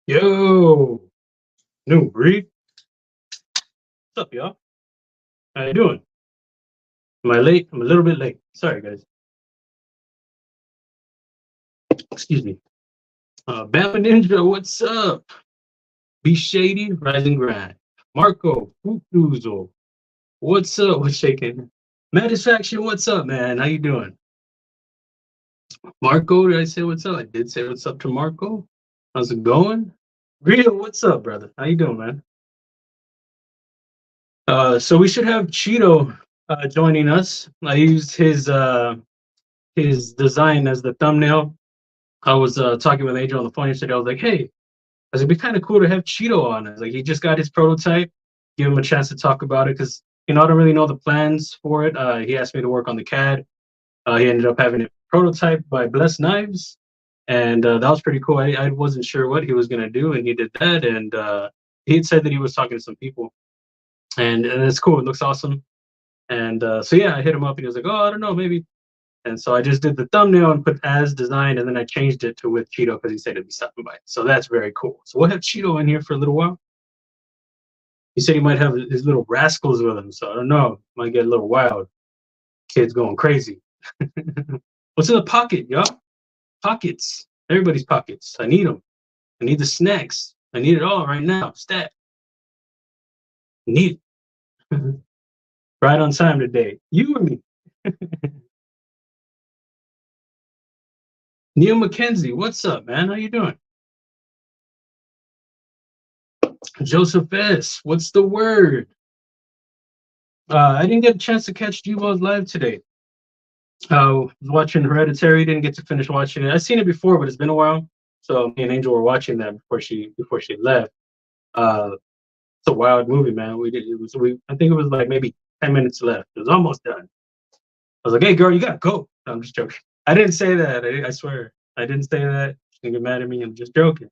Yo, new breed. What's up, y'all? How you doing? Am I late? I'm a little bit late. Sorry, guys. Excuse me. Bama Ninja, what's up? Be Shady, Rising Grind. Marco, Futuzo, what's up? What's shaking? Satisfaction, what's up, man? How you doing? Marco, did I say what's up? I did say what's up to Marco. How's it going? Rio, what's up, brother? How you doing, man? So we should have Cheato joining us. I used his design as the thumbnail. I was talking with Angel on the phone yesterday. I was like, hey, it'd be kind of cool to have Cheato on. Like, he just got his prototype. Give him a chance to talk about it because, I don't really know the plans for it. He asked me to work on the CAD. He ended up having it prototyped by Blessed Knives. And that was pretty cool. I wasn't sure what he was going to do, and he did that. And he had said that he was talking to some people. And it's cool. It looks awesome. And so, yeah, I hit him up, and he was like, oh, I don't know, maybe. And so I just did the thumbnail and put as designed, and then I changed it to with Cheato because he said he'd be stopping by. So that's very cool. So we'll have Cheato in here for a little while. He said he might have his little rascals with him, so I don't know. Might get a little wild. Kids going crazy. What's in the pocket, y'all? Pockets. Everybody's pockets. I need them. I need the snacks. I need it all right now. Stat. Need it. Right on time today. You and me. Neil McKenzie, what's up, man? How you doing? Joseph S., what's the word? I didn't get a chance to catch G-Balls live today. Was watching Hereditary, didn't get to finish watching it. I've seen it before, but it's been a while. So me and Angel were watching that before she left. It's a wild movie, man. I think it was like maybe 10 minutes left. It was almost done. I was like, hey girl, you gotta go. No, I'm just joking. I didn't say that. I swear. I didn't say that. She's gonna get mad at me. I'm just joking.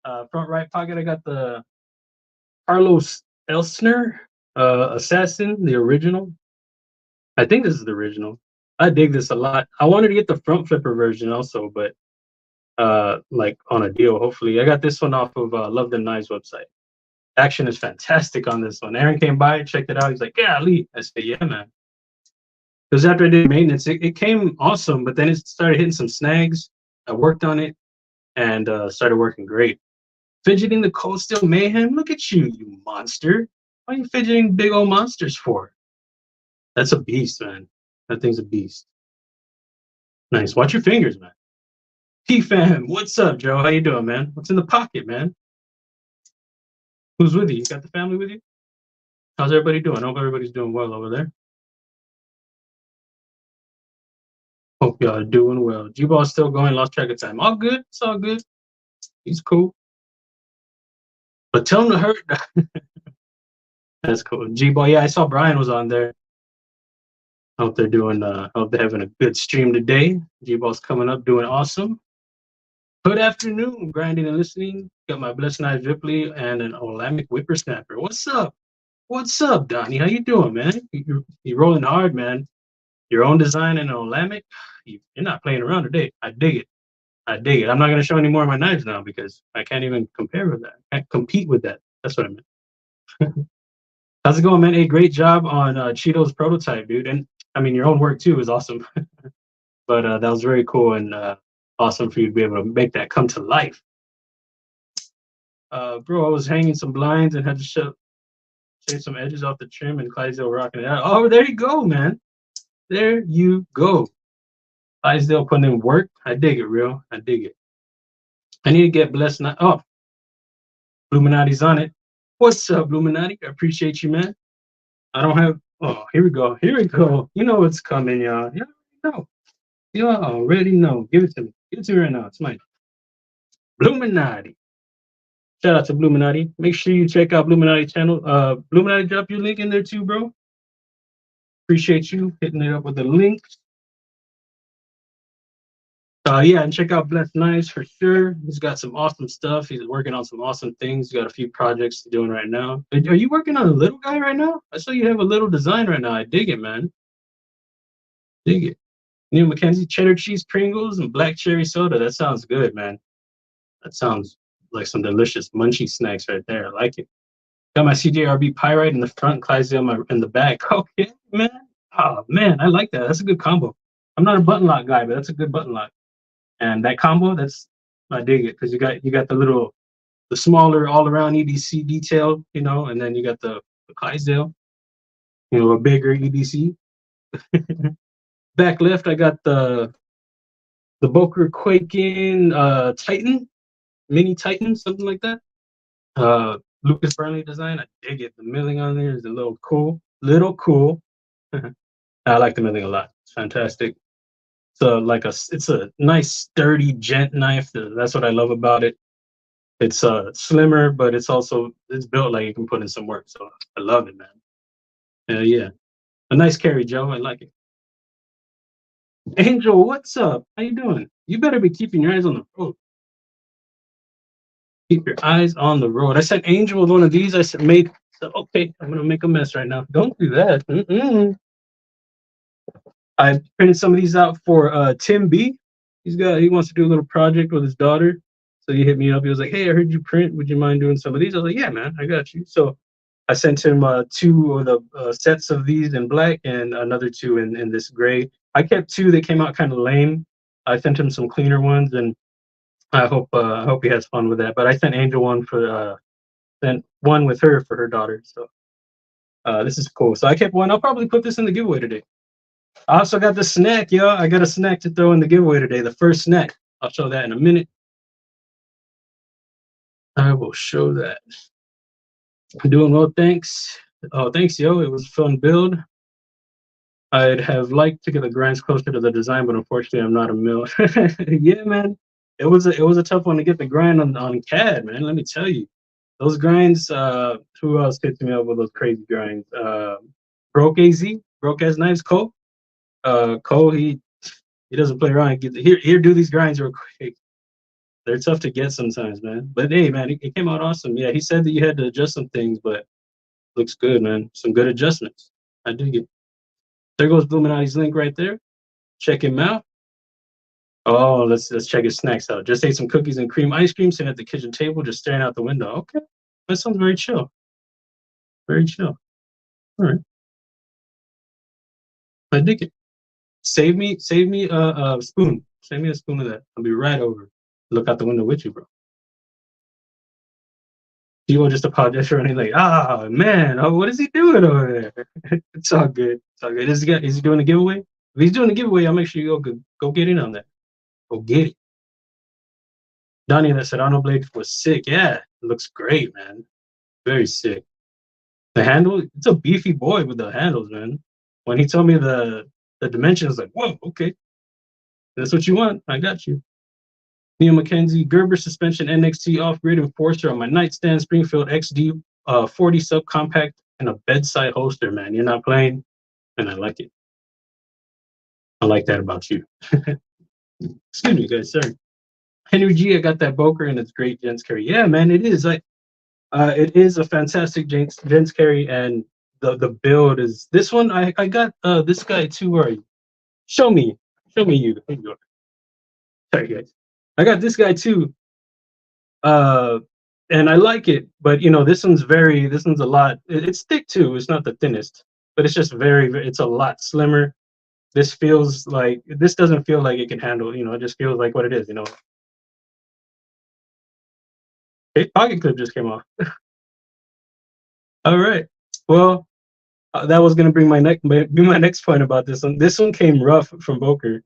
Front right pocket, I got the Carlos Elsner Assassin, the original. I think this is the original. I dig this a lot. I wanted to get the front flipper version also, but like on a deal, hopefully. I got this one off of Love Them Knives website. Action is fantastic on this one. Aaron came by, checked it out. He's like, yeah, Lee. I said, yeah, man. Because after I did maintenance, it came awesome, but then it started hitting some snags. I worked on it and started working great. Fidgeting the Cold Steel Mayhem? Look at you, you monster. Why are you fidgeting big old monsters for? That's a beast, man. That thing's a beast. Nice. Watch your fingers, man. P-Fam, what's up, Joe? How you doing, man? What's in the pocket, man? Who's with you? You got the family with you? How's everybody doing? I hope everybody's doing well over there. Hope y'all are doing well. G-Ball's still going, lost track of time. All good. It's all good. He's cool. But tell him to hurt. That's cool. G-Ball, yeah, I saw Brian was on there. Hope they're doing, hope they're having a good stream today. G-Ball's coming up doing awesome. Good afternoon, grinding and listening. Got my Blessed Knives Ripley and an Olamic Whippersnapper. What's up? What's up, Donnie? How you doing, man? You're rolling hard, man. Your own design and an Olamic. You're not playing around today. I dig it. I dig it. I'm not going to show any more of my knives now because I can't even compare with that. I can't compete with that. That's what I meant. How's it going, man? Hey, great job on Cheato's prototype, dude. And I mean, your own work too is awesome. But that was very cool and awesome for you to be able to make that come to life. Bro, I was hanging some blinds and had to shave some edges off the trim, and Clydesdale rocking it out. Oh, there you go, man. There you go. Clydesdale putting in work. I dig it, real. I dig it. I need to get Blessed. Oh, Bluminati's on it. What's up, Bluminati? I appreciate you, man. I don't have. Oh, here we go. Here we go. You know what's coming, y'all. You know. You already know. Give it to me. Give it to me right now. It's mine. Bluminati. Shout out to Bluminati. Make sure you check out Bluminati channel. Bluminati, drop your link in there too, bro. Appreciate you hitting it up with the links. Yeah, and check out Blessed Knives for sure. He's got some awesome stuff. He's working on some awesome things. He's got a few projects doing right now. Are you working on a little guy right now? I saw you have a little design right now. I dig it, man. Dig it. Neil McKenzie, cheddar cheese Pringles and black cherry soda. That sounds good, man. That sounds like some delicious munchy snacks right there. I like it. Got my CJRB Pyrite in the front, CLYDESDALE in the back. Okay, man. Oh man, I like that. That's a good combo. I'm not a button lock guy, but that's a good button lock. And that combo, I dig it because you got the smaller all around EDC detail, you know, and then you got the CLYDESDALE, you know, a bigger EDC. Back left, I got the Boker Quaking Titan, mini Titan, something like that. Lucas Burnley design. I dig it. The milling on there is a little cool. I like the milling a lot. It's fantastic. So it's a nice sturdy gent knife. That's what I love about it. It's slimmer, but it's built like you can put in some work. So I love it, man. Yeah, a nice carry, Joe. I like it. Angel, what's up? How you doing? You better be keeping your eyes on the road. Keep your eyes on the road. I sent Angel with one of these. I said, okay, I'm gonna make a mess right now. Don't do that. I printed some of these out for Tim B. He wants to do a little project with his daughter. So he hit me up. He was like, hey, I heard you print. Would you mind doing some of these? I was like, yeah, man, I got you. So I sent him 2 of the sets of these in black and another 2 in this gray. I kept 2 that came out kind of lame. I sent him some cleaner ones, and I hope he has fun with that. But I sent Angel one sent one with her for her daughter. So this is cool. So I kept one. I'll probably put this in the giveaway today. I also got the snack, yo. I got a snack to throw in the giveaway today. The first snack. I'll show that in a minute. I will show that. I'm doing well, thanks. Oh, thanks, yo. It was a fun build. I'd have liked to get the grinds closer to the design, but unfortunately, I'm not a mill. Yeah, man. It was a tough one to get the grind on CAD, man. Let me tell you, those grinds. Who else hit me up with those crazy grinds? Broke as knives. Cole, he doesn't play around. Here, do these grinds real quick. They're tough to get sometimes, man. But hey, man, it came out awesome. Yeah, he said that you had to adjust some things, but looks good, man. Some good adjustments. I dig it. There goes Bluminati's link right there. Check him out. Oh, let's check his snacks out. Just ate some cookies and cream ice cream, sitting at the kitchen table, just staring out the window. Okay, that sounds very chill. Very chill. All right, I dig it. Save me a spoon. Save me a spoon of that. I'll be right over. Look out the window with you, bro. You will just apologize for anything. Like, man, what is he doing over there? It's all good. It's all good. Is he doing a giveaway? If he's doing a giveaway, I'll make sure you go get in on that. Go get it. Donnie that said Arnold Blade was sick. Yeah, it looks great, man. Very sick. The handle, it's a beefy boy with the handles, man. When he told me the dimensions, like, whoa, okay. That's what you want. I got you. Neil McKenzie, Gerber suspension NXT off-grid enforcer on my nightstand, Springfield XD 40 subcompact, and a bedside holster, man. You're not playing, and I like it. I like that about you. Excuse me, guys. Sorry. Henry G, I got that Boker, and it's great gents carry. Yeah, man, it is. It is a fantastic gents carry, and the build is this one. I got this guy too. Where are you? Show me you. Sorry, guys. I got this guy too. And I like it, but you know, this one's a lot. It's thick too. It's not the thinnest, but it's just it's a lot slimmer. This doesn't feel like it can handle, you know, it just feels like what it is, you know. Hey, pocket clip just came off. All right. Well, that was gonna be my next point about this one. This one came rough from Boker.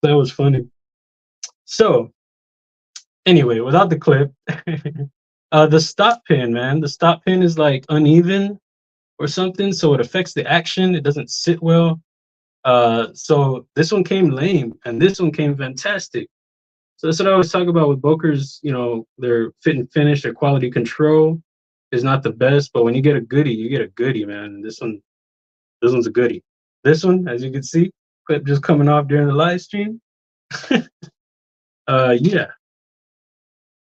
That was funny. So anyway, without the clip, the stop pin, man. The stop pin is like uneven or something, so it affects the action. It doesn't sit well. So this one came lame, and this one came fantastic. So that's what I always talk about with Boker's. You know, their fit and finish, their quality control is not the best, but when you get a goodie, you get a goodie, man. This one's a goodie. This one, as you can see, clip just coming off during the live stream. Yeah.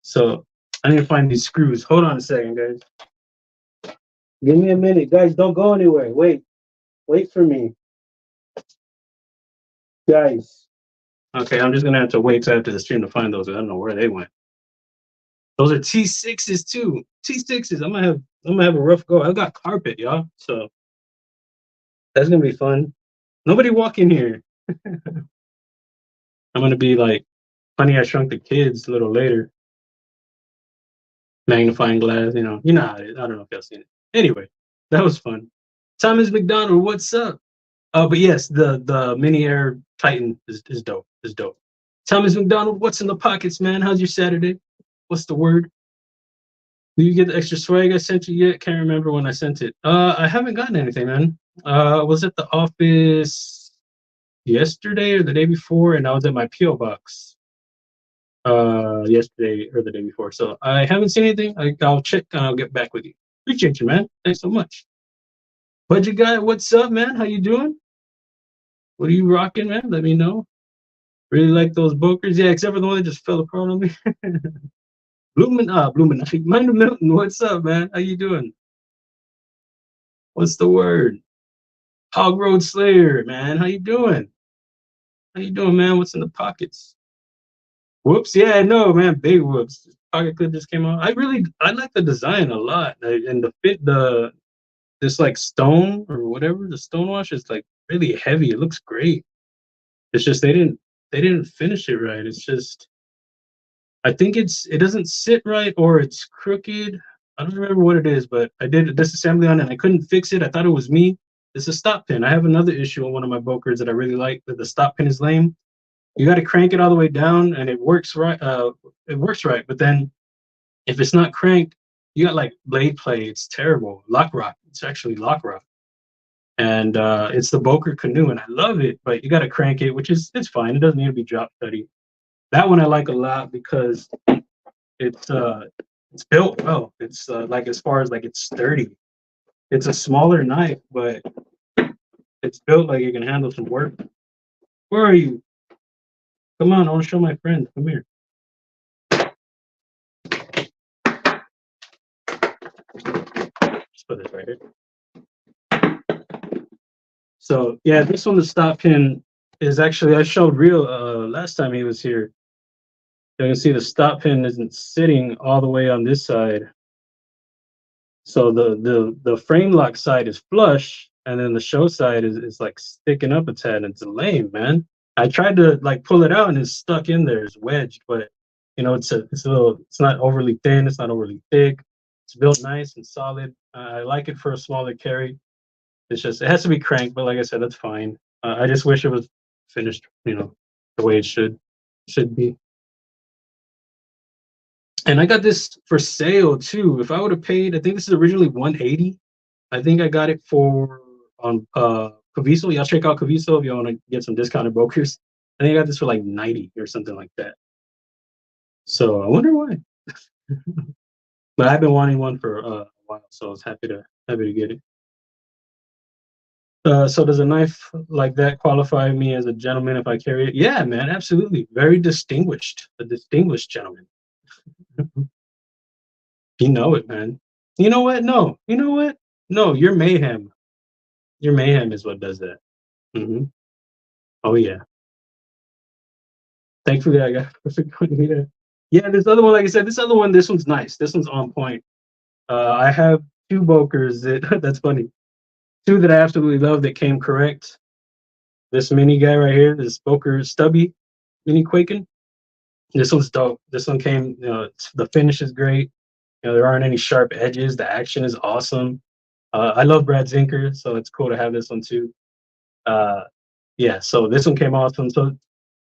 So I need to find these screws. Hold on a second, guys. Give me a minute, guys. Don't go anywhere. Wait for me, guys. Okay, I'm just gonna have to wait till after the stream to find those. I don't know where they went. Those are T6s too. T6s. I'm gonna have a rough go. I got carpet, y'all. So that's gonna be fun. Nobody walk in here. I'm gonna be like Honey, I Shrunk the Kids a little later. Magnifying glass, you know how it is. I don't know if y'all seen it. Anyway, that was fun. Thomas McDonald, what's up? But yes, the mini air Titan is dope. Is dope. Thomas McDonald, what's in the pockets, man? How's your Saturday? What's the word? Did you get the extra swag I sent you yet? Can't remember when I sent it. I haven't gotten anything, man. I was at the office yesterday or the day before, and I was at my PO box yesterday or the day before. So I haven't seen anything. I'll check and I'll get back with you. Appreciate you, man. Thanks so much. Budget guy, what's up, man? How you doing? What are you rocking, man? Let me know. Really like those bokers. Yeah, except for the one that just fell apart on me. Bluminati. Mind Milton, what's up, man? How you doing? What's the word? Hog Road Slayer, man. How you doing? How you doing, man? What's in the pockets? Whoops. Yeah, I know, man. Big whoops. Pocket clip just came out. I like the design a lot. And the fit, this like stone or whatever, the stonewash is like really heavy. It looks great. It's just they didn't finish it right. It's just I think it doesn't sit right or it's crooked. I don't remember what it is, but I did a disassembly on it and I couldn't fix it. I thought it was me. It's a stop pin. I have another issue on one of my bokers that I really like, that the stop pin is lame. You got to crank it all the way down and it works right. It works right, but then if it's not cranked, you got like blade play. It's terrible. Lock rock. It's actually lock rock. And it's the Boker canoe, and I love it. But you got to crank it, it's fine. It doesn't need to be drop steady. That one I like a lot because it's built well. It's like as far as like it's sturdy. It's a smaller knife, but it's built like it can handle some work. Where are you? Come on, I want to show my friend. Come here. Just put this right here. So yeah, this one, the stop pin is actually, I showed Real last time he was here. You can see the stop pin isn't sitting all the way on this side. So the frame lock side is flush, and then the show side is like sticking up a tad. It's lame, man. I tried to like pull it out and it's stuck in there. It's wedged, but it's not overly thin. It's not overly thick. It's built nice and solid. I like it for a smaller carry. It's just, it has to be cranked, but like I said, that's fine. I just wish it was finished, the way it should be. And I got this for sale too. If I would have paid, I think this is originally 180. I think I got it for on Kaviso. Y'all check out Kaviso if you want to get some discounted brokers. I think I got this for like 90 or something like that. So I wonder why. But I've been wanting one for a while, so I was happy to get it. So does a knife like that qualify me as a gentleman if I carry it? Yeah, man, absolutely. Very distinguished. A distinguished gentleman. You know it, man. You know what? No. You know what? No, you're mayhem. Your mayhem is what does that. Mm-hmm. Oh yeah. Thankfully, I got perfect one. Yeah. Yeah. This other one, like I said, this one's nice. This one's on point. I have two Bokers that that's funny. Two that I absolutely love that came correct. This mini guy right here, this Boker Stubby Mini Quaken. This one's dope. This one came. The finish is great. There aren't any sharp edges. The action is awesome. I love Brad Zinker, so it's cool to have this one too. Yeah, so this one came awesome. So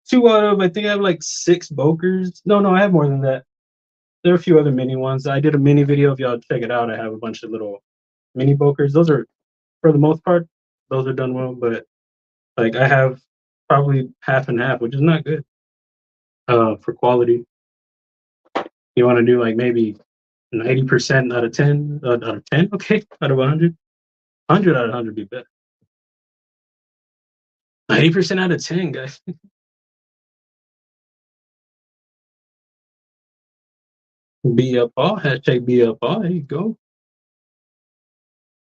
2 out of, I think I have like 6 Bokers. No, I have more than that. There are a few other mini ones. I did a mini video. If y'all check it out, I have a bunch of little mini Bokers. Those are, for the most part, those are done well. But like I have probably half and half, which is not good for quality. You want to do like maybe 90% out of 10, out of 10, okay, out of 100. 100 out of 100 be better. 90% out of 10, guys. Be up all, hashtag be up all. There you go.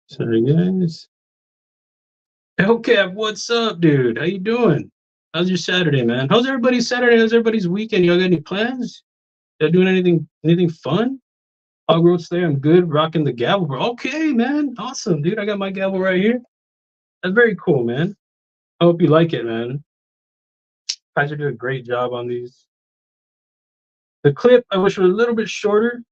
Sorry, guys. Hellcat, what's up, dude? How you doing? How's your Saturday, man? How's everybody's Saturday? How's everybody's weekend? Y'all got any plans? Y'all doing anything fun? Hog roast there. I'm good. Rocking the gavel, bro. Okay, man. Awesome, dude. I got my gavel right here. That's very cool, man. I hope you like it, man. Kizer did a great job on these. The clip I wish was a little bit shorter,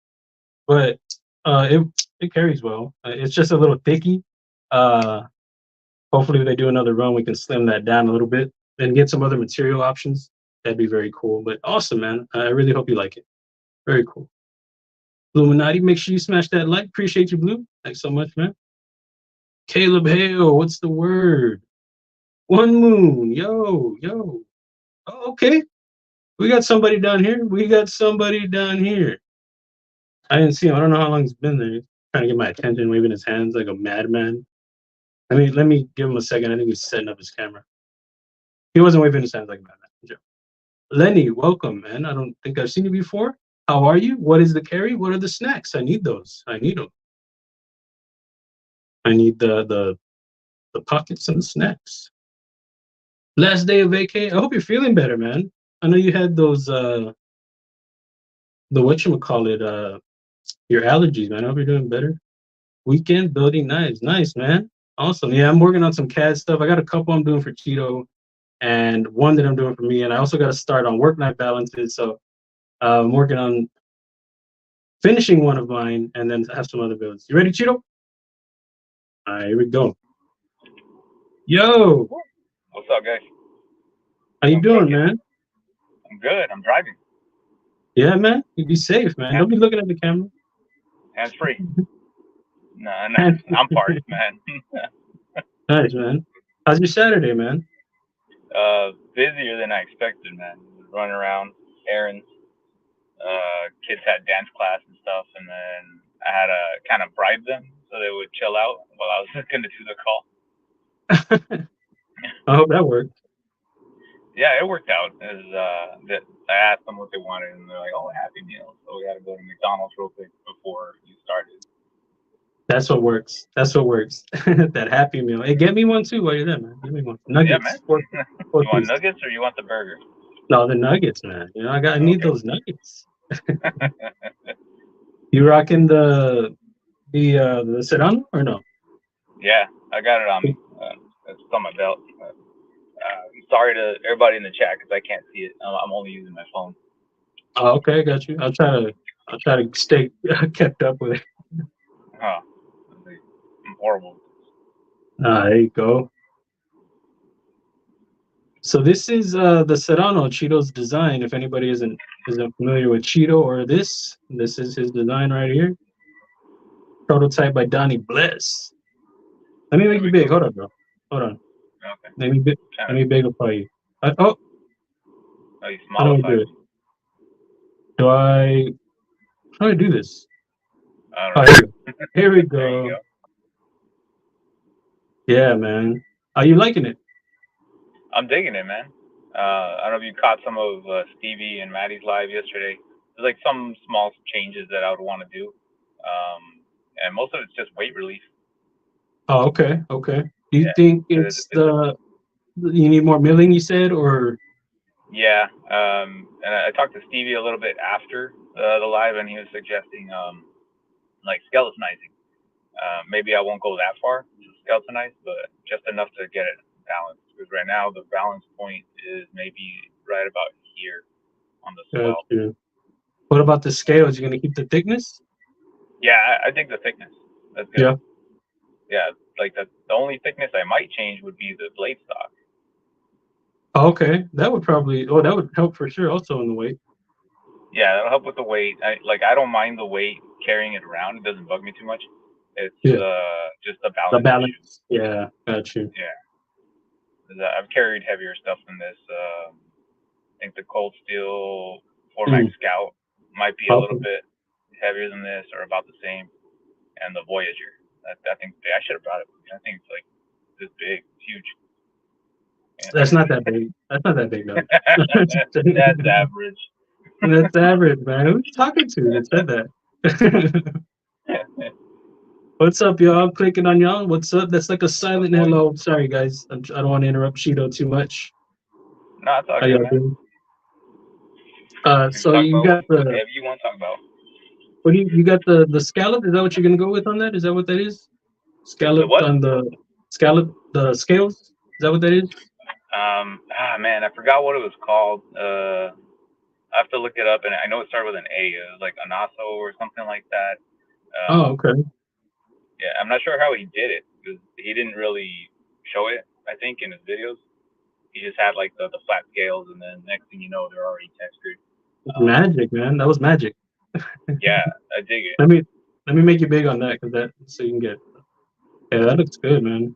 but it carries well. It's just a little thicky. Hopefully, if they do another run, we can slim that down a little bit and get some other material options. That'd be very cool. But awesome, man. I really hope you like it. Very cool. Bluminati, make sure you smash that like. Appreciate you, Blue. Thanks so much, man. Caleb Hale, what's the word? One Moon, yo. Oh, okay. We got somebody down here. I didn't see him. I don't know how long he's been there. He's trying to get my attention, waving his hands like a madman. Let me give him a second. I think he's setting up his camera. He wasn't waving his hands like a madman. Lenny, welcome, man. I don't think I've seen you before. How are you? What is the carry? What are the snacks? I need those. I need them. I need the pockets and the snacks. Last day of vacay. I hope you're feeling better, man. I know you had those the whatchamacallit, your allergies, man. I hope you're doing better. Weekend building knives. Nice, man. Awesome. Yeah, I'm working on some CAD stuff. I got a couple I'm doing for Cheato and one that I'm doing for me. And I also got to start on work knife balances. So I'm working on finishing one of mine and then have some other builds. You ready, Cheato? All right, here we go. Yo. What's up, guys? How you doing, man? I'm good. I'm driving. Yeah, man. You be safe, man. Don't be looking at the camera. Hands free. No, I'm parked, man. Nice, man. How's your Saturday, man? Busier than I expected, man. Running around, errands. Kids had dance class and stuff, and then I had to kind of bribe them so they would chill out while I was going to do the call. I hope that worked. Yeah, it worked out. I asked them what they wanted, and they're like, "Oh, Happy Meal." So we got to go to McDonald's real quick before you started. That's what works. That Happy Meal. Hey, get me one too while you're there, man. Give me one. Nuggets. Yeah, man. You want nuggets or you want the burger? No, the nuggets, man. You know, I need those nuggets. You rocking the Serrano or no? Yeah, I got it on me. It's on my belt. Sorry to everybody in the chat because I can't see it. I'm only using my phone. Oh, okay, I got you. I'll try to stay kept up with it. Oh, I'm horrible. There you go. So this is the Serrano, Cheato's design. If anybody isn't familiar with Cheato or this is his design right here. Prototype by Donnie Bliss. Let me make you big. Hold on, bro. Hold on. Okay. Let me bigify you. Oh, you smallified me. How do I do this? Here we go. There you go. Yeah, man. Are you liking it? I'm digging it, man. I don't know if you caught some of Stevie and Maddie's live yesterday. There's like some small changes that I would want to do. And most of it's just weight relief. Oh, okay. Do you think it's you need more milling, you said, or? Yeah. And I talked to Stevie a little bit after the live, and he was suggesting like skeletonizing. Maybe I won't go that far to skeletonize, but just enough to get it balanced. Because right now the balance point is maybe right about here on the swell. Gotcha. What about the scales? You gonna keep the thickness? Yeah, I think the thickness. That's good. Yeah. Yeah, like the only thickness I might change would be the blade stock. Oh, okay, that would help for sure. Also in the weight. Yeah, that'll help with the weight. I don't mind the weight carrying it around. It doesn't bug me too much. It's just the balance. The balance. Issue. Yeah, got you. Yeah. I've carried heavier stuff than this. I think the Cold Steel 4MAX Scout might be a little bit heavier than this, or about the same. And the Voyager. I think I should have brought it. I think it's like this big. It's huge. Yeah. That's not that big. That's not that big, though. That's average. That's average, man. Who are you talking to that said that? What's up, y'all? I'm clicking on y'all. What's up? That's like a silent hello. Sorry, guys. I don't want to interrupt Cheato too much. No, it's all How good, y'all man. doing? We can So talk you about got the whatever you want to talk about. what do you got the scallop? Is that what you're gonna go with on that? Is that what that is? The Scalloped what? on the scallop the scales? Is that what that is? Man, I forgot what it was called. I have to look it up, and I know it started with an A. It was like Anaso or something like that. Oh, okay. Yeah, I'm not sure how he did it because he didn't really show it. I think in his videos, he just had like the flat scales, and then next thing you know, they're already textured. Magic, man. That was magic. Yeah, I dig it. Let me make you big on that because that so you can get. Yeah, that looks good, man.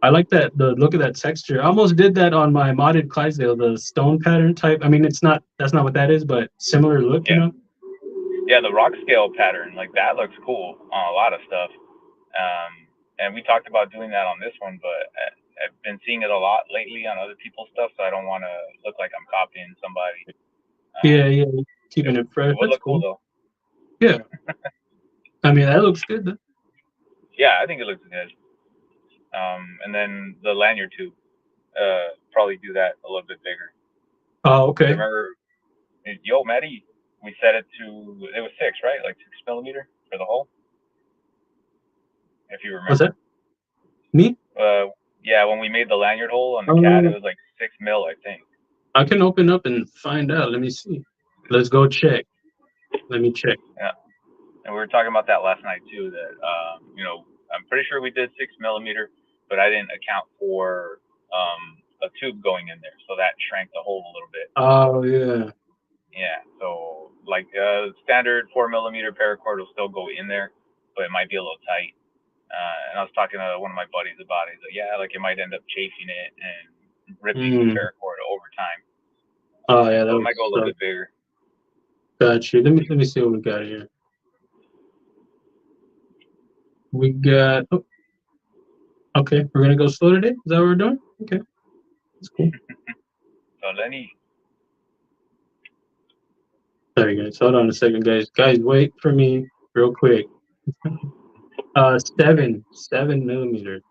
I like that the look of that texture. I almost did that on my modded Clydesdale, the stone pattern type. I mean, that's not what that is, but similar look, you Yeah, know. yeah, the rock scale pattern like that looks cool on a lot of stuff. And we talked about doing that on this one, but I've been seeing it a lot lately on other people's stuff, so I don't want to look like I'm copying somebody. Yeah, It, keeping it fresh. it would That's look cool cool. though. Yeah, I mean that looks good. Though. Yeah, I think it looks good. And then the lanyard tube, probably do that a little bit bigger. Oh, I okay. remember, yo, Maddie, we set it to, it was 6, right? Like 6mm for the hole, if you What's remember. that? Me? Yeah, when we made the lanyard hole on the cat, it Um, was like 6mm, I think. I can open up and find out. Let me see. Let's go check. Let me check. Yeah, and we were talking about that last night too. That I'm pretty sure we did 6mm, but I didn't account for a tube going in there, so that shrank the hole a little bit. Oh yeah. Yeah, so like standard 4mm paracord will still go in there, but it might be a little tight. And I was talking to one of my buddies about it. He's like, yeah, like it might end up chafing it and ripping the paracord over time. Oh yeah, that So it was might go a little bit bigger. got you. Let me see what we got here. We got. Oh, okay, we're gonna go slow today. Is that what we're doing? Okay, that's cool. So Lenny. Sorry guys, hold on a second, guys. Guys, wait for me real quick. 7 millimeter.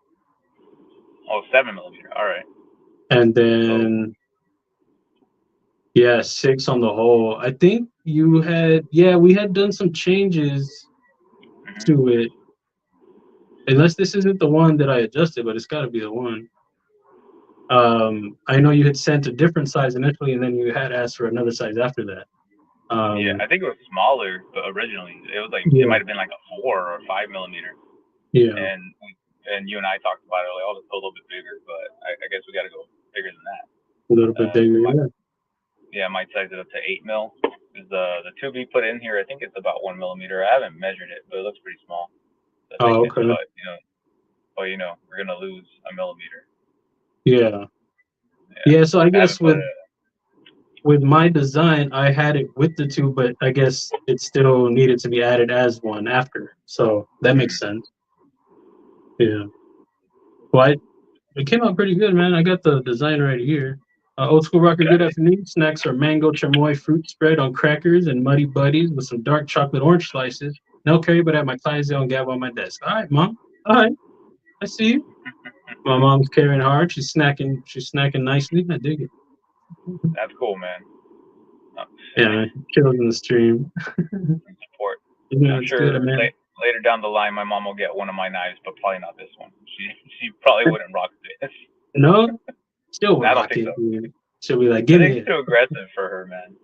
Oh, 7mm. All right. And then yeah, 6 on the hole. I think you had we had done some changes to it. Unless this isn't the one that I adjusted, but it's gotta be the one. I know you had sent a different size initially, and then you had asked for another size after that. Yeah, I think it was smaller, but originally it was like it might have been like a 4 or 5mm. Yeah. And you and I talked about it. Like, oh, let's go a little bit bigger, but I guess we got to go bigger than that. A little bit bigger. Yeah, I might size it up to 8mm. Because the tube we put in here, I think it's about 1mm. I haven't measured it, but it looks pretty small. The thickness, Okay. but we're gonna lose a millimeter. Yeah. So I guess with my design, I had it with the two, but I guess it still needed to be added as one after. So that makes sense. Yeah. Well, it came out pretty good, man. I got the design right here. Old School Rocker, good afternoon. Snacks are mango chamoy fruit spread on crackers and Muddy Buddies with some dark chocolate orange slices. No curry, but I have my Clydesdale and Gavel on my desk. All right, Mom. All right. I see you. My mom's carrying hard. She's snacking. She's snacking nicely. I dig it. That's cool, man. Yeah, kills in the stream. Support. Yeah, I'm it's sure good, man. later down the line, my mom will get one of my knives, but probably not this one. She probably wouldn't rock this. No, still I don't rock think it. so. She'll be like, I "Give think me it's it." too aggressive for her, man.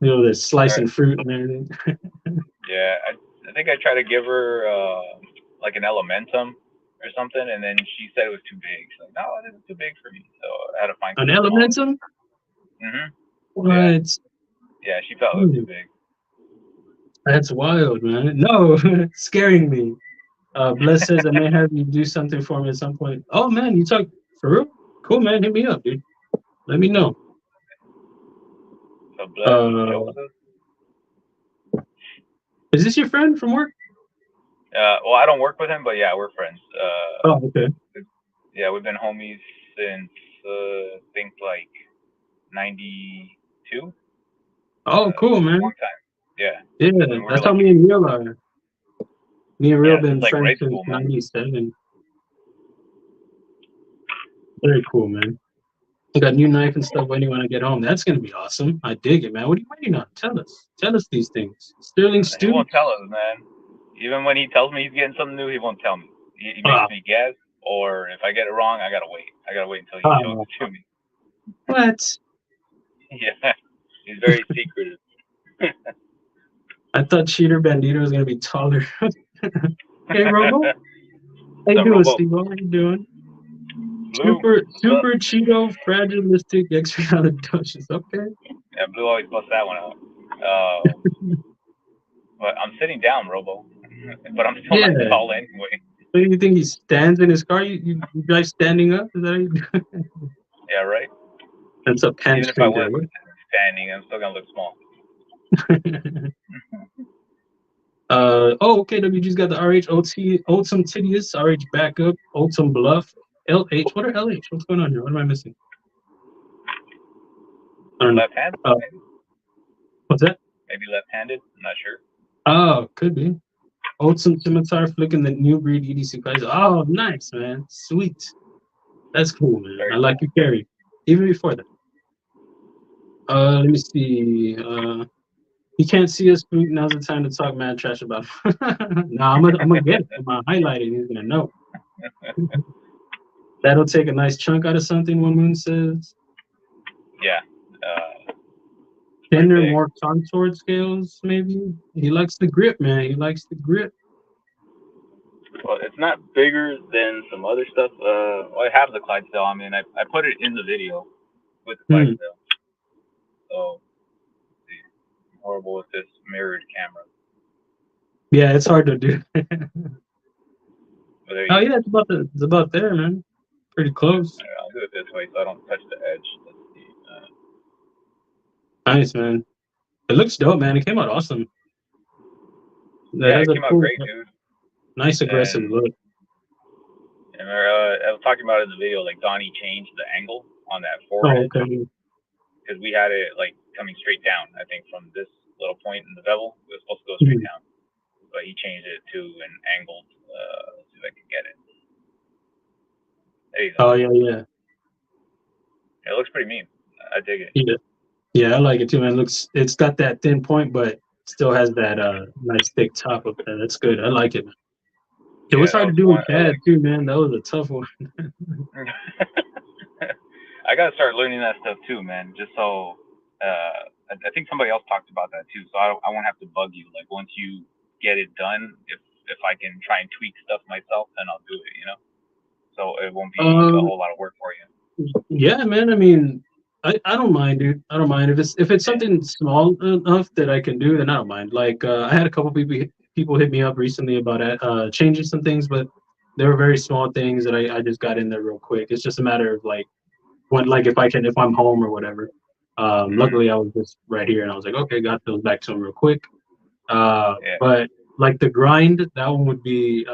You know, this slicing fruit and everything. Yeah, I think I tried to give her like an elementum or something, and then she said it was too big. She's like, "No, this is too big for me." So I had to find An something smaller. elementum? What? What? Yeah, she felt it was too big. That's wild, man. No, scaring me. Bless says I may have you do something for me at some point. Oh man, you talk for real? Cool, man. Hit me up, dude. Let me know. So Bless, is this your friend from work? Well, I don't work with him, but yeah, we're friends. Oh, okay. Yeah, we've been homies since I think like '92. Oh, cool, man. Long time. Yeah. Yeah, that's how me and Real are. Me and Real been like friends since school, '97. Very cool, man. I got new knife and stuff waiting when I get home. That's gonna be awesome. I dig it, man. What are you waiting on? Tell us. Tell us these things. Sterling He Stew. won't tell us, man. Even when he tells me he's getting something new, he won't tell me. He makes Ah, me guess, or if I get it wrong, I gotta wait. I gotta wait until he shows ah, it to me. what? Yeah, he's very secretive. I thought Cheater Bandito was gonna be taller. Hey, Robo. How you So, doing, Robo, Steve? How you doing? Blue, what's up? Super Cheeto, fragilistic, extra Duchess. Okay. Yeah, Blue always busts that one out. But I'm sitting down, Robo. But I'm still Yeah. not tall anyway. So you think he stands in his car? You guys standing up? Is that how you do? Yeah, right. That's a Even if I hamstring was girl. standing, I'm still gonna look small. Oh, okay. WG's got the RH Ultim Tidius, RH Backup, Ultim Bluff, LH. What are LH? What's going on here? What am I missing? I don't know. Left-handed, maybe. What's that? Maybe left-handed. I'm not sure. Oh, could be. Ultim Scimitar flicking the new breed EDC price. Oh, nice, man. Sweet. That's cool, man. Very I like cool. your carry. Even before that. Let me see. You can't see us, Fruit. Now's the time to talk mad trash about him. Nah, I'm gonna get it. I'm gonna highlight it. He's gonna know. That'll take a nice chunk out of something, One Moon says. Yeah. Thinner, Big. more contoured scales, maybe. He likes the grip, man. He likes the grip. Well, it's not bigger than some other stuff. Well, I have the Clydesdale. I mean, I put it in the video with the Clydesdale. So, let's see. I'm horrible with this mirrored camera. Yeah, it's hard to do. But there you Oh go. yeah, it's about there, man. Pretty close. All right, I'll do it this way so I don't touch the edge. Let's see. Nice, man. It looks dope, man. It came out awesome. That Yeah, has it a came out cool, great, dude. nice aggressive And, look. and I was talking about it in the video, like Donnie changed the angle on that Oh, forehead okay. because we had it like coming straight down. I think from this little point in the bevel, it was supposed to go straight down, but he changed it to an angled. Let's see if I can get it. There you go. Oh yeah. It looks pretty mean. I dig it. Yeah, I like it too, man. It's got that thin point, but still has that nice thick top up there. That's good. I like it, man. It was Yeah, hard to do in CAD too, man. That was a tough one. I gotta start learning that stuff too, man. Just so I think somebody else talked about that too. So I won't have to bug you. Like once you get it done, if I can try and tweak stuff myself, then I'll do it. You know, so it won't be a whole lot of work for you. Yeah, man. I mean, I don't mind, dude. I don't mind if it's something small enough that I can do, then I don't mind. Like I had a couple people hit me up recently about changing some things, but they were very small things that I just got in there real quick. It's just a matter of like if I'm home or whatever. Luckily I was just right here and I was like, okay, got those back to him real quick. But like the grind, that one would be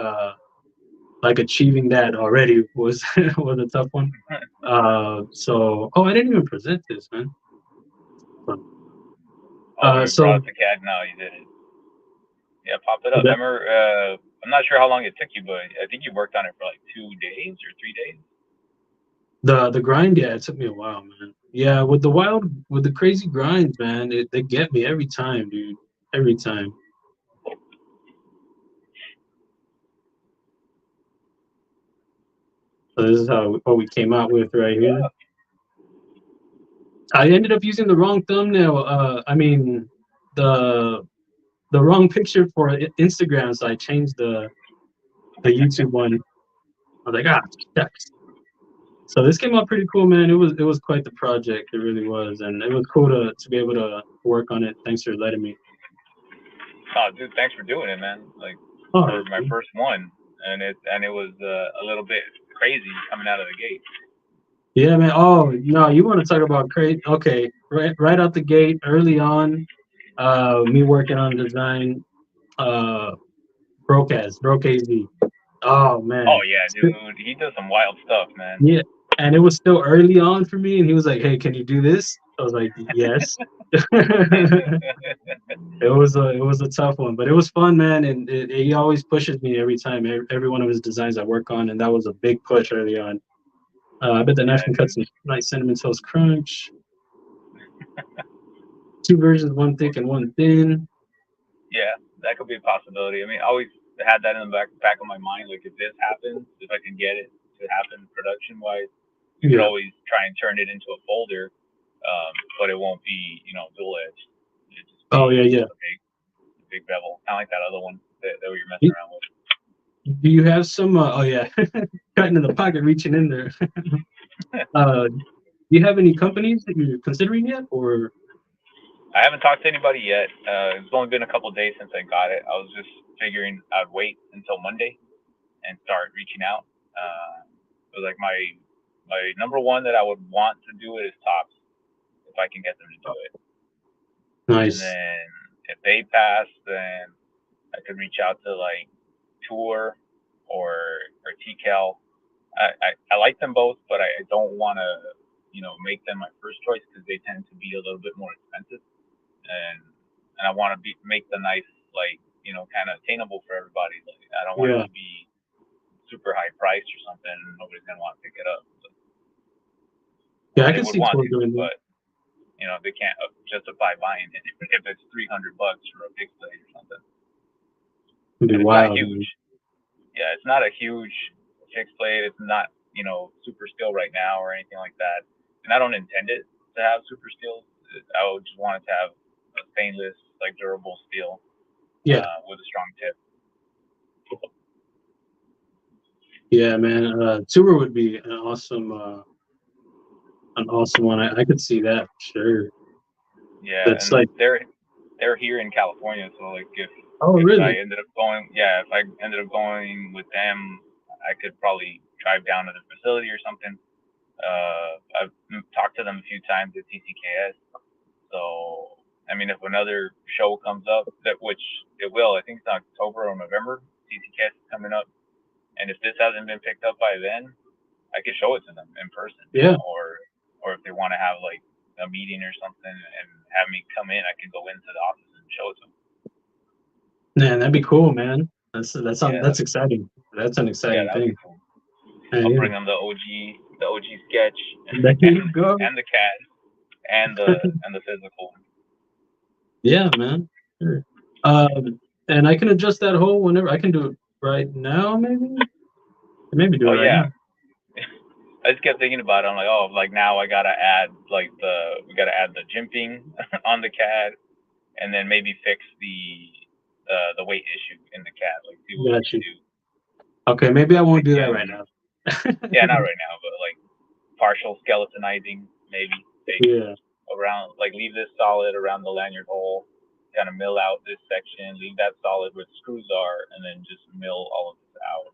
like achieving that already was was a tough one. So I didn't even present this, man. You brought the CAD now. You did it. Yeah, pop it up. Remember, I'm not sure how long it took you, but I think you worked on it for like 2 days or 3 days. The grind, yeah, it took me a while, man. Yeah, with the crazy grinds, man, they get me every time, dude. Every time. So this is what we came out with right here. I ended up using the wrong thumbnail. I mean, the wrong picture for Instagram, so I changed the YouTube one. I was like, shucks. So this came out pretty cool, man. It was quite the project. It really was, and it was cool to be able to work on it. Thanks for letting me. Oh, dude, thanks for doing it, man. Like for my first one, and it was a little bit crazy coming out of the gate. Yeah, man. Oh no, you want to talk about crazy? Okay, right out the gate, early on, me working on design, broke AZ. Oh man. Oh yeah, dude, he does some wild stuff, man. Yeah, and it was still early on for me, and he was like, "Hey, can you do this?" I was like, "Yes." It was a tough one, but it was fun, man, and he always pushes me every time, every one of his designs I work on, and that was a big push early on. I bet the knife can cut some nice cinnamon toast crunch. 2 versions, one thick and one thin. Yeah, that could be a possibility. I mean, I always had that in the back of my mind. Like, if this happens, if I can get it to happen production wise, you could always try and turn it into a folder, but it won't be, you know, dual edged. Oh yeah. A big bevel, kind of like that other one that you're messing around with. Do you have some? Oh yeah, cutting in the pocket, reaching in there. Do you have any companies that you're considering yet, or? I haven't talked to anybody yet. It's only been a couple of days since I got it. I was just figuring I'd wait until Monday and start reaching out. It was like my number one that I would want to do it is Tops, if I can get them to do it. Nice. And then if they pass, then I could reach out to like Tour or TCal. I like them both, but I don't want to, you know, make them my first choice because they tend to be a little bit more expensive, and I want to make the knife like, you know, kind of attainable for everybody. Like, I don't want it to be super high priced or something, and nobody's gonna want to pick it up. So, yeah, I can see Tour doing that. But you know, they can't justify buying it if it's $300 for a fixed blade or something. It's not huge. Yeah, it's not a huge fixed blade. It's not, you know, super steel right now or anything like that. And I don't intend it to have super steel. I would just want it to have a stainless, like, durable steel. With a strong tip. Yeah, man. Tour would be an awesome one. I could see that for sure. Yeah, it's like they're here in California, so like if I ended up going with them, I could probably drive down to the facility or something. I've talked to them a few times at TCKS, so I mean, if another show comes up, which it will, I think it's October or November, TCKS is coming up, and if this hasn't been picked up by then, I could show it to them in person. Yeah. Or if they want to have like a meeting or something and have me come in, I can go into the office and show it to them. Man, that'd be cool, man. That's exciting. That's an exciting thing. Cool. I'll bring them the OG sketch and the CAD and the physical. Yeah, man. Sure. And I can adjust that hole whenever. I can do it right now, maybe do it right now. I just kept thinking about it. I'm like, oh, like now I gotta add we gotta add the jimping on the CAD, and then maybe fix the weight issue in the CAD. Like, see what we can do. Okay, maybe I won't do that right now. Yeah, not right now, but like partial skeletonizing, maybe. Around, like, leave this solid around the lanyard hole, kind of mill out this section, leave that solid where the screws are, and then just mill all of this out.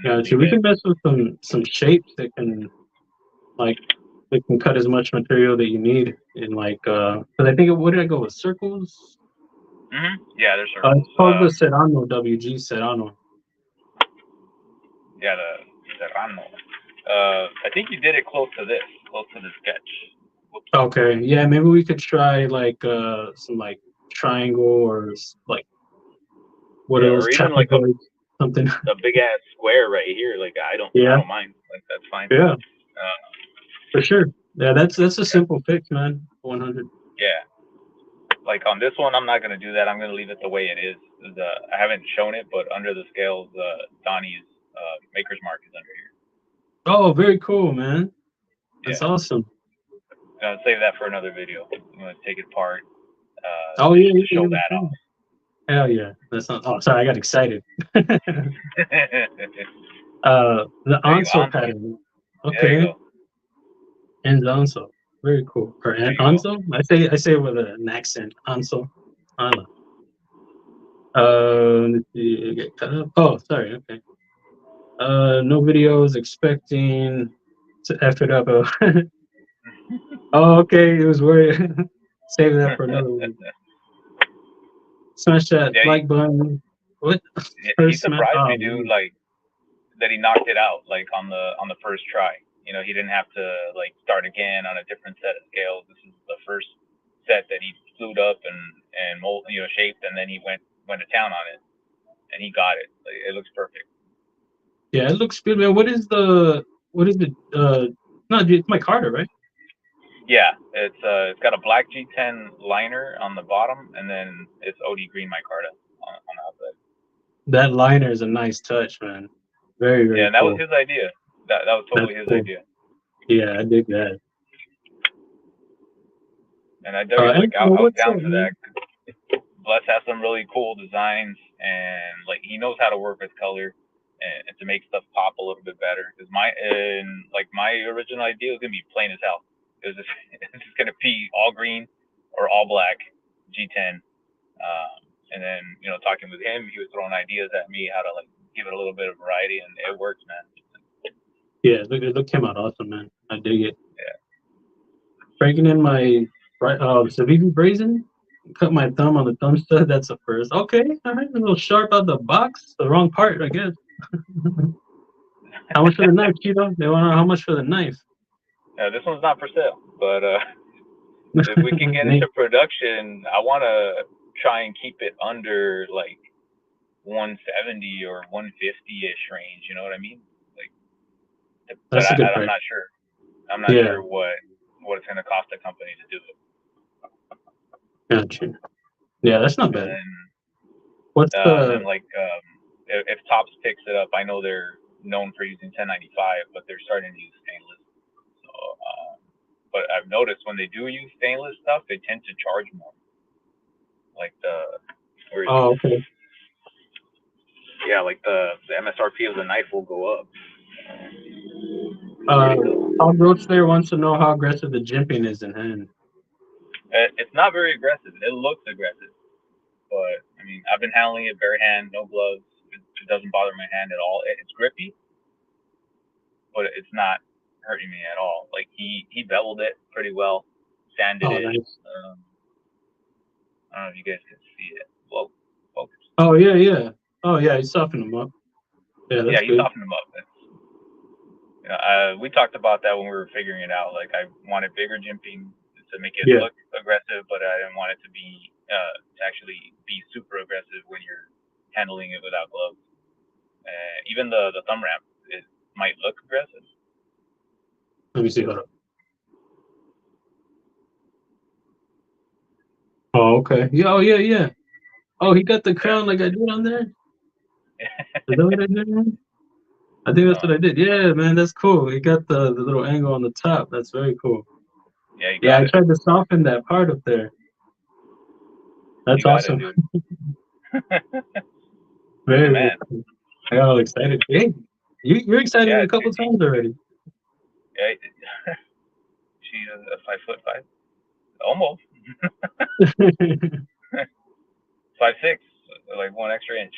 Gotcha. We can mess with some shapes that can, like, they can cut as much material that you need in, like, because I think, what did I go with, circles? Yeah, there's circles. It's called the Serrano, WG Serrano. Yeah, the Serrano. I think you did it close to the sketch. Whoops. Okay, yeah, maybe we could try like some like triangle or like what are those, or even like something. The big ass square right here. Like I don't mind. Like that's fine. Yeah. For sure. Yeah, that's a simple fix, man. 100. Yeah. Like on this one, I'm not gonna do that. I'm gonna leave it the way it is. I haven't shown it, but under the scales, Donnie's maker's mark is under here. Oh, very cool, man. That's awesome. I'm gonna save that for another video. I'm gonna take it apart. Show that off. Hell yeah. That's not. Oh, sorry, I got excited. The Anso pattern. Okay. And Anso. Very cool. Or Anso? I say it with an accent. Anso. Let's see. Get cut up. Oh, sorry. Okay. No videos. Expecting to F it up. Oh, okay. It was worried. Save that for another one. Smash that like button. What? He surprised me, dude. Like that he knocked it out like on the first try. You know, he didn't have to like start again on a different set of scales. This is the first set that he flued up and mold, you know, shaped, and then he went to town on it, and he got it. Like, it looks perfect. Yeah, it looks good, man. What is the what is it? No, it's my Carter, right? Yeah, it's got a black G10 liner on the bottom, and then it's OD green micarta on the outside. That liner is a nice touch, man. Very, very Yeah, and that was cool. his idea. That was totally That's his cool. idea. Yeah, I dig that. And I was What's down up, for that. man? Bless has some really cool designs, and like he knows how to work with color and to make stuff pop a little bit better. Because my original idea was gonna be plain as hell. It was just, it's just gonna be all green or all black G10. And then talking with him, he was throwing ideas at me how to like give it a little bit of variety, and it works, man. Yeah, look came out awesome, man. I dig it. Yeah. Breaking in my Civivi brazen, cut my thumb on the thumb stud. That's the first. Okay, all right, a little sharp out the box. The wrong part, I guess. How much for the knife, Cheato? They want to know how much for the knife. This one's not for sale, but if we can get into production, I want to try and keep it under like 170 or 150-ish range. You know what I mean? Like, That's a good I'm price. not sure. I'm not sure what it's going to cost the company to do it. Gotcha. Yeah, that's not bad. And What's and then like if Tops picks it up, I know they're known for using 1095, but they're starting to use stainless. So, but I've noticed when they do use stainless stuff, they tend to charge more. Like okay. Yeah, like the MSRP of the knife will go up. Tom Roach there wants to know how aggressive the jimping is in hand. It's not very aggressive. It looks aggressive, but I mean, I've been handling it bare hand, no gloves. It doesn't bother my hand at all. It's grippy, but it's not hurting me at all. Like he beveled it pretty well, sanded it. Nice. I don't know if you guys can see it. Whoa, focus. Oh yeah. Oh yeah, he softened them up. Yeah, that's he good. softened them up. We talked about that when we were figuring it out. Like I wanted bigger jimping to make it look aggressive, but I didn't want it to be to actually be super aggressive when you're handling it without gloves. Even the thumb ramp, it might look aggressive. Let me see. Hold up. Oh, okay. Yeah. Oh, he got the crown like I did on there. Is that what I did, man? I think that's what I did. Yeah, man, that's cool. He got the little angle on the top. That's very cool. Yeah, I tried to soften that part up there. That's awesome. Very cool. I got all excited. Hey, you're excited a couple times already. Yeah, she's a 5'5", almost 5'6", like 1 extra inch.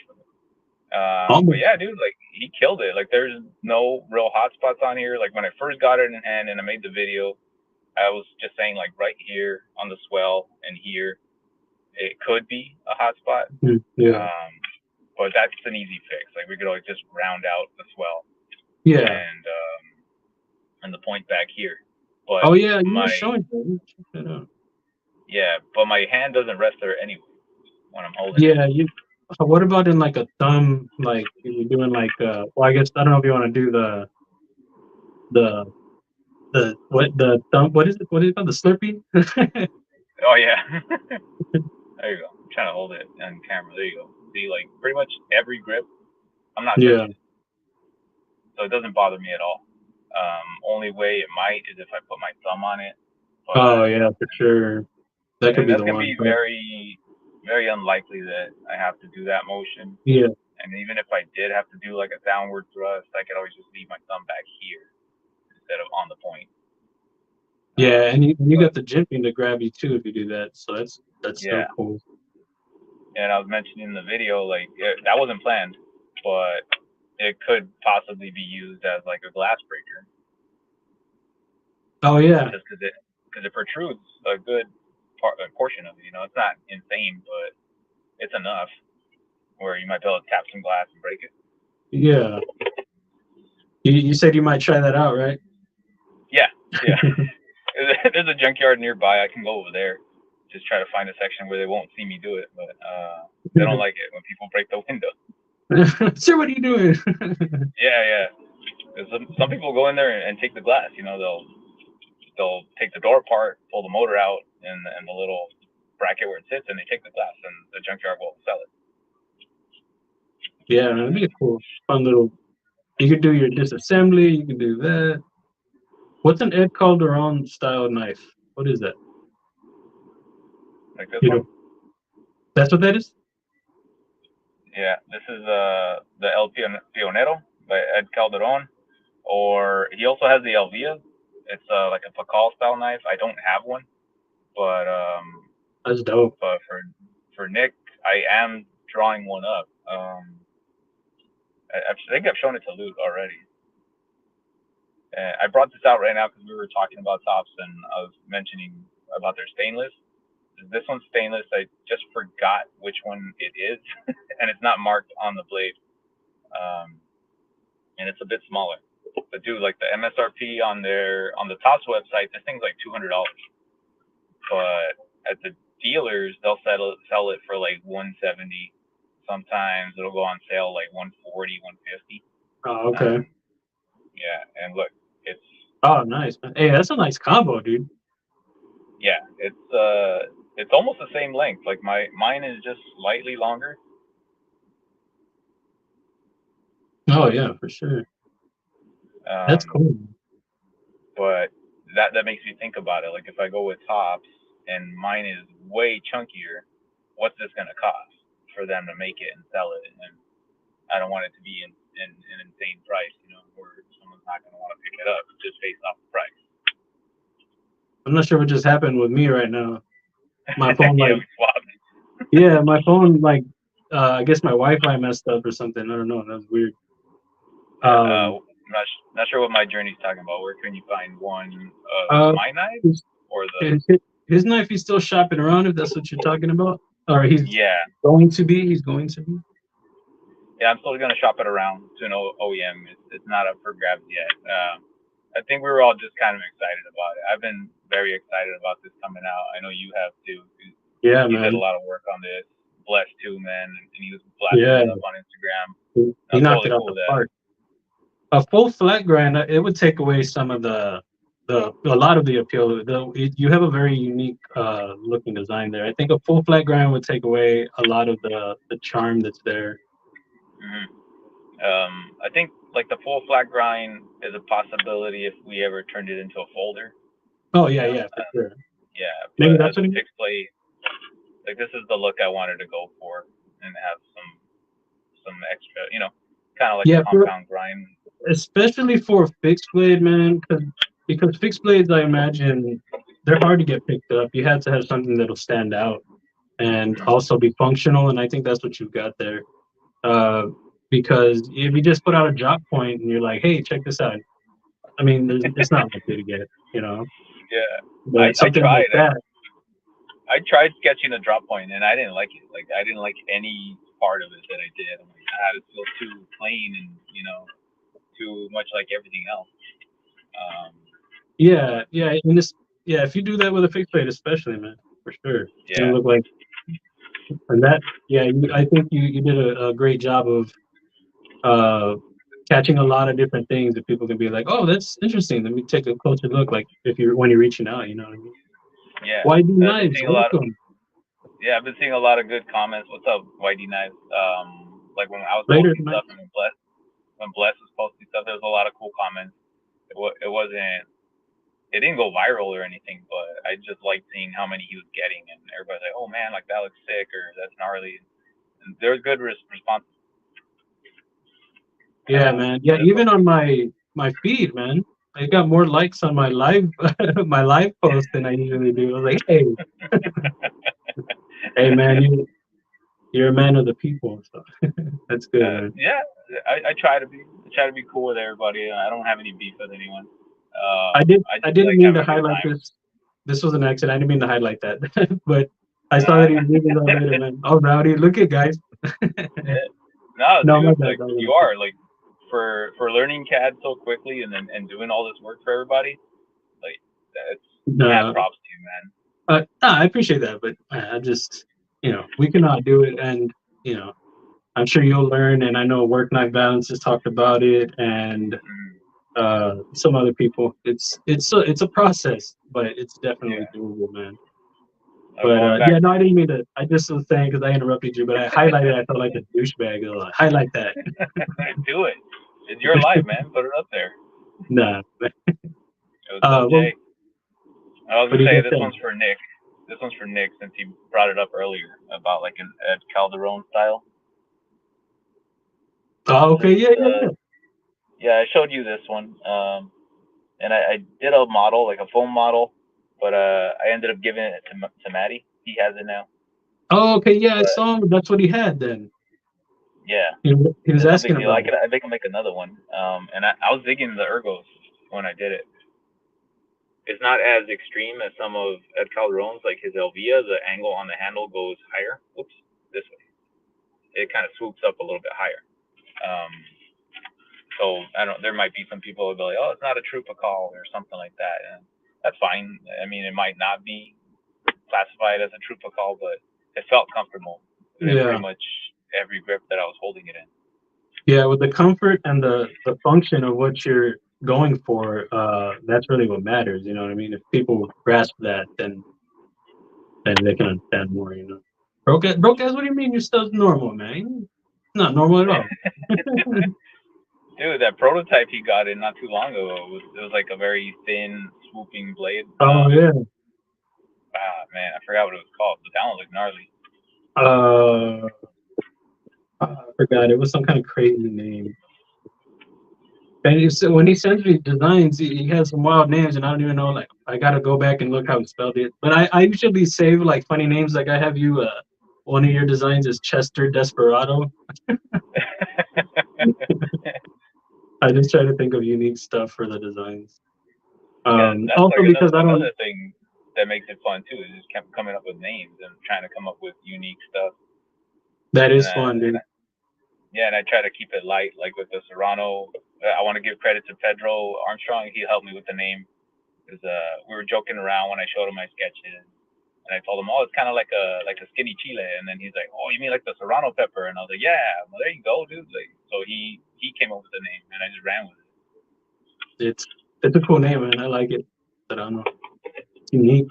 But yeah, dude, like he killed it. Like there's no real hot spots on here. Like when I first got it in hand and I made the video, I was just saying like right here on the swell and here, it could be a hot spot. Yeah. But that's an easy fix. Like we could always just round out the swell. Yeah. And the point back here. But oh yeah, you were showing that. Yeah, but my hand doesn't rest there anyway when I'm holding. Yeah, what about in like a thumb? Like you're doing like well, I guess I don't know if you want to do the thumb. What is it? What is it called? The Slurpee? Oh yeah. There you go. I'm trying to hold it on camera. There you go. See, like pretty much every grip, I'm not touching it. So it doesn't bother me at all. Only way it might is if I put my thumb on it. But, yeah, for sure. That could be the one. That's gonna be very, very unlikely that I have to do that motion. Yeah. And even if I did have to do like a downward thrust, I could always just leave my thumb back here instead of on the point. Yeah, and you got the jimping to grab you too if you do that. So that's so cool. And I was mentioning in the video, like that wasn't planned, but it could possibly be used as like a glass breaker. Oh yeah. Just because it protrudes a good portion of it. You know, it's not insane, but it's enough where you might be able to tap some glass and break it. Yeah. You said you might try that out, right? Yeah. There's a junkyard nearby. I can go over there. Just try to find a section where they won't see me do it, but they don't like it when people break the window. Sir, what are you doing? Yeah. Some people go in there and take the glass. You know, they'll take the door apart, pull the motor out, and the little bracket where it sits, and they take the glass, and the junkyard will sell it. Yeah, that'd be a cool, fun little. You could do your disassembly. You can do that. What's an Ed Calderon style knife? What is that? Like this one? That's what that is? Yeah, this is the El Pionero by Ed Calderon, or he also has the Elvia. It's like a Pakal style knife. I don't have one, but that's dope. But for Nick, I am drawing one up. I think I've shown it to Luke already. I brought this out right now because we were talking about tops, and I was mentioning about their stainless. This one's stainless. I just forgot which one it is, and it's not marked on the blade. And it's a bit smaller. But dude, like the MSRP on the Tops website, this thing's like $200. But at the dealers, they'll sell it for like $170. Sometimes it'll go on sale like $140, $150. Oh, okay. Yeah, and look, it's. Oh, nice. Hey, that's a nice combo, dude. Yeah, it's almost the same length. Like mine is just slightly longer. Oh yeah, for sure. That's cool. But that makes me think about it. Like if I go with Tops and mine is way chunkier, what's this gonna cost for them to make it and sell it? And I don't want it to be an insane price, you know, where someone's not gonna want to pick it up just based off the price. I'm not sure what just happened with me right now. My phone, yeah, like, yeah, my phone, like, I guess my Wi-Fi messed up or something. I don't know. That was weird. I'm not sure what my journey's talking about. Where can you find one of my knife or his knife? He's still shopping around. If that's what you're talking about, or he's going to be. He's going to be. Yeah, I'm still gonna shop it around to an OEM. It's not up for grabs yet. I think we were all just kind of excited about it. I've been very excited about this coming out. I know you have too. Yeah, man. He did a lot of work on this. Blessed too, man, and he was blasting it up on Instagram. He knocked it out the park. A full flat grind, it would take away some of a lot of the appeal. You have a very unique looking design there. I think a full flat grind would take away a lot of the charm that's there. I think like the full flat grind is a possibility if we ever turned it into a folder. Oh yeah, for sure. Yeah, maybe that's what fixed plate. Like this is the look I wanted to go for, and have some extra, you know, kind of like a compound grind. Especially for fixed blade, man, because fixed blades, I imagine, they're hard to get picked up. You have to have something that'll stand out and also be functional, and I think that's what you've got there. Because if you just put out a drop point and you're like, hey, check this out, I mean, it's not likely to get it, you know? Yeah, but I tried. Like that, I tried sketching a drop point, and I didn't like it. Like I didn't like any part of it that I did. I'm like, it feels too plain and, you know, too much like everything else. Yeah, and if you do that with a fixed blade, especially, man, for sure, yeah, it'll look like. And that, I think you did a great job of catching a lot of different things that people can be like, oh, that's interesting. Let me take a closer look. Like when you're reaching out, you know what I mean? Yeah. YD Knives, welcome. I've been seeing a lot of good comments. What's up, YD Knives? Like when I was posting stuff and when Bless was posting stuff, there was a lot of cool comments. It didn't go viral or anything, but I just liked seeing how many he was getting, and everybody's like, oh man, like that looks sick, or that's gnarly. And there was good responses. Yeah, man. Yeah, even on my feed, man, I got more likes on my live post than I usually do. I was like, hey, hey, man, you're a man of the people, so that's good, man. Yeah, I try to be cool with everybody. I don't have any beef with anyone. I didn't mean to highlight this. This was an accident. I didn't mean to highlight that, but I saw that he was leaving later, man. Oh, Rowdy, look at guys. No, dude, like you are like for learning CAD so quickly and doing all this work for everybody. Like that's mad props to you, man. I appreciate that, but I just, you know, we cannot do it, and you know, I'm sure you'll learn. And I know Work Life Balance has talked about it, and some other people. It's a process, but it's definitely doable, man. But yeah, no, I didn't mean to. I just was saying because I interrupted you, but I highlighted. I felt like a douchebag. Like, highlight that. Do it. It's your life, man. Put it up there. Nah. What's up, Jay? I was gonna say this think? one's for Nick. This one's for Nick since he brought it up earlier about like an Ed Calderon style. Oh, okay, yeah. Yeah, I showed you this one, and I did a model, like a foam model, but I ended up giving it to Maddie. He has it now. Oh, okay, yeah, I saw him. That's what he had then. Yeah, he was asking about it. I think I'll make another one. And I was digging the ergos when I did it. It's not as extreme as some of Ed Calderon's, like his Elvia. The angle on the handle goes higher. Oops, this way. It kind of swoops up a little bit higher. So I don't. There might be some people who'll be like, "Oh, it's not a Trupacal or something like that," and that's fine. I mean, it might not be classified as a Trupacal, but it felt comfortable. Yeah. Pretty much every grip that I was holding it in. Yeah, with the comfort and the function of what you're going for, that's really what matters. You know what I mean? If people grasp that, then they can understand more. You know, broke ass. What do you mean? You're still normal, man? Not normal at all. Dude, that prototype he got in not too long ago it was like a very thin swooping blade. Oh yeah. Ah man, I forgot what it was called, but that one looked gnarly. I forgot. It was some kind of crazy name. And when he sends me designs, he has some wild names, and I don't even know. Like, I gotta go back and look how he spelled it. But I usually save like funny names. Like I have you. One of your designs is Chester Desperado. I just try to think of unique stuff for the designs. That's also like because another thing that makes it fun too is just kept coming up with names and trying to come up with unique stuff. That is fun, dude. And I try to keep it light, like with the Serrano. I want to give credit to Pedro Armstrong. He helped me with the name because we were joking around when I showed him my sketches, and I told him, "Oh, it's kind of like a skinny chile," and then he's like, "Oh, you mean like the Serrano pepper?" And I was like, "Yeah, well, there you go, dude." Like, so he came up with the name, and I just ran with it. It's a cool name, man. I like it. Serrano. It's unique.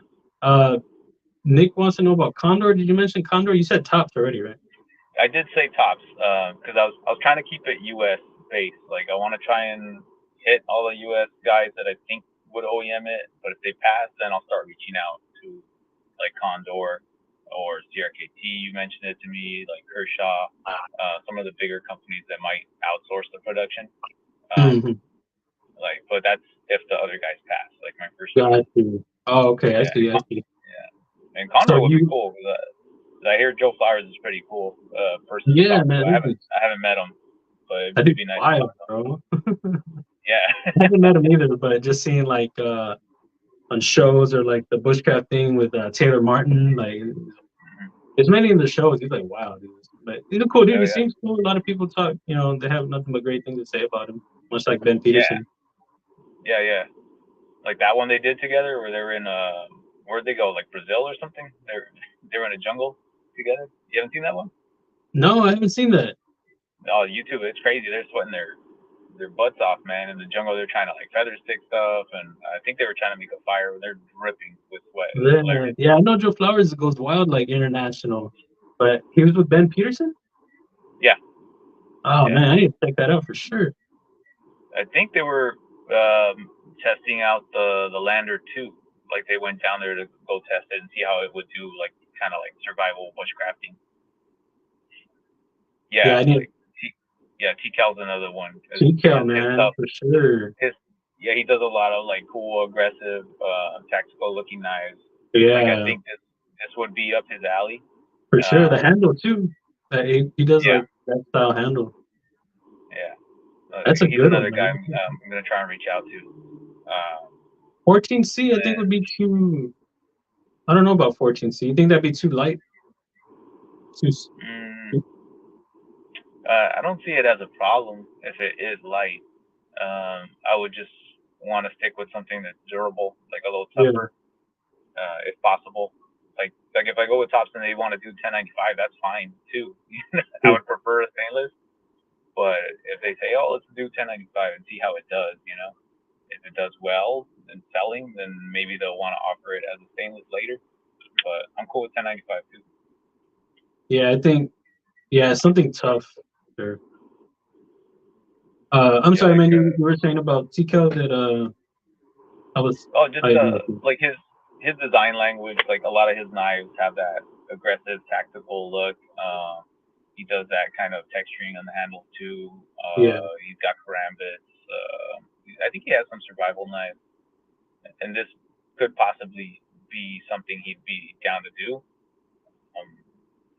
Nick wants to know about Condor. Did you mention Condor? You said tops already, right? I did say tops because I was trying to keep it U.S. based. Like I want to try and hit all the U.S. guys that I think would OEM it. But if they pass, then I'll start reaching out to like Condor or CRKT. You mentioned it to me, like Kershaw, some of the bigger companies that might outsource the production. Like, but that's if the other guys pass. Like my first. Got you. Oh, okay. I see. Yeah, and Condor would be cool. I hear Joe Flowers is pretty cool person. Yeah, man. I haven't met him, but it'd be nice. Wild, bro. Yeah. I haven't met him either, but just seeing like on shows or like the bushcraft thing with Taylor Martin, like there's many of the shows. He's like, wow, dude. But he's a cool dude. He seems cool. A lot of people talk, you know, they have nothing but great things to say about him. Much like Ben Peterson. Yeah. Like that one they did together where they were in where'd they go? Like Brazil or something? They were in a jungle together. You haven't seen that one? No, I haven't seen that. Oh, YouTube, it's crazy. They're sweating their butts off, man. In the jungle, they're trying to like feather stick stuff, and I think they were trying to make a fire. They're dripping with sweat. Yeah, I know Joe Flowers goes wild like international, but he was with Ben Peterson. Yeah. Oh man, I need to check that out for sure. I think they were testing out the Lander too. Like they went down there to go test it and see how it would do, like kind of like survival bushcrafting. Yeah, T-Cal's another one. T-Cal, man, for sure. He does a lot of like cool, aggressive, tactical looking knives. Yeah. Like I think this would be up his alley. For sure, the handle too. He does like that style handle. Yeah. That's a good another one, guy I'm gonna try and reach out to. 14C, I think would be too. I don't know about 14C. You think that'd be too light? I don't see it as a problem if it is light. I would just want to stick with something that's durable, like a little tougher, if possible. Like if I go with tops and they want to do 1095, that's fine too. I would prefer a stainless, But if they say, oh, let's do 1095 and see how it does, you know, if it does well in selling, then maybe they'll want to offer it as a stainless later. But I'm cool with 1095 too. Yeah, I think something tough. Sure. I'm Yeah, sorry, like man. You were saying about TCal that I was. oh, just I like his design language. Like a lot of his knives have that aggressive, tactical look. He does that kind of texturing on the handles too. yeah He's got karambits. I think he has some survival knives, and this could possibly be something he'd be down to do.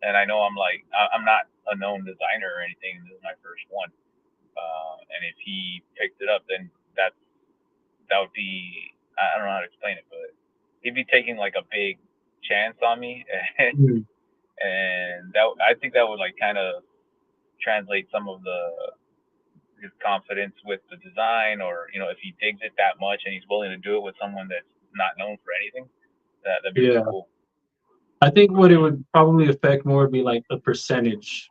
And I know I'm not a known designer or anything. This is my first one. And if he picked it up, then that would be, I don't know how to explain it, but he'd be taking like a big chance on me, mm, and that I think that would like kind of translate some of his confidence with the design, or you know, if he digs it that much and he's willing to do it with someone that's not known for anything, that'd be really yeah. cool. I think what it would probably affect more would be like the percentage.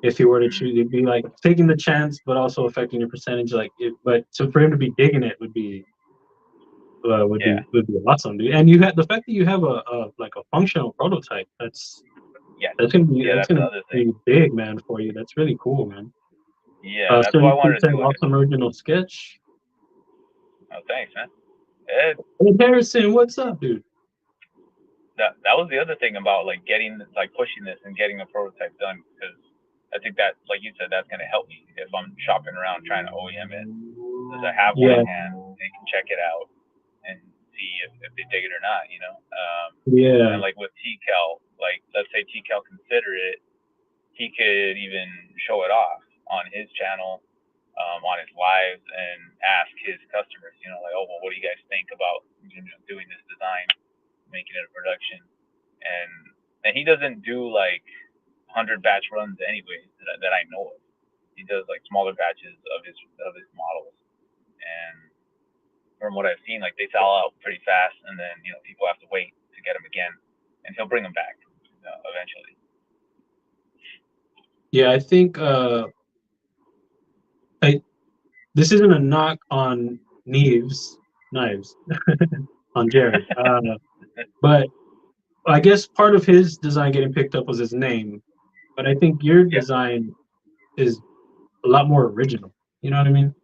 If you were to choose, it'd be like taking the chance, but also affecting your percentage. But so for him to be digging it would be Yeah, would be awesome, dude. And you had the fact that you have a like a functional prototype. yes, yeah, That's that's gonna another thing. be big, man, for you. That's really cool, man. Yeah, that's So why I you can wanted to say do it. awesome original sketch. Oh, thanks, man. It, Hey, Harrison, what's up, dude? that was the other thing about like getting like pushing this and getting a prototype done, because I think that, like you said, that's gonna help me if I'm shopping around trying to OEM it. Because I have one Yeah, in hand, they can check it out and see if they dig it or not, you know. And yeah, like with TCal, like let's say TCal consider it, he could even show it off on his channel, on his lives, and ask his customers, you know, like, oh well, what do you guys think about, you know, doing this design, making it a production, and he doesn't do like 100 batch runs anyways that I know of. He does like smaller batches of his models, and from what I've seen, like they sell out pretty fast, and then you know people have to wait to get them again, and he'll bring them back eventually. yeah. I think I this isn't a knock on knives on Jared, but I guess part of his design getting picked up was his name. But I think your Yeah. design is a lot more original. You know what I mean?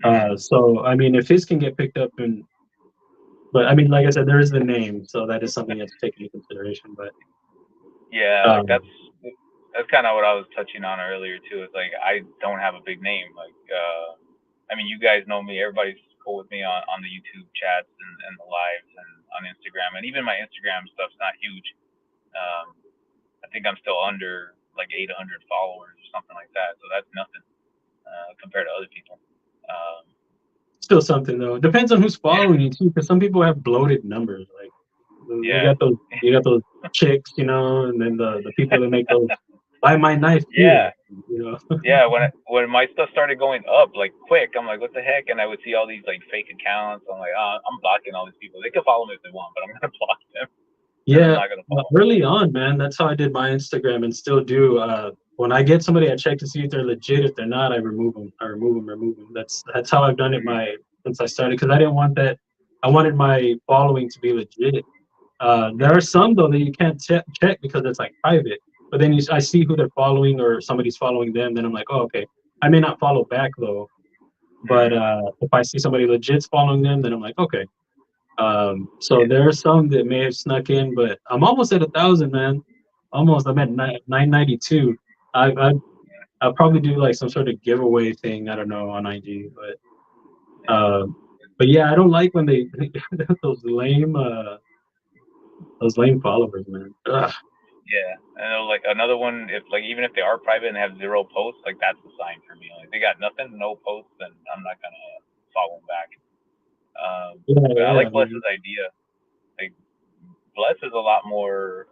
Mm-hmm. So I mean, if his can get picked up, but I mean, like I said, there is the name, so that is something you have to take into consideration. But Yeah, like um, that's kind of what I was touching on earlier too. It's like I don't have a big name. Like, I mean, you guys know me. Everybody's cool with me on the YouTube chats and the lives and on Instagram, and even my Instagram stuff's not huge. Um, I think I'm still under like 800 followers or something like that. So that's nothing compared to other people. Um, still something though. Depends on who's yeah, following you too, because some people have bloated numbers. Like yeah, you got those chicks, you know, and then the people that make those buy my knife yeah, here, you know. yeah. When my stuff started going up like quick, I'm like, what the heck? And I would see all these like fake accounts. I'm like, oh, I'm blocking all these people. They can follow me if they want, but I'm gonna block them, and I'm Yeah, not gonna follow them. early on, man, that's how I did my Instagram and still do. When I get somebody, I check to see if they're legit. If they're not, I remove them. Remove them. That's how I've done it Mm-hmm. since I started, because I didn't want that. I wanted my following to be legit. There are Mm-hmm. some though that you can't check because it's like private. But then I see who they're following or somebody's following them. Then I'm like, oh, okay. I may not follow back though, but Mm-hmm. if I see somebody legit's following them, then I'm like, okay. So Yeah. there are some that may have snuck in, but I'm almost at 1,000, man. Almost. I'm at 992. I I'll probably do like some sort of giveaway thing. I don't know on IG, but yeah, I don't like when they those lame followers, man. Ugh. Yeah, and like another one, if like even if they are private and have zero posts, like that's a sign for me. Like they got nothing, no posts, then I'm not gonna follow them back. Yeah, But I yeah, like man. Bless's idea. Like Bless is a lot more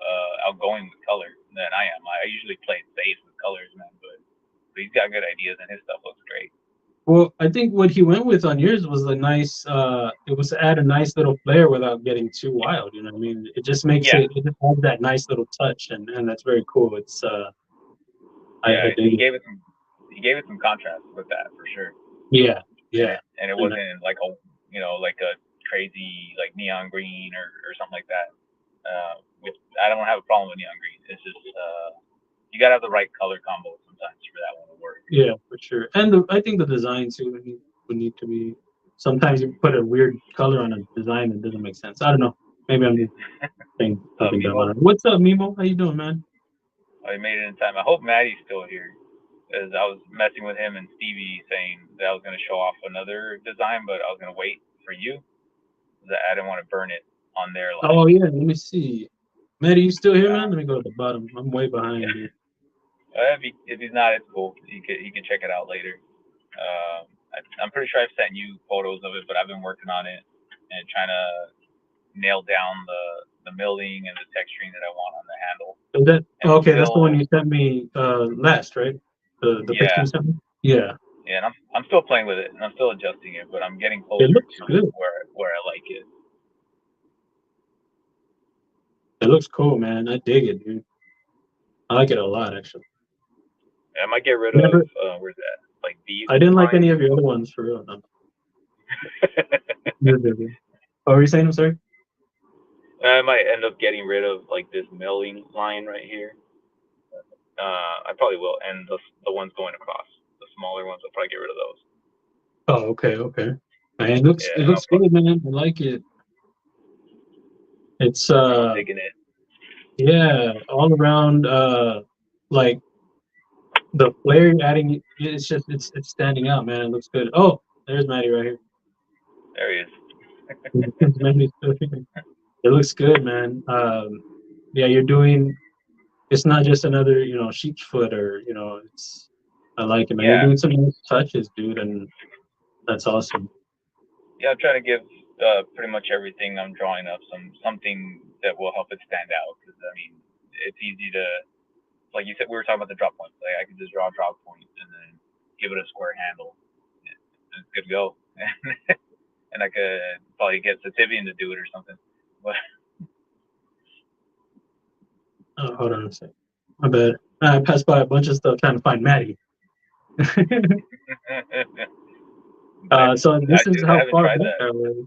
outgoing with color than I am. I usually play it safe with colors, man, but he's got good ideas and his stuff looks great. Well, I think what he went with on yours was a nice. It was to add a nice little flair without getting too wild. You know what I mean? It just makes Yeah, it just has that nice little touch, and that's very cool. It's I yeah. dig it. gave it some contrast with that for sure. Yeah, yeah. And it wasn't like a like a crazy like neon green or something like that. Which I don't have a problem with neon green. It's just you gotta have the right color combo sometimes for that one to work. Yeah, for sure. And I think the design too would need to be. Sometimes you put a weird color on a design that doesn't make sense. I don't know. Maybe I'm just saying something dumb. What's up, Mimo? How you doing, man? I made it in time. I hope Maddie's still here. As I was messing with him and Stevie, saying that I was going to show off another design, but I was going to wait for you. I didn't want to burn it on their line. Oh yeah, let me see. Maddie, you still here, man? Let me go to the bottom. I'm way behind you. If he's not, it's cool. He can check it out later. I'm pretty sure I've sent you photos of it, but I've been working on it and trying to nail down the milling and the texturing that I want on the handle. Is that okay? That's the one you sent me last, right? The picture you sent me. Yeah. Yeah, and I'm still playing with it and I'm still adjusting it, but I'm getting closer to where I like it. It looks cool, man. I dig it, dude. I like it a lot, actually. I might get rid of where's that? Like these. I didn't like any of your other ones for real. No. What were you saying? I'm sorry. I might end up getting rid of like this milling line right here. I probably will, and the ones going across, the smaller ones, I'll probably get rid of those. Oh, okay, okay. Man, it looks good, man. I like it. It's I'm digging it. Yeah, all around like the flare adding, it's just it's standing out, man. It looks good. Oh, there's Maddie right here. There he is. It looks good, man. Yeah, you're doing. It's not just another, sheep's foot, or it's. I like it, man. You're doing some nice touches, dude, and that's awesome. Yeah, I'm trying to give pretty much everything I'm drawing up something that will help it stand out. Because I mean, it's easy to, like you said, we were talking about the drop points. Like I could just draw a drop point and then give it a square handle, and it's good to go. And I could probably get Sativian to do it or something. But oh, hold on a second. My bad. I passed by a bunch of stuff trying to find Maddie. So this is how far back I was.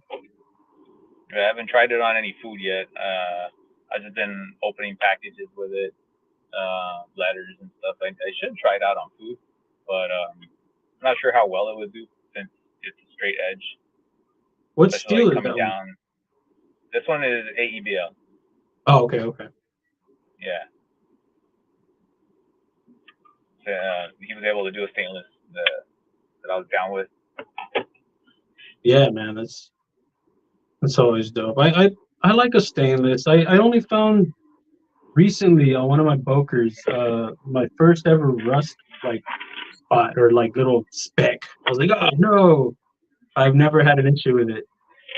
I haven't tried it on any food yet. I've just been opening packages with it, letters and stuff. I should try it out on food, but I'm not sure how well it would do since it's a straight edge. What steel is coming down? This one is AEBL. Oh, okay, okay. Yeah. So, he was able to do a stainless that I was down with. Yeah, man, that's always dope. I like a stainless. I only found recently on one of my bokers my first ever rust like spot or like little speck. I was like, oh no, I've never had an issue with it,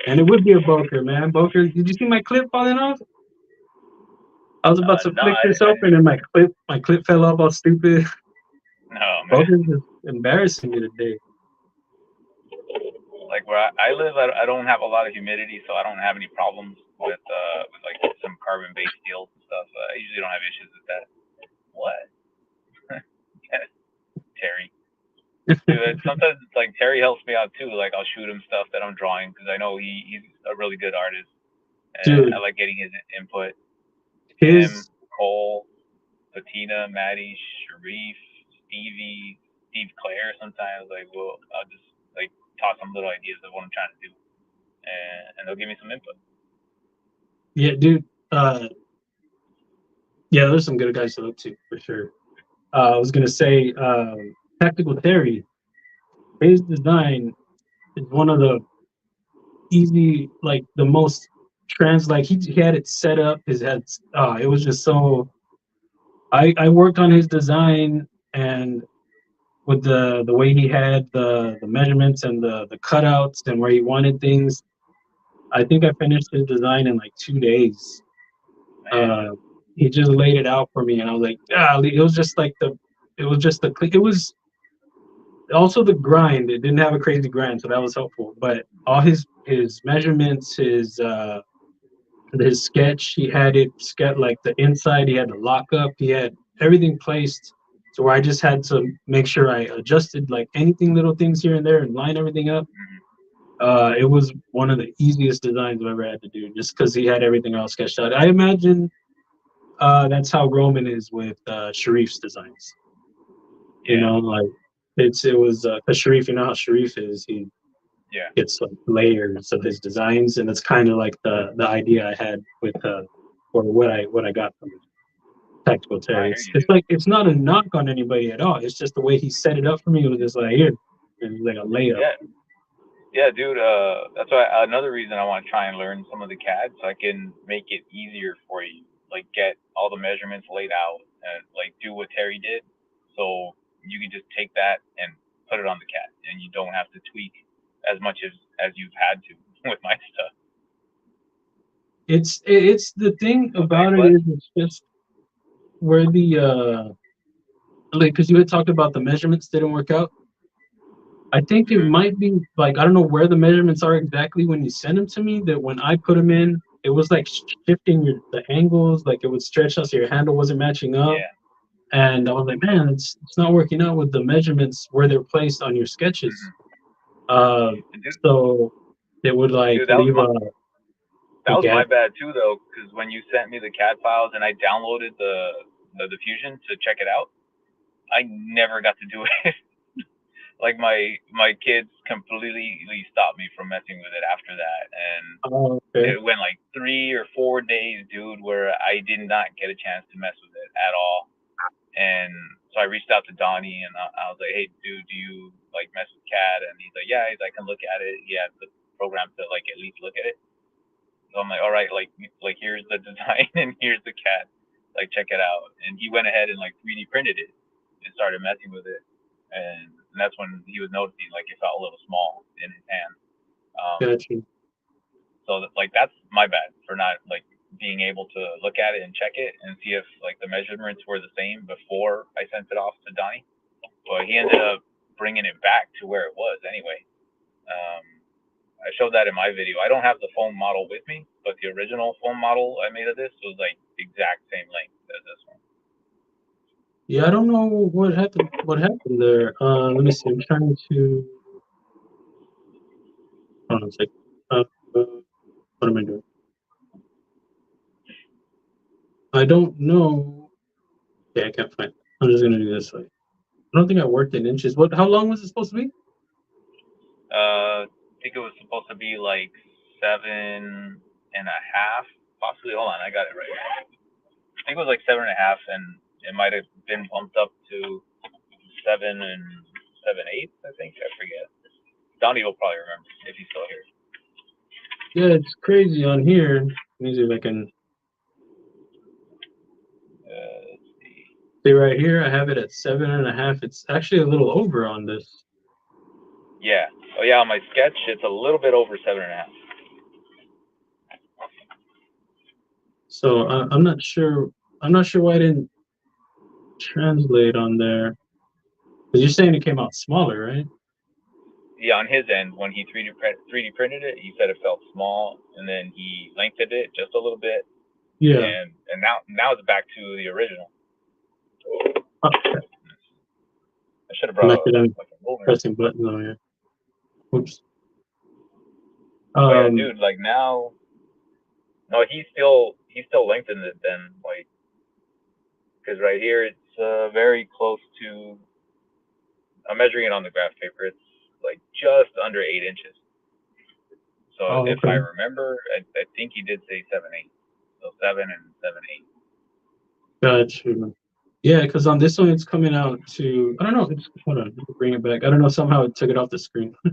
and it would be a boker, man. Boker, did you see my clip falling off? I was about to flick this open, and my clip fell off all stupid. No, man. Boker's just embarrassing me today. Like where I live, I don't have a lot of humidity, so I don't have any problems with like some carbon-based steels and stuff. I usually don't have issues with that. What? Yes, Terry. Dude, sometimes it's like Terry helps me out too. Like I'll shoot him stuff that I'm drawing because I know he's a really good artist, and I like getting his input. Him, Cole, Patina, Maddie, Sharif, Stevie, Steve Claire. Sometimes like I'll just like toss some little ideas of what I'm trying to do, and they'll give me some input. Yeah, dude. Yeah, there's some good guys to look to for sure. I was gonna say, Tactical Terry. His design is one of the easy, like the most like he had it set up. His head. It was just so. I worked on his design and with the way he had the measurements and the cutouts and where he wanted things. I think I finished his design in like 2 days. He just laid it out for me, and I was like, it was just like it was also the grind. It didn't have a crazy grind, so that was helpful. But all his measurements, his sketch, he had it like the inside. He had the lockup. He had everything placed So where I just had to make sure I adjusted like anything, little things here and there, and line everything up. It was one of the easiest designs I've ever had to do, just because he had everything all sketched out. I imagine that's how Roman is with Sharif's designs. You know, like it was because Sharif, you know how Sharif is, he gets like layers of his designs, and it's kind of like the idea I had with or what I got from Tactical Terry. It's like it's not a knock on anybody at all. It's just the way he set it up for me. It was just like here, it was like a layup. Yeah, dude. That's why another reason I want to try and learn some of the CAD so I can make it easier for you. Like get all the measurements laid out and like do what Terry did, so you can just take that and put it on the CAD, and you don't have to tweak as much as you've had to with my stuff. It's the thing about it is it's just where the like because you had talked about the measurements didn't work out. I think it might be like I don't know where the measurements are exactly when you send them to me. That when I put them in, it was like shifting the angles, like it would stretch out so your handle wasn't matching up. And I was like, man, it's not working out with the measurements where they're placed on your sketches. So it would like leave a. That was my bad too, though, because when you sent me the CAD files and I downloaded the Fusion to check it out, I never got to do it. Like my kids completely stopped me from messing with it after that, and it went like 3 or 4 days, dude, where I did not get a chance to mess with it at all. And so I reached out to Donnie, and I was like, hey, dude, do you like mess with CAD? And he's like, yeah, I can look at it. He has the program to like at least look at it. So I'm like, all right, like here's the design and here's the CAD, like check it out. And he went ahead and like 3D printed it and started messing with it, and that's when he was noticing like it felt a little small in his hand. Gotcha. So like that's my bad for not like being able to look at it and check it and see if like the measurements were the same before I sent it off to Donnie. But he ended up bringing it back to where it was anyway. I showed that in my video. I don't have the foam model with me, but the original foam model I made of this was like the exact same length as this one. Yeah, I don't know what happened. What happened there? Let me see. I'm trying to. Hold on a second. What am I doing? I don't know. Okay, I can't find it. I'm just gonna do this way. I don't think I worked in inches. What? How long was it supposed to be? I think it was supposed to be like 7.5, possibly. Hold on, I got it right here. I think it was like 7.5, and it might have been bumped up to 7 and 7/8. I think, I forget. Donnie will probably remember if he's still here. Yeah, it's crazy on here. Let me see if I can. Let's see. See right here, I have it at 7.5. It's actually a little over on this. Yeah. Oh yeah, on my sketch, it's a little bit over 7.5. So I'm not sure. I'm not sure why I didn't translate on there. Because you're saying it came out smaller, right? Yeah, on his end, when he 3D printed it, he said it felt small, and then he lengthened it just a little bit. Yeah. And now it's back to the original. Okay. I should have brought I'm pressing buttons on here. Oops. Yeah, dude, like now, no, he still lengthened it then, like, because right here it's very close to. I'm measuring it on the graph paper. It's like just under 8 inches. So if I remember, I think he did say 7/8. So 7 and 7/8. Gotcha. Yeah, because on this one it's coming out to. I don't know. Hold on, bring it back. I don't know. Somehow it took it off the screen. So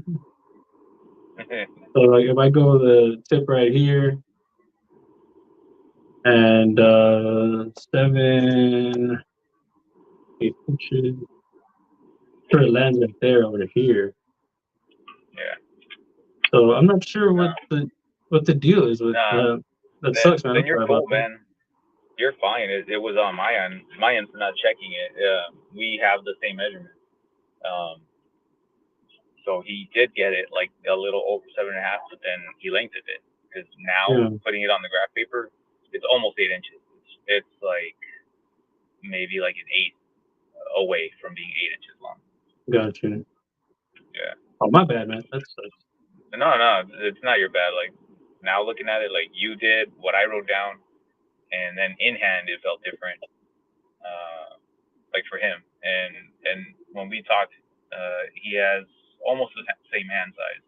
like if I go the tip right here and 7, 8 inches. Sure, it lands right there over here. Yeah. So I'm not sure what the deal is with that. Sucks, man. Then you're cool, man. You're fine. It was on my end for not checking it. We have the same measurement. So he did get it like a little over 7.5, but then he lengthened it because now putting it on the graph paper, it's almost 8 inches. It's like maybe like an 1/8 away from being 8 inches long. Gotcha. Yeah. Oh, my bad, man. That sucks. No, it's not your bad. Like now looking at it, like you did what I wrote down, and then in hand it felt different. Like for him, and when we talked, he has almost the same hand size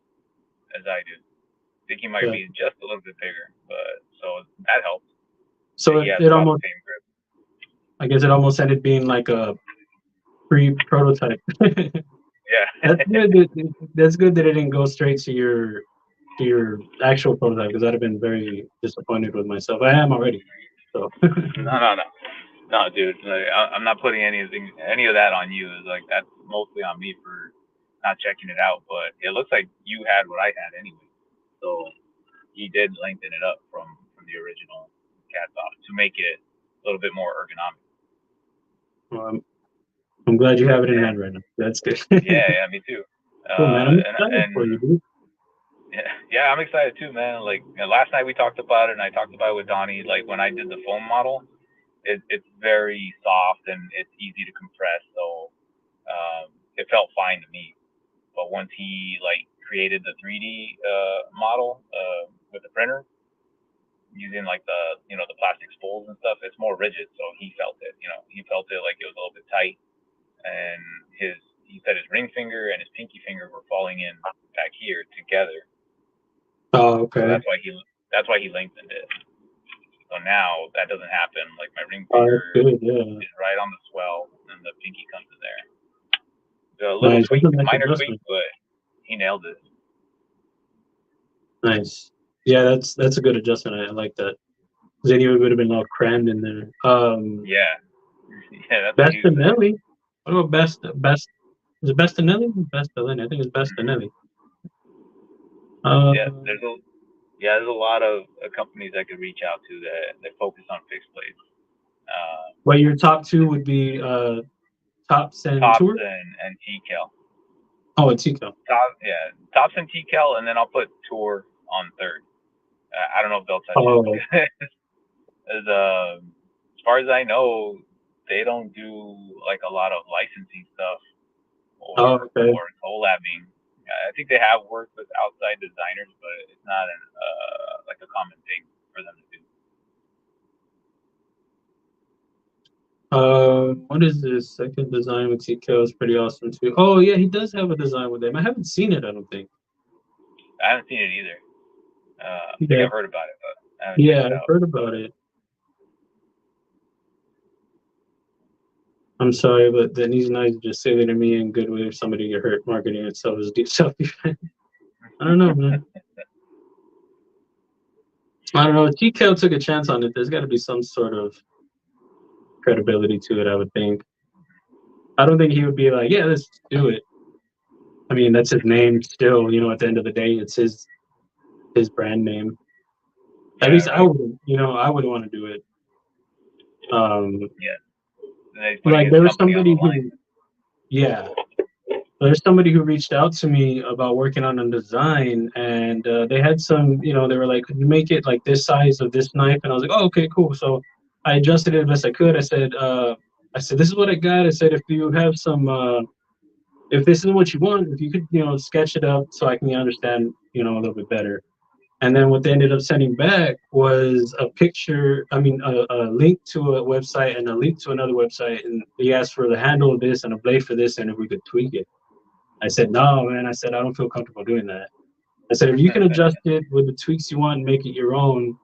as I do. I think he might Yeah. be just a little bit bigger, but so that helps. So He has it about almost, the same grip. I guess it almost ended being like a pre-prototype. Yeah. That's good. That's good that it didn't go straight to your actual prototype, because I'd have been very disappointed with myself. I am already. So No, dude. Like, I'm not putting any of that on you. It's like that's mostly on me for not checking it out. But it looks like you had what I had anyway. So he did lengthen it up from the original cast off to make it a little bit more ergonomic. I'm glad you have it in hand right now. That's good. Yeah, me too. Cool, man. I'm excited for you, dude. Yeah, I'm excited too, man. Like last night we talked about it, and I talked about it with Donnie. Like when I did the foam model, it's very soft and it's easy to compress, so it felt fine to me. But once he like created the 3D model with the printer using like the the plastic spools and stuff, it's more rigid, so he felt it. He felt it like it was a little bit tight, and he said his ring finger and his pinky finger were falling in back here together. Oh, okay. So that's why he lengthened it. So now that doesn't happen. Like my ring finger is right on the swell, and the pinky comes in there. A little tweak, minor tweak, but he nailed it. Nice. Yeah, that's a good adjustment. I like that. Then you would have been all crammed in there. Yeah, that's Bestinelli. What about best? Is it Bestinelli? Bestinelli. I think it's Bestinelli. There's a lot of companies I could reach out to that focus on fixed plates. Well, your top two would be Tops and Tour? and TCal. Oh, and TCal. Tops and TCal, and then I'll put Tour on third. I don't know if they'll touch it. As far as I know, they don't do like a lot of licensing stuff or collabing. I think they have worked with outside designers, but it's not like a common thing for them to do. What is this second design with TCal? Is pretty awesome too. Oh yeah, he does have a design with them. I haven't seen it. I don't think. I haven't seen it either. I think I've heard about it, but I've heard about it. I'm sorry, but then he's nice to just say that to me in good way if somebody get hurt. Marketing itself is deep self-defense. I don't know, man. I don't know. TCal took a chance on it. There's got to be some sort of credibility to it, I would think. I don't think he would be like, yeah, let's do it. I mean, that's his name still, at the end of the day, it's his brand name. At least I would, I would want to do it. Like there was somebody there's somebody who reached out to me about working on a design, and they had some, they were like, could you make it like this size of this knife? And I was like, oh, okay, cool. So I adjusted it as best I could. I said, this is what I got. I said, if you have some, if this is what you want, if you could, sketch it up so I can understand, a little bit better. And then what they ended up sending back was a picture, a link to a website and a link to another website. And he asked for the handle of this and a blade for this, and if we could tweak it. I said, no, man. I said, I don't feel comfortable doing that. I said, if you can adjust it with the tweaks you want and make it your own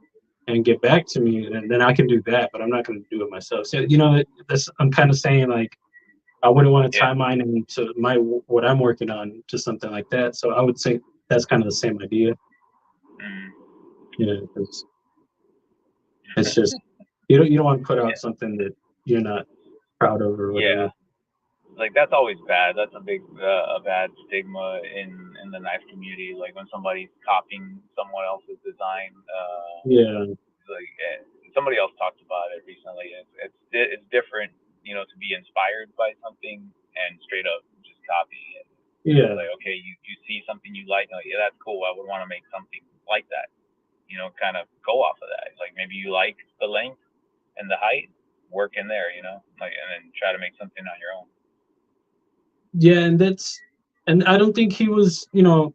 and get back to me, then I can do that, but I'm not going to do it myself. So, I'm kind of saying, like, I wouldn't want to tie mine into what I'm working on to something like that. So I would say that's kind of the same idea. Because it's just you don't want to put out something that you're not proud of or whatever. Like that's always bad. That's a bad stigma in the knife community. Like when somebody's copying someone else's design. Like somebody else talked about it recently. It's different, to be inspired by something and straight up just copying it. Like okay, you see something you like, yeah, that's cool. I would want to make something like that. Kind of go off of that. It's like maybe you like the length and the height. work in there, you know, like, and then try to make something on your own. Yeah, and I don't think he was, you know,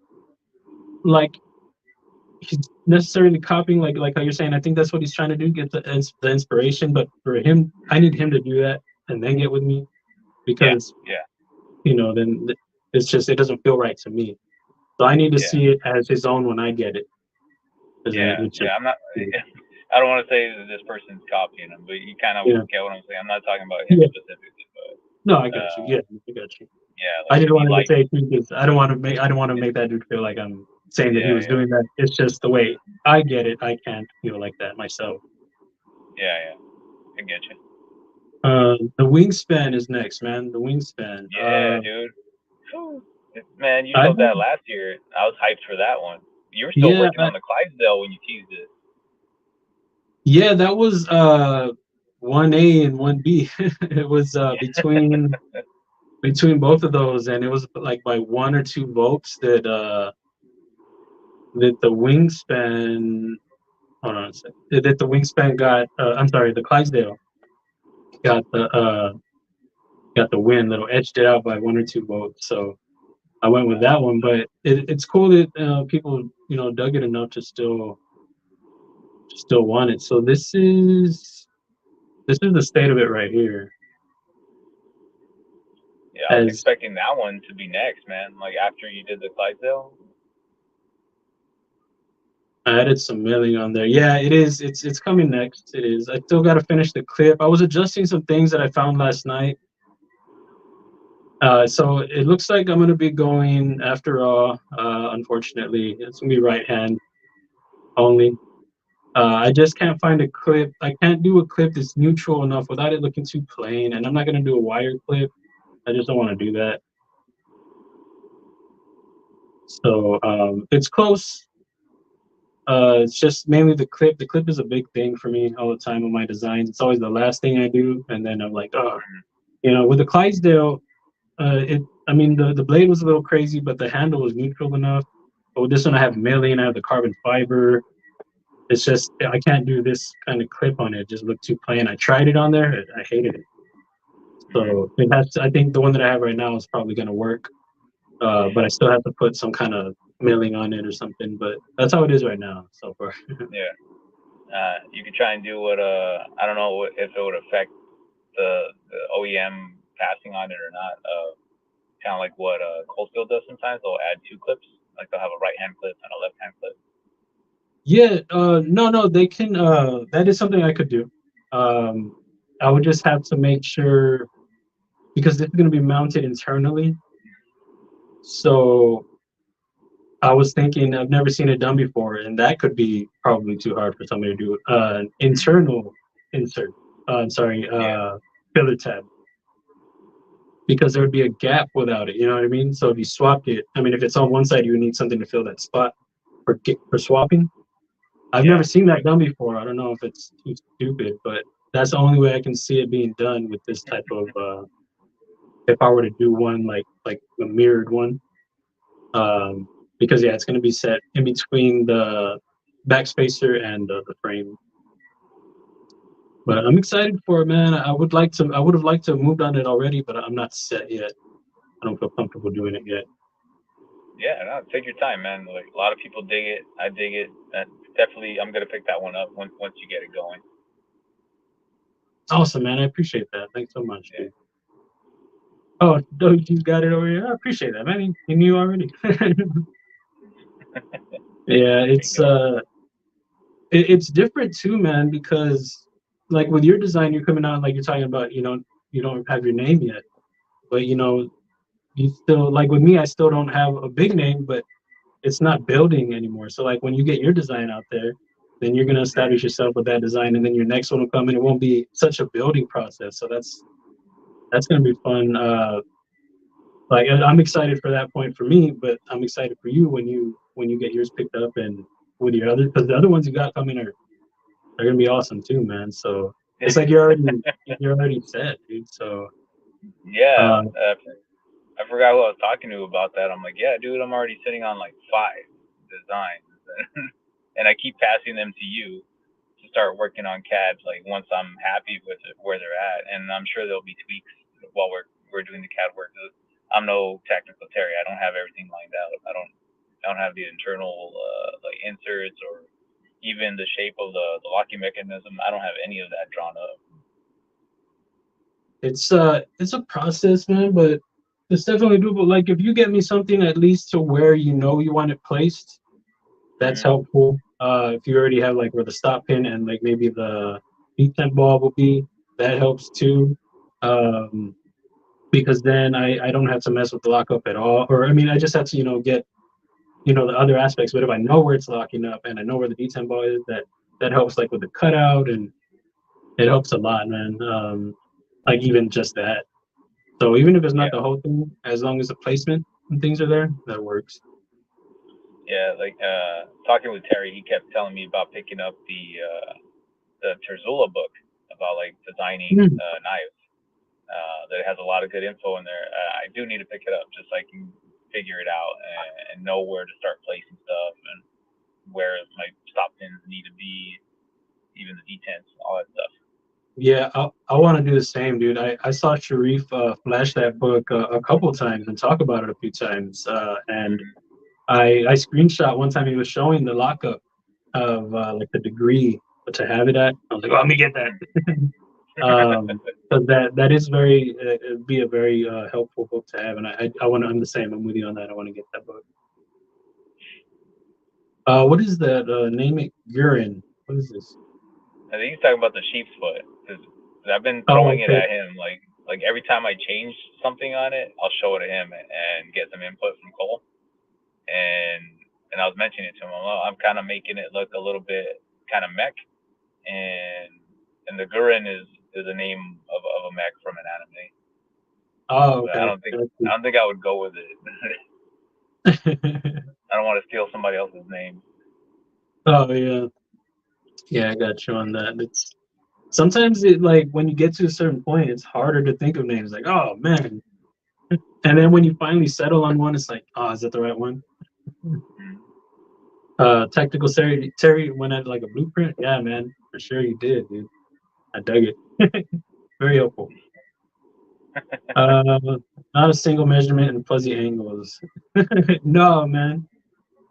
like he's necessarily copying like how you're saying. I think that's what he's trying to do, get the inspiration. But for him, I need him to do that and then get with me, Yeah, because yeah, you know then it's just, it doesn't feel right to me. So I need to yeah, see it as his own when I get it, because yeah, it's just yeah. I'm not. I don't want to say that this person's copying him, but you kind of yeah, get what I'm saying. I'm not talking about him yeah. specifically, but No, I got you. Yeah, I got you. yeah, I like just if he wanted to likes, say it too, because I don't want to make that dude feel like I'm saying that he yeah, was doing that. It's just the way I get it. I can't feel like that myself. yeah, I get you. The wingspan is next, man. The wingspan. Yeah, dude. Whew. Man, you I showed that last year. I was hyped for that one. You were still yeah, working on the Clydesdale when you teased it. yeah. That was 1A and 1B. It was between both of those, and it was like by 1 or 2 votes that the wingspan. Hold on a second. That the wingspan got. I'm sorry, the Clydesdale got the win. Little edged it out by 1 or 2 votes. So I went with that one. But it's cool that people dug it enough to still want it. So this is the state of it right here. Yeah, I was As expecting that one to be next, man. Like after you did the Clydesdale. I added some milling on there. Yeah, it is. It's coming next. It is. I still got to finish the clip. I was adjusting some things that I found last night. So it looks like I'm gonna be going after all. Unfortunately, it's gonna be right hand only. I just can't find a clip. I can't do a clip that's neutral enough without it looking too plain. And I'm not gonna do a wire clip. I just don't want to do that. So it's close. It's just mainly the clip. The clip is a big thing for me all the time on my designs. It's always the last thing I do, and then I'm like, oh, with the Clydesdale, I mean, the blade was a little crazy, but the handle was neutral enough. But with this one, I have milling, I have the carbon fiber. It's just I can't do this kind of clip on it. It just looked too plain. I tried it on there, I hated it. So it has. I think the one that I have right now is probably going to work, but I still have to put some kind of milling on it or something. But that's how it is right now so far. Yeah. You could try and do what I don't know if it would affect the OEM passing on it or not. Kind of like what Cold Steel does sometimes. They'll add 2 clips. Like they'll have a right hand clip and a left hand clip. Yeah, no, they can. That is something I could do. I would just have to make sure, because this is going to be mounted internally. So I was thinking, I've never seen it done before, and that could be probably too hard for somebody to do. Internal insert. I'm sorry, Yeah. filler tab, because there would be a gap without it. You know what I mean? So if you swapped it, I mean, if it's on one side, you would need something to fill that spot for swapping. I've Yeah. never seen that done before. I don't know if it's too stupid, but that's the only way I can see it being done with this type of. If I were to do one like a mirrored one, because yeah, it's going to be set in between the backspacer and the frame. But I'm excited for it, man. I would have liked to have moved on it already, but I'm not set yet. I don't feel comfortable doing it yet. Yeah. No, take your time, man. Like a lot of people dig it. I dig it. And definitely, I'm gonna pick that one up once you get it going. Awesome, man. I appreciate that. Thanks so much, Yeah. dude. Oh, no, you got it over here. I appreciate that, man. You knew already. Yeah, it's different too, man, because like with your design, you're coming out like you're talking about, you don't have your name yet, but you still, like with me, I still don't have a big name, but it's not building anymore. So like when you get your design out there, then you're gonna establish yourself with that design, and then your next one will come, and it won't be such a building process. So that's gonna be fun. Like I'm excited for that point for me, but I'm excited for you when you get yours picked up, and with your other, because the other ones you got coming are they're gonna be awesome too, man. So it's like you're already set, dude. So Yeah. uh, I forgot who I was talking to about that. I'm like, yeah, dude, I'm already sitting on like 5 designs, and I keep passing them to you to start working on CAD like once I'm happy with it, where they're at, and I'm sure there'll be tweaks while we're doing the CAD work. I'm no technical Terry. I don't have everything lined out. I don't have the internal like inserts or even the shape of the locking mechanism. I don't have any of that drawn up. It's a process, man, but it's definitely doable. Like if you get me something at least to where you know you want it placed, that's helpful. If you already have like where the stop pin and like maybe the detent ball will be, that helps too. Because then I don't have to mess with the lockup at all. Or I mean, I just have to, you know, get, you know, the other aspects. But if I know where it's locking up and I know where the detent ball is, that helps like with the cutout, and it helps a lot, man. Like even just that. So even if it's not the whole thing, as long as the placement and things are there, that works. Yeah, like talking with Terry, he kept telling me about picking up the Terzula book about like designing knives. That has a lot of good info in there. I do need to pick it up just so I can figure it out and know where to start placing stuff and where my stop pins need to be, even the detents, all that stuff. Yeah, I want to do the same, dude. I saw Sharif flash that book a couple times and talk about it a few times. And I screenshot one time he was showing the lockup of like the degree to have it at. I was like, oh, let me get that. Because that is very it'd be a very helpful book to have, and I want to. I'm the same. I'm with you on that. I want to get that book. What is that? Name it Urine. What is this? I think he's talking about the sheep's foot, because I've been throwing it at him like every time I change something on it, I'll show it to him and get some input from Cole. And I was mentioning it to him. I'm kind of making it look a little bit kind of mech, and the Gurren is the name of a mech from an anime. Oh, okay. I don't think I would go with it. I don't want to steal somebody else's name. Oh yeah, I got you on that. It's sometimes it like when you get to a certain point, it's harder to think of names. Like, oh man, and then when you finally settle on one, it's like, oh, is that the right one? Technical Terry went at like a blueprint. Yeah, man, for sure you did, dude. I dug it. Very helpful. Not a single measurement and fuzzy angles. No, man.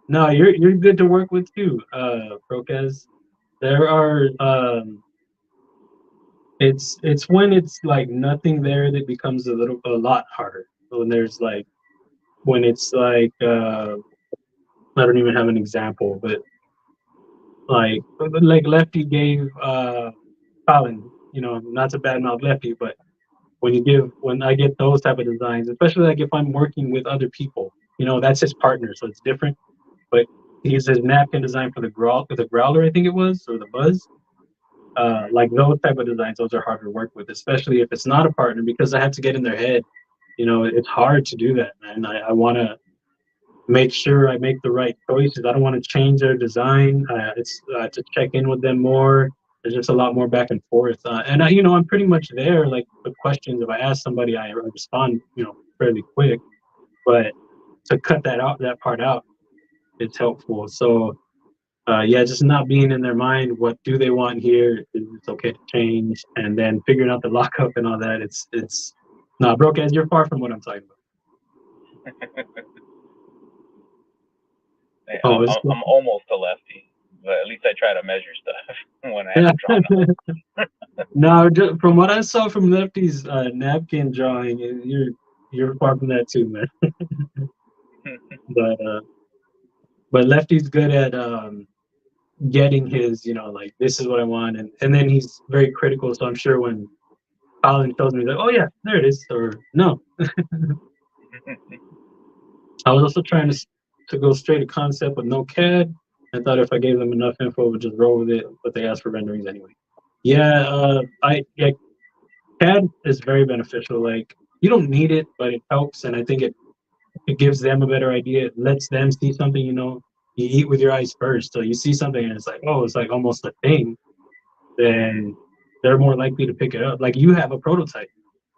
No, you're good to work with too, Procaz. There are it's when it's like nothing there that becomes a lot harder. When there's like when it's like I don't even have an example, but like Lefty gave Colin, you know, not to badmouth Lefty, but when I get those type of designs, especially like if I'm working with other people, you know, that's his partner, so it's different. But he uses his napkin design for the growler, I think it was, or the buzz. Like those type of designs, those are hard to work with, especially if it's not a partner, because I have to get in their head. You know, it's hard to do that, man. I want to make sure I make the right choices. I don't want to change their design. It's to check in with them more. There's just a lot more back and forth, and you know, I'm pretty much there. Like the questions, if I ask somebody, I respond, you know, fairly quick. But to cut that part out, it's helpful. So yeah, just not being in their mind. What do they want here? It's okay to change, and then figuring out the lockup and all that. It's nah, bro, guys, you're far from what I'm talking about. Hey, I'm almost a lefty, but at least I try to measure stuff when I have to draw them. No, from what I saw from Lefty's napkin drawing, you're far from that too, man. But Lefty's good at getting his, you know, like this is what I want, and then he's very critical. So I'm sure when Colin tells me like, oh yeah, there it is, or no. I was also trying to go straight to concept with no CAD. I thought if I gave them enough info, would just roll with it, but they asked for renderings anyway. Yeah, CAD is very beneficial. Like you don't need it, but it helps, and I think it gives them a better idea. It lets them see something. You know, you eat with your eyes first, so you see something, and it's like, oh, it's like almost a thing. Then they're more likely to pick it up. Like you have a prototype.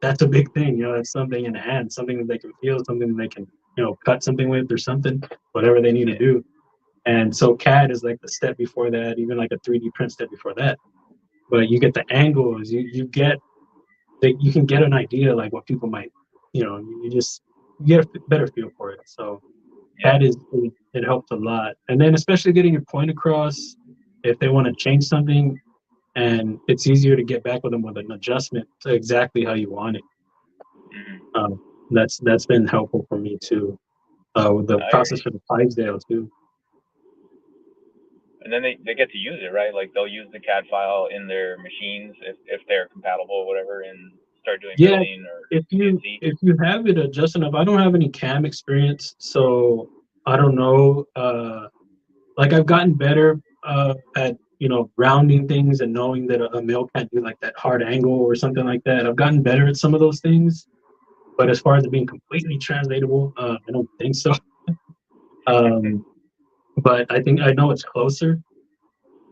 That's a big thing. You know, that's something in hand, something that they can feel, something that they can, you know, cut something with or something, whatever they need to do. And so CAD is like the step before that, even like a 3D print step before that. But you get the angles, you get that you can get an idea like what people might, you just get a better feel for it. So Yeah. it helped a lot. And then especially getting your point across if they want to change something, and it's easier to get back with them with an adjustment to exactly how you want it. That's been helpful for me too. With the process for the CLYDESDALE too. And then they get to use it, right? Like they'll use the CAD file in their machines if they're compatible or whatever, and start doing building or if you have it adjusted enough. I don't have any CAM experience, so I don't know. Like I've gotten better at rounding things and knowing that a mill can't do like that hard angle or something like that. I've gotten better at some of those things, but as far as it being completely translatable, I don't think so. But I know it's closer.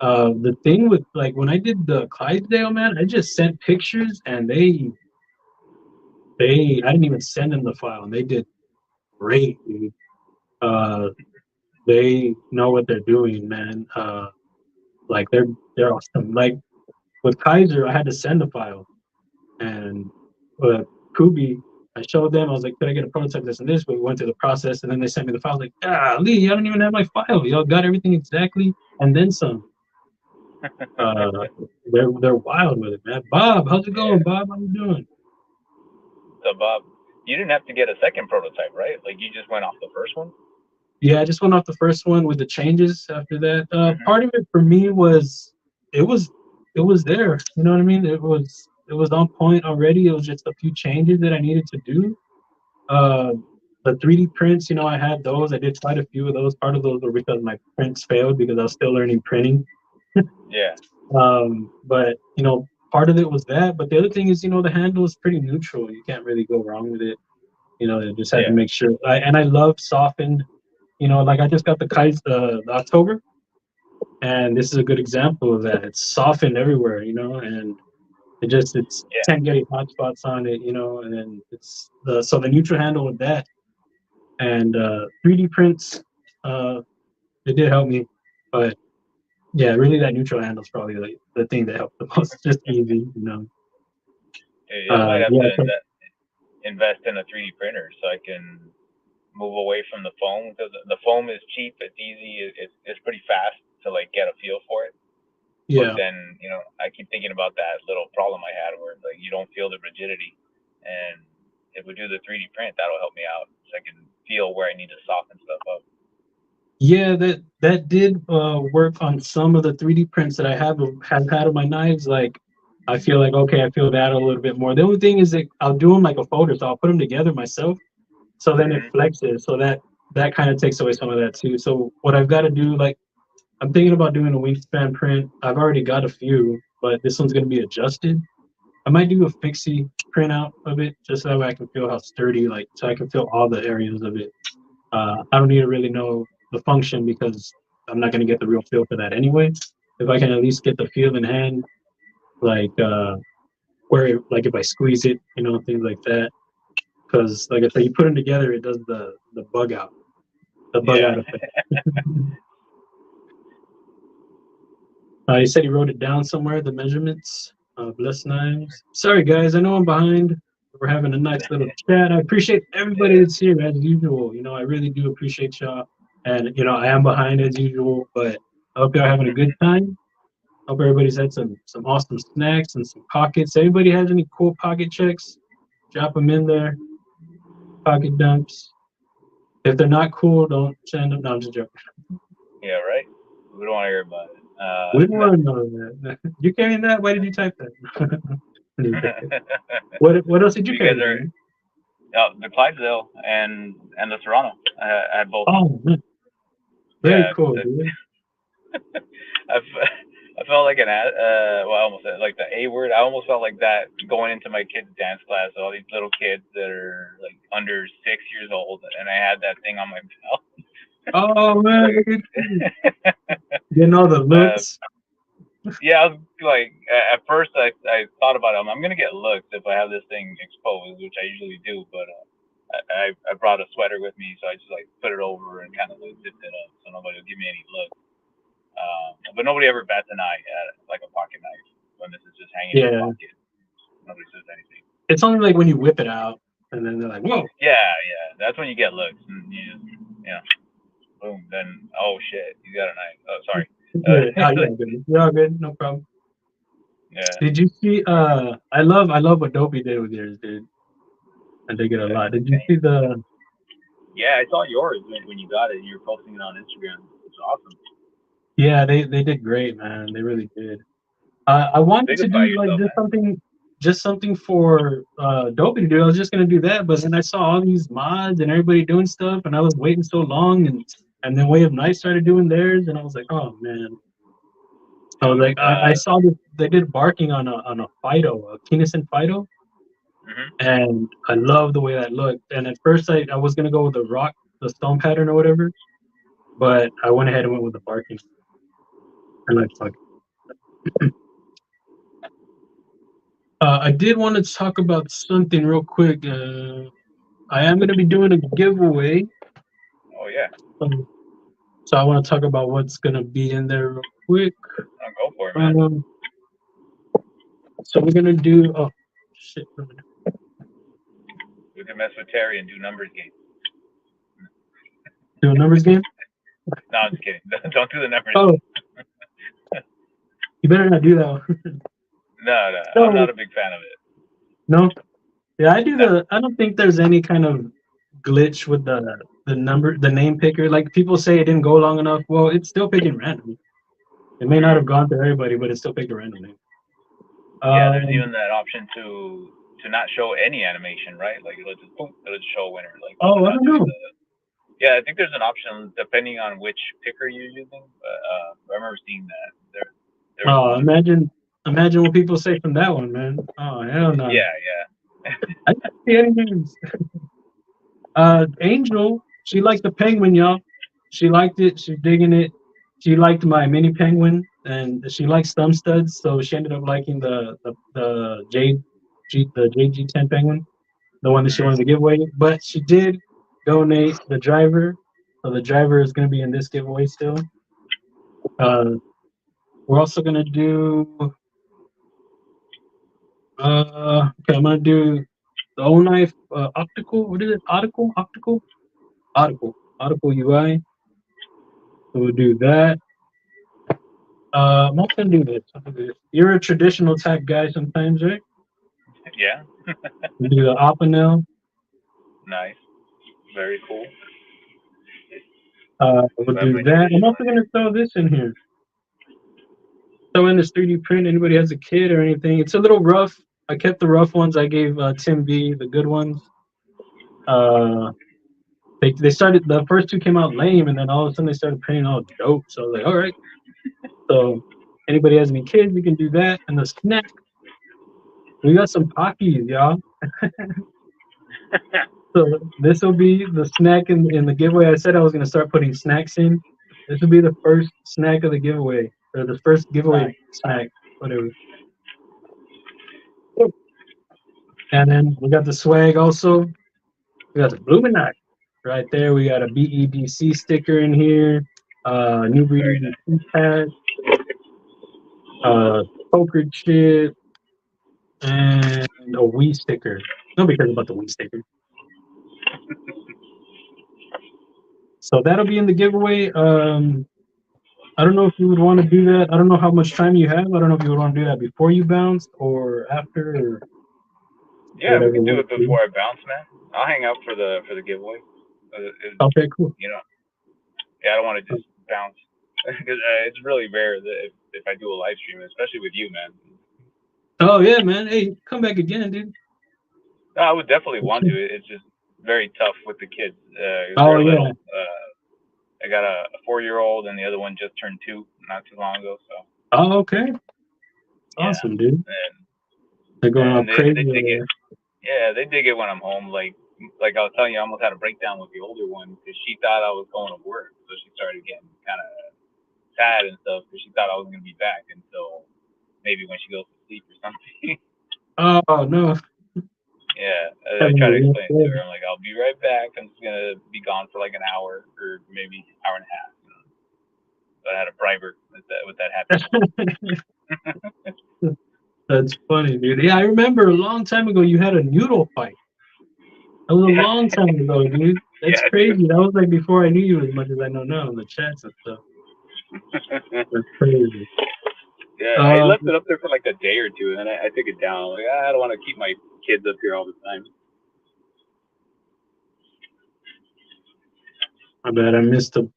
The thing with like when I did the CLYDESDALE, man, I just sent pictures and I didn't even send them the file and they did great, dude. They know what they're doing, man. Like they're awesome. Like with Kizer, I had to send the file, and Kubi, I showed them. I was like, "Could I get a prototype of this and this?" But we went through the process, and then they sent me the file. I was like, "Ah, Lee, I don't even have my file. Y'all got everything exactly, and then some." They're wild with it, man. Bob, how's it going, Bob? How you doing? So Bob, you didn't have to get a second prototype, right? Like you just went off the first one. Yeah, I just went off the first one with the changes after that. Part of it for me was it was there. You know what I mean? It was on point already. It was just a few changes that I needed to do. The 3D prints, I had those. I did quite a few of those. Part of those were because my prints failed because I was still learning printing. Yeah. But part of it was that. But the other thing is, the handle is pretty neutral. You can't really go wrong with it. I just had to make sure. And I love softened. Like I just got the the October, and this is a good example of that. It's softened everywhere, and it's can't get any hot spots on it, and then it's the neutral handle with that, and 3D prints, it did help me, but yeah, really that neutral handle is probably the thing that helped the most. Just easy, I might have to invest in a 3D printer so I can move away from the foam, because the foam is cheap, it's easy, it's pretty fast to like get a feel for it. Yeah. But then I keep thinking about that little problem I had where like you don't feel the rigidity, and if we do the 3D print, that'll help me out so I can feel where I need to soften stuff up. Yeah, that did work on some of the 3D prints that I have had of my knives. Like I feel like okay, I feel that a little bit more. The only thing is that I'll do them like a folder, so I'll put them together myself. So then it flexes, so that kind of takes away some of that too. So what I've got to do, like I'm thinking about doing a wingspan print. I've already got a few, but this one's gonna be adjusted. I might do a fixie printout of it, just so that way I can feel how sturdy, like so I can feel all the areas of it. I don't need to really know the function because I'm not gonna get the real feel for that anyway. If I can at least get the feel in hand, like like if I squeeze it, things like that. Because like I said, you put them together, it does the bug out, effect. He said he wrote it down somewhere, the measurements. Blessed knives. Sorry guys, I know I'm behind. We're having a nice little chat. I appreciate everybody that's here as usual. I really do appreciate y'all. And I am behind as usual, but I hope y'all are having a good time. Hope everybody's had some awesome snacks and some pockets. Anybody has any cool pocket checks? Drop them in there. Pocket dumps. If they're not cool, don't send them. No, I'm just joking. Yeah, right. We don't want to hear about it. We don't want to know that. You carrying that? Why did you type that? What else did you carry? The Clydesdale and the Serrano. I had both. Oh, man. Very cool, dude. I felt like an well, I almost said like the A word. I almost felt like that going into my kids' dance class. All these little kids that are like under 6 years old, and I had that thing on my belt. Oh man, the looks. Yeah, I was like, at first I thought about it. I'm gonna get looks if I have this thing exposed, which I usually do, but I brought a sweater with me, so I just like put it over and kind of like zipped it up, so nobody will give me any looks. But nobody ever bats an eye at like a pocket knife when this is just hanging in your Yeah, pocket. Nobody says anything. it's only like when you whip it out, and then they're like, "Whoa!" Yeah, that's when you get looks, and you just, boom. Then, oh shit, you got a knife. Oh, sorry. Yeah, yeah, good. You're all good, no problem. Yeah, Did you see? I love what Dopey did with yours, dude. I dig it a lot. Did you same. see the? Yeah, I saw yours when you got it. You were posting it on Instagram. It's awesome. Yeah, they did great, man. They really did. I wanted to Biggify do like yourself, man. just something for Dopey to do. I was just gonna do that, but then I saw all these mods and everybody doing stuff, and I was waiting so long, and then Way of Night started doing theirs, and I was like, oh man. I was Dude, like, I saw this. They did barking on a Fido, a Kinesin Fido, mm-hmm. and I love the way that looked. And at first, I was gonna go with the stone pattern or whatever, but I went ahead and went with the barking. And like, fuck. I did want to talk about something real quick. I am going to be doing a giveaway. Oh yeah, So I want to talk about what's going to be in there real quick. I'll go for it, man. So we're going to do, oh, shit. We can mess with Terry and do numbers game. Do a numbers game? No, I'm just kidding. Don't do the numbers. Oh, you better not do that one. No, No. I'm not a big fan of it. No? Yeah, I don't think there's any kind of glitch with the name picker. Like people say it didn't go long enough. Well, it's still picking random. It may not have gone to everybody, but it's still picked a random name. Yeah, there's even that option to not show any animation, right? Like it'll just show a winner. Like I don't know. Yeah, I think there's an option depending on which picker you're using. But I remember seeing that there was one. Imagine what people say from that one, man. Oh hell no. Yeah. I didn't see any names. Angel, she liked the penguin, y'all. She liked it. She's digging it. She liked my mini penguin, and she likes thumb studs, so she ended up liking the JG10 penguin, the one that she wanted to give away. But she did donate the driver, so the driver is going to be in this giveaway still. We're also going to do. Okay, I'm gonna do the O knife optical. What is it? Optical UI. So we'll do that. I'm also gonna do this. You're a traditional type guy sometimes, right? Yeah. We do the Opinel. Nice. Very cool. We'll do that. I'm also gonna throw this in here. Throw in this 3D print. Anybody has a kit or anything? It's a little rough. I kept the rough ones. I gave Tim B the good ones. They started, the first two came out lame, and then all of a sudden they started printing all dope. So I was like, all right. So anybody has any kids, we can do that. And the snack, we got some Pockies, y'all. So this will be the snack in the giveaway. I said I was gonna start putting snacks in. This will be the first snack of the giveaway, or the first giveaway snack, whatever. And then we got the swag also. We got the Bluminati right there. We got a BEDC sticker in here. New breed EDC pad. Poker chip, and a Wii sticker. Nobody cares about the Wii sticker. So that'll be in the giveaway. I don't know if you would want to do that. I don't know how much time you have. I don't know if you would want to do that before you bounced or after. Or yeah, we can do it before I bounce, man. I'll hang out for the giveaway. Okay, cool. Yeah, I don't want to just bounce because it's really rare that if I do a live stream, especially with you, man. Oh yeah, man. Hey, come back again, dude. No, I would definitely want to. It's just very tough with the kids. Oh yeah. Little. I got a 4-year-old and the other one just turned 2 not too long ago. So. Oh okay. Awesome, dude. And they're going all crazy. They dig it. Yeah, they dig it when I'm home. Like I was telling you, I almost had a breakdown with the older one because she thought I was going to work, so she started getting kind of sad and stuff because she thought I was going to be back until maybe when she goes to sleep or something. Oh no. Yeah, I try to explain to her. I'm like, I'll be right back. I'm just gonna be gone for like an hour or maybe hour and a half. So I had to bribe her with that happy. That's funny, dude. Yeah, I remember a long time ago you had a noodle fight. That was a long time ago, dude. That's crazy. Dude. That was like before I knew you as much as I know now in the chats and stuff. That's crazy. Yeah, I left it up there for like a day or two, and then I took it down. Like, I don't want to keep my kids up here all the time. My bad, I missed the.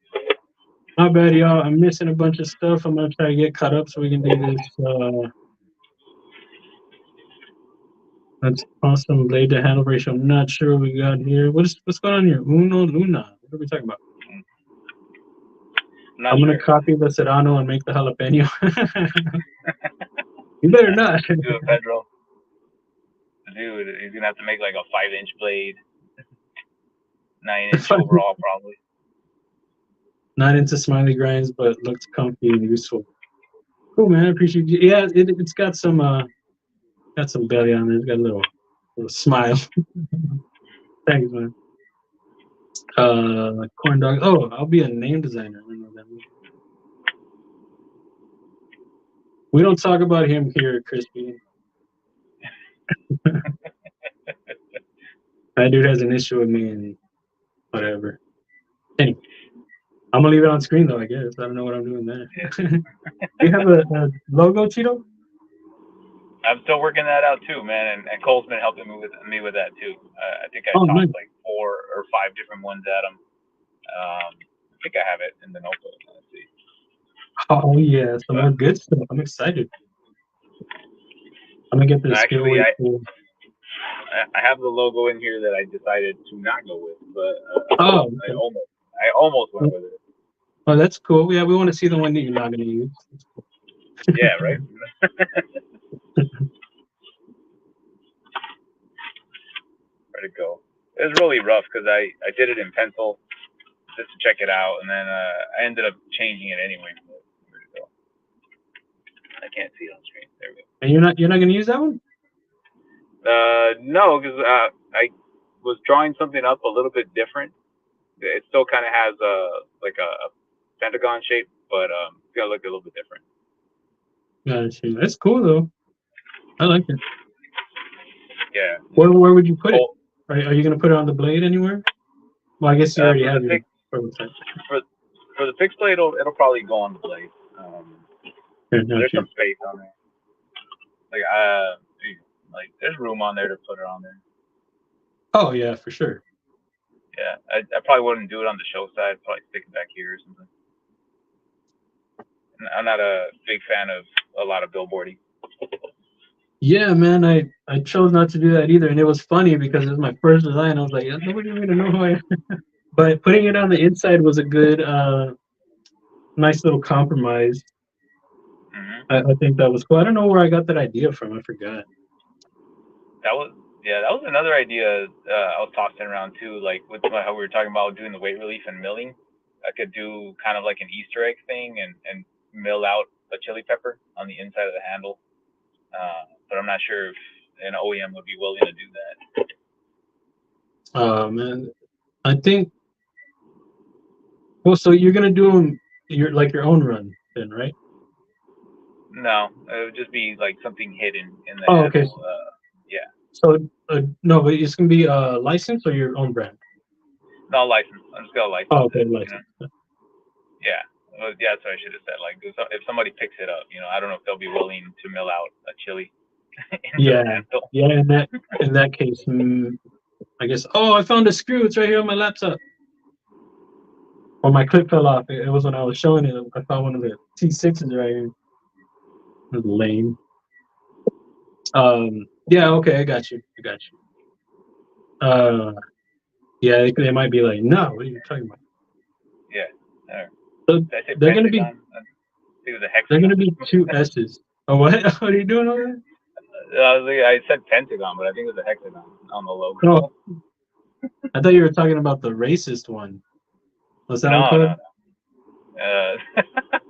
My bad, y'all. I'm missing a bunch of stuff. I'm gonna try to get caught up so we can do this. That's awesome. Blade to handle ratio. I'm not sure what we got here. What's going on here? Uno Luna. What are we talking about? I'm gonna copy the Serrano and make the jalapeno. You better not. Do it, Pedro. Dude, he's gonna have to make like a 5-inch blade, 9-inch overall, probably. Not into smiley grinds, but looks comfy and useful. Cool, man. I appreciate you. Yeah, it's got some belly on it. It's got a little smile. Thanks, man. Corn dog. Oh, I'll be a name designer. I know that. We don't talk about him here, Crispy. That dude has an issue with me and whatever. Anyway, I'm gonna leave it on screen though, I guess. I don't know what I'm doing there. You have a logo, Cheato? I'm still working that out too, man. And Cole's been helping me with that too. I think I tossed like 4 or 5 different ones at him. I think I have it in the notebook. Let's see. Oh yeah, some more good stuff. I'm excited. I'm gonna get this. Actually, I have the logo in here that I decided to not go with, but I almost went with it. Oh, that's cool. Yeah, we want to see the one that you're not gonna use. Cool. Yeah, right. Where'd it go? It was really rough because I did it in pencil just to check it out, and then I ended up changing it anyway. Where'd it go? I can't see it on screen. There we go. And you're not gonna use that one? No, because I was drawing something up a little bit different. It still kind of has like a pentagon shape, but it's gonna look a little bit different. Gotcha. That's cool though. I like it. Yeah. Where would you put it? Are you gonna put it on the blade anywhere? Well, I guess you already have it. For the fixed blade, it'll probably go on the blade. There's some space on there. Like there's room on there to put it on there. Oh yeah, for sure. Yeah, I probably wouldn't do it on the show side. I'd probably stick it back here or something. I'm not a big fan of a lot of billboarding. Yeah, man, I chose not to do that either, and it was funny because it was my first design. I was like, nobody's gonna know who I am. But putting it on the inside was a good, nice little compromise. Mm-hmm. I think that was cool. I don't know where I got that idea from. I forgot. That was another idea I was tossing around too. Like with how we were talking about doing the weight relief and milling, I could do kind of like an Easter egg thing and mill out a chili pepper on the inside of the handle. But I'm not sure if an OEM would be willing to do that. Oh man, I think. Well, so you're gonna do them your own run then, right? No, it would just be like something hidden in the handle. Okay. Yeah. So no, but it's gonna be licensed or your own brand? No, licensed. I'm just gonna license. Oh, okay, licensed. You know? Yeah. Well, yeah, that's what I should have said. Like, if somebody picks it up, I don't know if they'll be willing to mill out a chili. Yeah. In that case, I guess. Oh, I found a screw. It's right here on my laptop. Or my clip fell off. It was when I was showing it. I found one of the T6s right here. It was lame. Yeah. Okay, I got you. Yeah, they might be like, no. What are you talking about? Yeah. So they're gonna be. They're gonna be 2 S's. Oh, what? What are you doing over there? I said pentagon, but I think it was a hexagon on the logo. Oh, I thought you were talking about the racist one. Was that one? No.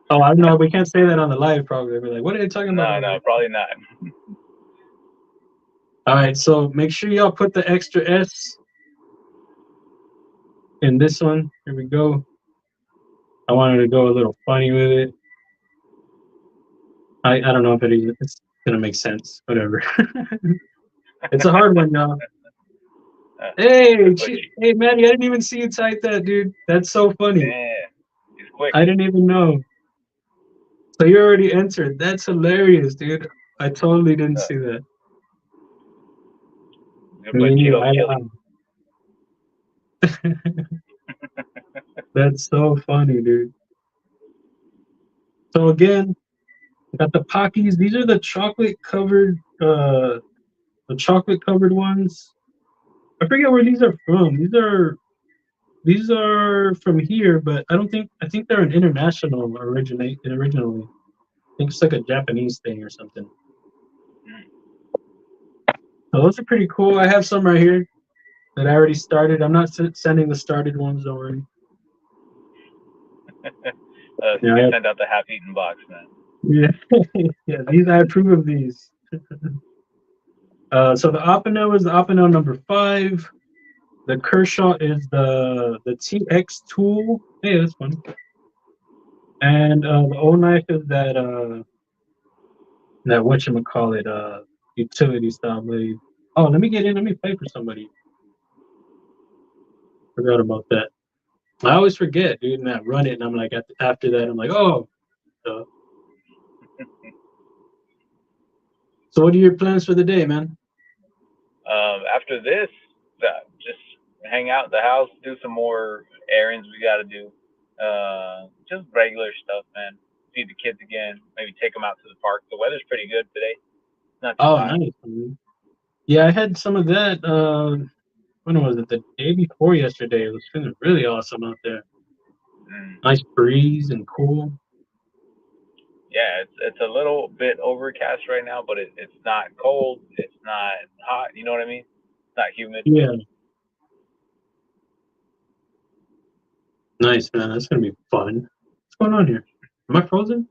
Oh, I don't know. We can't say that on the live. Probably. We're like, what are they talking about? No, probably not. All right, so make sure y'all put the extra S in this one. Here we go. I wanted to go a little funny with it. I don't know if it's gonna make sense. Whatever. It's a hard one, y'all. Hey, hey, Maddie, I didn't even see you type that, dude. That's so funny. Yeah, he's quick. I didn't even know. So you already entered. That's hilarious, dude. I totally didn't see that. Me and you, That's so funny, dude. So again, got the Pockies. These are the chocolate covered ones. I forget where these are from. These are from here, but I think they're an international originally. I think it's like a Japanese thing or something. So those are pretty cool. I have some right here that I already started. I'm not sending the started ones, don't worry. You can send out the half-eaten box, man. Yeah, yeah. These I approve of these. So the Opino is the Opino number 5. The Kershaw is the TX tool. Hey, that's fun. And the O knife is that whatchamacallit, utility style blade. Oh, let me get in. Let me play for somebody. Forgot about that. I always forget, dude, and I run it, and I'm like, after that, I'm like, oh. So what are your plans for the day, man? After this, just hang out at the house, do some more errands we got to do. Just regular stuff, man. Feed the kids again. Maybe take them out to the park. The weather's pretty good today. Not too hot. Nice. Man. Yeah, I had some of that. When was it? The day before yesterday. It was feeling really awesome out there. Nice breeze and cool. Yeah, it's a little bit overcast right now, but it's not cold. It's not hot. You know what I mean? It's not humid. Yeah. Nice, man. That's gonna be fun. What's going on here? Am I frozen?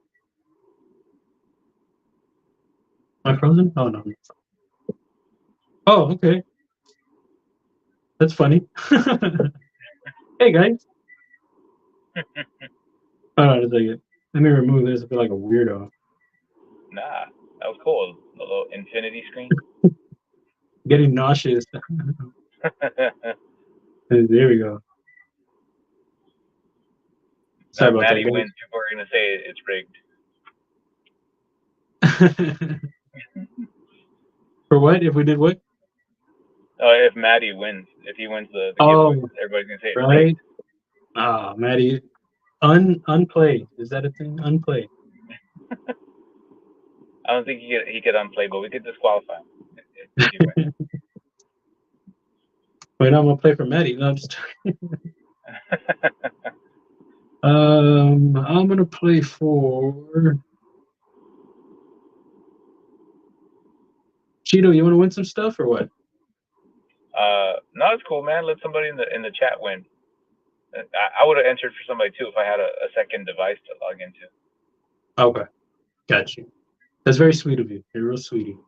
Am I frozen? Oh no. Oh, okay. That's funny. Hey guys. Hold on a second. Let me remove this. I feel like a weirdo. Nah, that was cool. A little infinity screen. Getting nauseous. There we go. Sorry about Maddie that. wins. People are gonna say it's rigged. For what? If we did what? If Maddie wins, if he wins the giveaway, everybody's gonna say it's rigged. Ah, Maddie, unplay. Is that a thing? Unplay. I don't think he could unplay, but we could disqualify him. Wait, no, I'm gonna play for Maddie. No, I'm just I'm gonna play for Cheato. You want to win some stuff or what? No, it's cool, man. Let somebody in the chat win. I would have entered for somebody too if I had a second device to log into. Okay, got you. That's very sweet of you. You're real sweetie.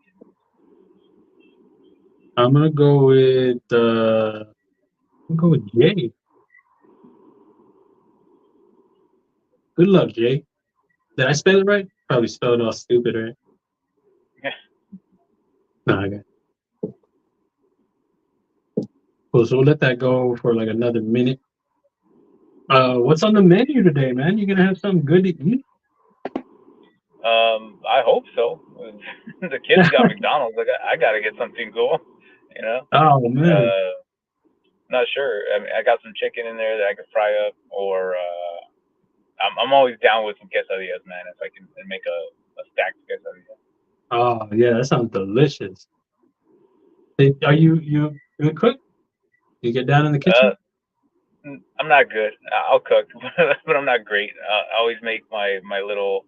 I'm gonna go with Jay. Good luck, Jay. Did I spell it right? Probably spelled it all stupid, right? Yeah. No, okay. Cool. So we'll let that go for like another minute. What's on the menu today, man? You gonna have something good to eat? I hope so. The kids got McDonald's. I gotta get something cool. You know. Oh man. Not sure. I mean, I got some chicken in there that I could fry up, or I'm always down with some quesadillas, man. If I can make a stacked quesadilla. Oh yeah, that sounds delicious. Hey, are you a cook? You get down in the kitchen? I'm not good. I'll cook, but I'm not great. I always make my little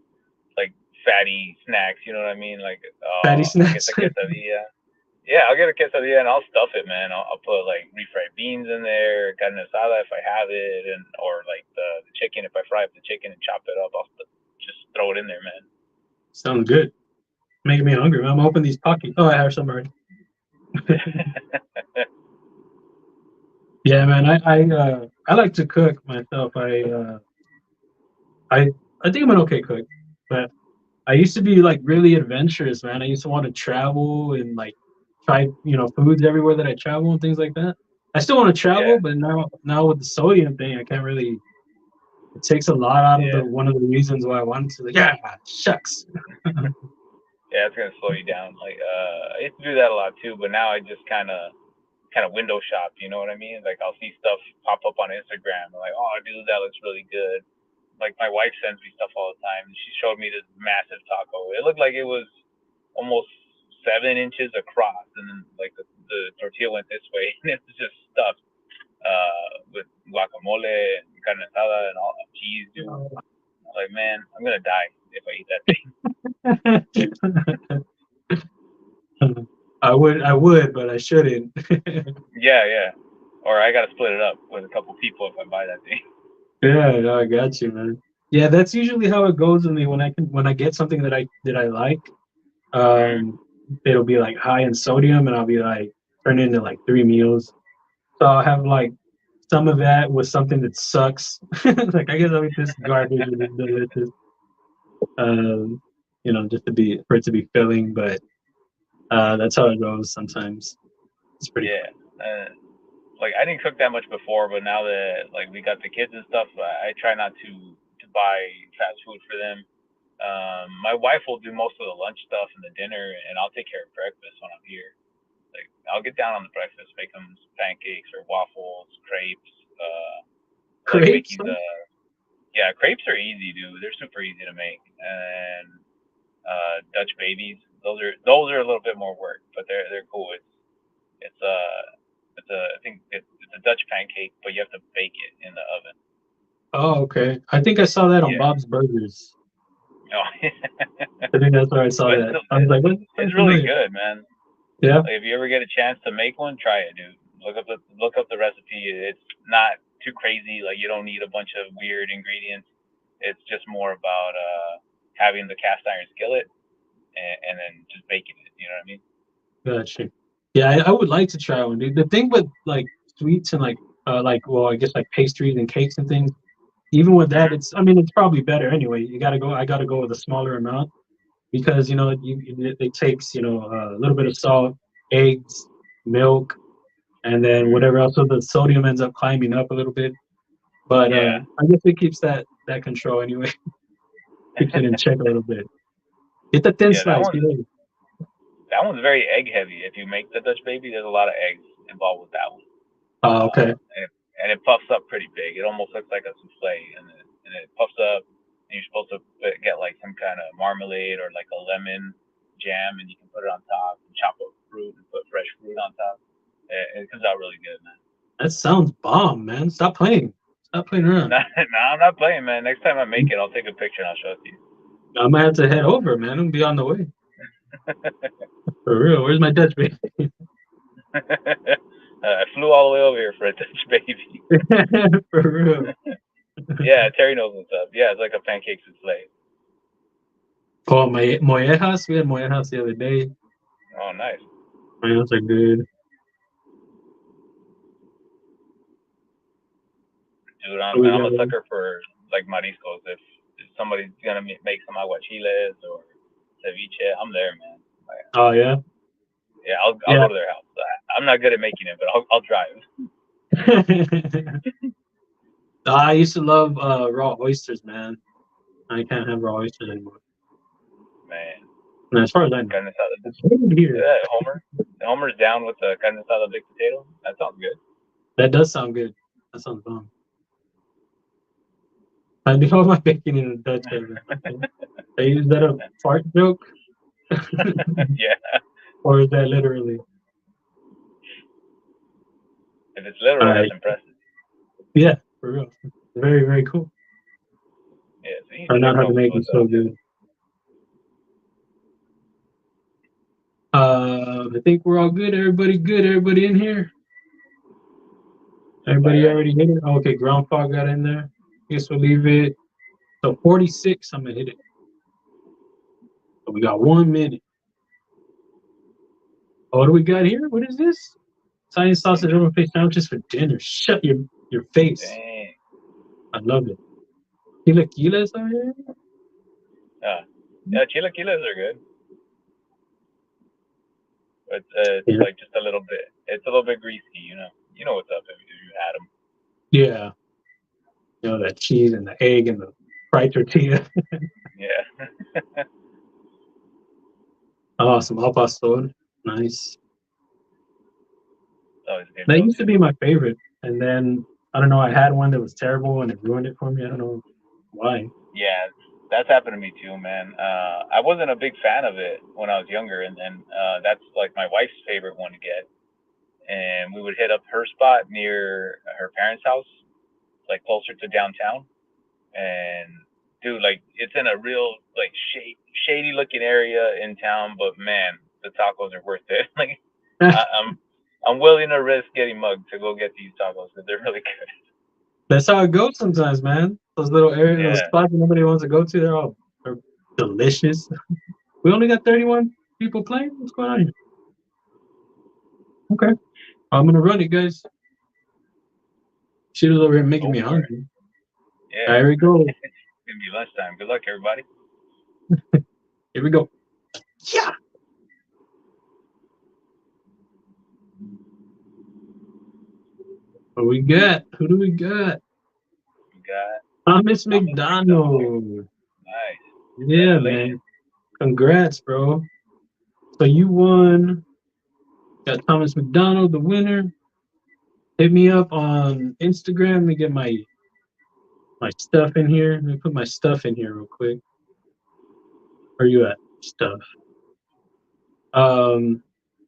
like fatty snacks. You know what I mean? Like Fatty snacks. I guess a quesadilla. Yeah, I'll get a quesadilla and I'll stuff it, man. I'll put like refried beans in there, carne asada if I have it, or like the chicken if I fry up the chicken and chop it up. I'll just throw it in there, man. Sounds good. Making me hungry. I'm open these pockets. Oh, I have some already. Yeah, man. I like to cook myself. I think I'm an okay cook, but I used to be like really adventurous, man. I used to want to travel and like try, foods everywhere that I travel and things like that. I still want to Yeah, travel, but now with the sodium thing, I can't really. It takes a lot out of yeah, the one of the reasons why I wanted to. Like, yeah, shucks. yeah. It's gonna slow you down. Like, I used to do that a lot too, but now I just kind of window shop. You know what I mean? Like, I'll see stuff pop up on Instagram. I'm like, oh, dude, that looks really good. Like, my wife sends me stuff all the time. She showed me this massive taco. It looked like it was almost 7 inches across, and then like the tortilla went this way, and it was just stuffed with guacamole and carne asada and all cheese, dude. I was like, man, I'm gonna die if I eat that thing. I would, but I shouldn't. Yeah, yeah. Or I gotta split it up with a couple people if I buy that thing. Yeah, no, I got you, man. Yeah, that's usually how it goes with me when I get something that I like. Mm. Um, it'll be like high in sodium, and I'll be like turn into like 3 meals. So I'll have like some of that with something that sucks. Like I guess I'll eat this garbage and it's delicious. Just for it to be filling, but that's how it goes sometimes. It's pretty Yeah. Like, I didn't cook that much before, but now that like we got the kids and stuff, I try not to buy fast food for them. My wife will do most of the lunch stuff and the dinner, and I'll take care of breakfast when I'm here. Like, I'll get down on the breakfast, make them some pancakes or waffles, crepes. I like crepes. making the yeah, crepes are easy, dude. They're super easy to make, and Dutch babies. Those are a little bit more work, but they're cool. I think it's a Dutch pancake, but you have to bake it in the oven. Oh, okay. I think I saw that on Yeah. Bob's Burgers. Oh. I think that's where I saw But that. I was like, what? it's That's really familiar. good, man. Yeah. Like, if you ever get a chance to make one, try it, dude. Look up the recipe. It's not too crazy. Like, you don't need a bunch of weird ingredients. It's just more about having the cast iron skillet and then just baking it. You know what I mean? Gotcha. Yeah, I would like to try one, dude. The thing with like sweets and well, I guess like pastries and cakes and things, even with that, Hmm. it's probably better anyway. I gotta go with a smaller amount because it takes a little bit of salt, eggs, milk, and then Hmm. whatever else. So the sodium ends up climbing up a little bit, but Yeah. I guess it keeps that control anyway. Keeps it in check a little bit. Get the thin Yeah. That slice, one. That one's very egg heavy. If you make the Dutch baby, there's a lot of eggs involved with that one. Oh, okay. And it puffs up pretty big. It almost looks like a souffle, and it puffs up. And you're supposed to get like some kind of marmalade or like a lemon jam, and you can put it on top and chop up fruit and put fresh fruit on top. It comes out really good, man. That sounds bomb, man. Stop playing. Stop playing around. No, I'm not playing, man. Next time I make it, I'll take a picture and I'll show it to you. I might have to head over, man. I'm be on the way. For real. Where's my Dutch baby? I flew all the way over here for a Dutch baby. For real. Yeah, Terry knows what's up. Yeah, it's like a pancake souffle. Oh, my mollejas. We had mollejas the other day. Oh, nice. Man, those are good. Dude, What we I'm got a there? sucker for like mariscos. If somebody's gonna make some aguachiles or ceviche, I'm there, man. Like, Oh, yeah. yeah, I'll Yeah. go to their house. I'm not good at making it, but I'll drive. I used to love raw oysters, man. I can't have raw oysters anymore. Man, And as far as I know, carne asada. it's good here. Yeah, Homer's down with the carne asada baked potato. That sounds good. That does sound good. That sounds bomb. I do all my bacon in a Dutch oven. Okay. Is that a fart joke? Yeah, Or is that literally? if it's All literal, that's right. impressive. Yeah, for real. Very, very cool. Yeah, see, I know Trevor how to knows make it what's so up. good. I think we're all good. Everybody good. Everybody in here. Everybody Fire. already hit it. Oh, okay, ground fog got in there. Guess we'll leave it. So 46. I'm gonna hit it. So we got 1 minute. Oh, what do we got here? What is this? Italian sausage over face sandwiches for dinner. Shut your face. Dang. I love it. Chilaquiles over here? Yeah, chilaquiles are good. But it's Yeah. like just a little bit. It's a little bit greasy, you know. You know what's up if you had them. Yeah. You know, that cheese and the egg and the fried tortilla. Yeah. Oh, some al pastor. Nice. Always good That go used to to. be my favorite. And then, I don't know, I had one that was terrible and it ruined it for me. I don't know why. Yeah, that's happened to me too, man. I wasn't a big fan of it when I was younger, and that's like my wife's favorite one to get. And we would hit up her spot near her parents' house, like closer to downtown. And dude, like it's in a real like shady looking area in town, but man, the tacos are worth it. Like I, I'm willing to risk getting mugged to go get these tacos because they're really good. That's how it goes sometimes, man. Those little areas, those Yeah. spots that nobody wants to go to, they're delicious. We only got 31 people playing. What's going on here? Okay. I'm going to run it, guys. She was over here making me hungry. Yeah. Here we go. It's gonna be lunchtime. Good luck, everybody. Here we go. Yeah. What we got? Who do we got? We got Thomas Thomas McDonald. Nice. Yeah, man. Congrats, bro. So you won. Got Thomas McDonald, the winner. Hit me up on Instagram. Let me get my stuff in here. Let me put my stuff in here real quick. Where you at? Stuff.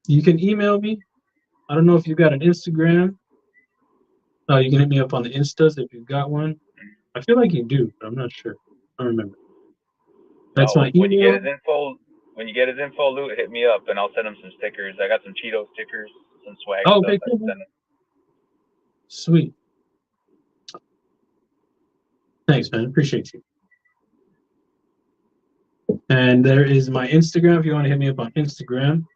You can email me. I don't know if you got an Instagram. You can hit me up on the Instas if you've got one. I feel like you do, but I'm not sure. I don't remember. That's my when you email. get his info, Loot, hit me up and I'll send him some stickers. I got some Cheeto stickers, some swag Oh, stuff. okay, cool. Sweet. Thanks, man. Appreciate you. And there is my Instagram if you want to hit me up on Instagram.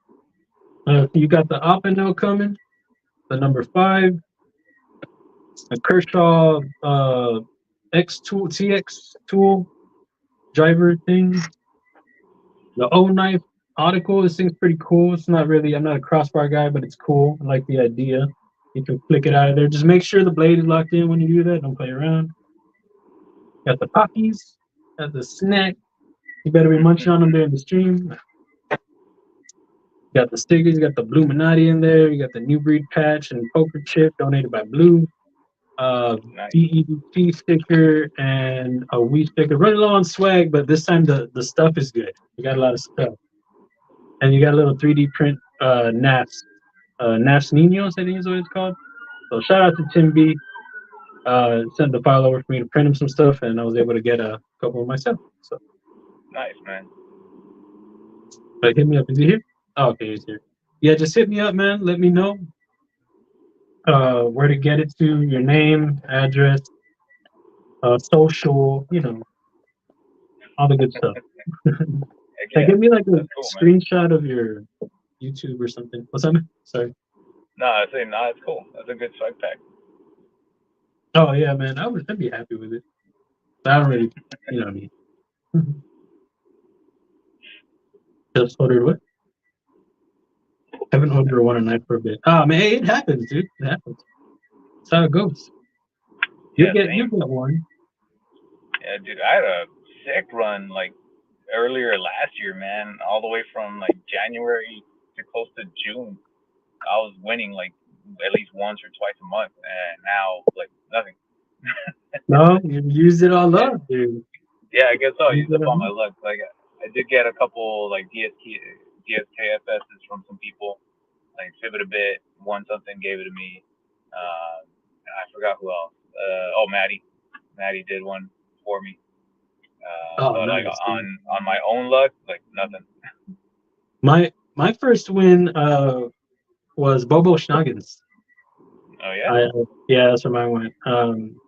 You got the Oppenau coming, the number 5, the Kershaw X tool, TX tool driver thing, the O knife article. This thing's pretty cool. It's not really, I'm not a crossbar guy, but it's cool. I like the idea. You can flick it out of there. Just make sure the blade is locked in when you do that. Don't play around. Got the Pockies, got the snack. You better be munching on them during the stream. Got the stickers, you got the Bluminati in there, you got the New Breed patch and poker chip donated by Blue. Nice. BEDT sticker and a Wii sticker. Running low on swag, but this time the stuff is good. You got a lot of stuff. And you got a little 3D print knafs. Knafs Niños, I think is what it's called. So shout out to Tim B. Sent the file over for me to print him some stuff, and I was able to get a couple of myself. So Nice, man. but hit me up. Is he here? Oh, okay, he's here. Yeah, just hit me up, man. Let me know where to get it to, your name, address, social, all the good stuff. Yeah, give me like a cool, screenshot of your YouTube or something. What's that? Sorry. No, I say no, it's cool. That's a good swag pack. Oh yeah, man. I'd be happy with it. But I don't really, you know what I mean. Just ordered what? Haven't ordered one a night for a bit. Oh man, it happens, dude. It happens. That's how it goes. You get one. Yeah, dude, I had a sick run like earlier last year, man. All the way from like January to close to June, I was winning like at least once or twice a month, and now like nothing. No, you used it all up, dude. Yeah, I guess so. I used up all my luck. Like I did get a couple like DSKFSs from some people. Like Exhibit a bit, won something, gave it to me. I forgot who else. Maddie did one for me. But nice, like on my own luck, like nothing. My first win was Bobo Schnoggins. Oh yeah. Yeah, that's where mine went.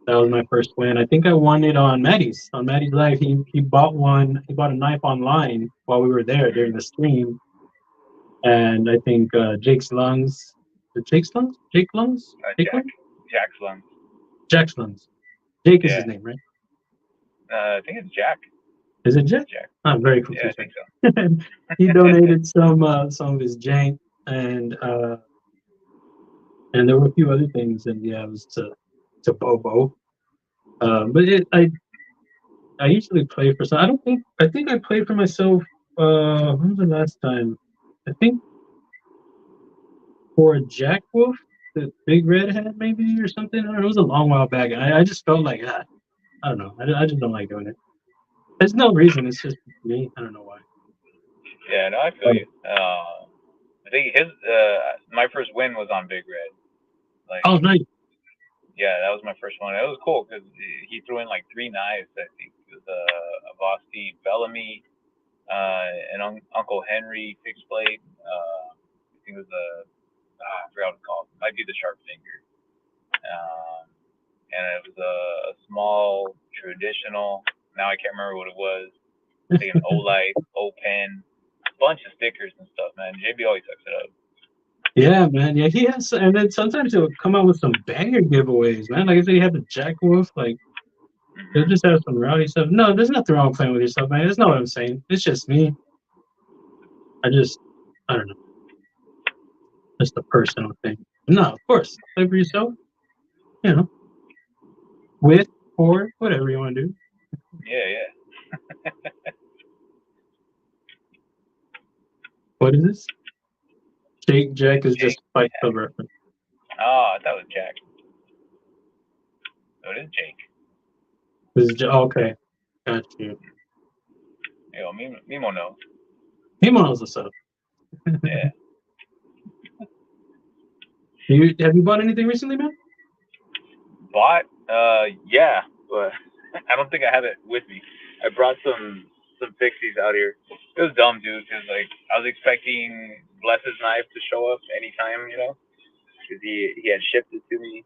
That was my first win. I think I won it on Maddie's live. He bought one. He bought a knife online while we were there during the stream, and I think Jake's lungs. Jake's lungs? Jake lungs? Jake lungs? Jack's lungs. Jack's lungs. Jake is Yeah. his name, right? I think it's Jack. Is it Jack? Jack. I'm very Yeah, I confused. think so. He donated some of his jank, and there were a few other things, and yeah, it was to Bobo. But I usually play for some. I think I played for myself. When was the last time? I think for Jack Wolf, the Big Red had maybe or something. I don't know, it was a long while back. I just felt like I don't know. I just don't like doing it. There's no reason. It's just me. I don't know why. Yeah, no, I feel you. I think my first win was on Big Red. Like, Oh, nice. yeah, that was my first one. It was cool because he threw in like 3 knives. I think it was a Vosti Bellamy, and Uncle Henry fixed blade. I think it was I forgot what it's called. Might be the Sharp Finger. And it was a small traditional. Now I can't remember what it was. I think an O-Light, O-Pen, bunch of stickers and stuff, man. JB always hooks it up. Yeah, man. Yeah, he has, and then sometimes he'll come out with some banger giveaways, man. Like I said, he had the Jack Wolf. Like he'll just have some rowdy stuff. No, there's nothing wrong playing with yourself, man. That's not what I'm saying. It's just me. I don't know. Just a personal thing. No, of course, play for yourself. You know, with or whatever you want to do. Yeah. What is this? Jack is just Fight Club reference. Oh, I thought it was Jack. So it is Jake. This is okay. Got you. Yo, Mimo knows. Mimo knows what's up. Yeah. Have you bought anything recently, man? Bought? Yeah, but I don't think I have it with me. I brought some fixies out here. It was dumb, dude, because like I was expecting Bless's knife to show up anytime, you know, because he had shipped it to me.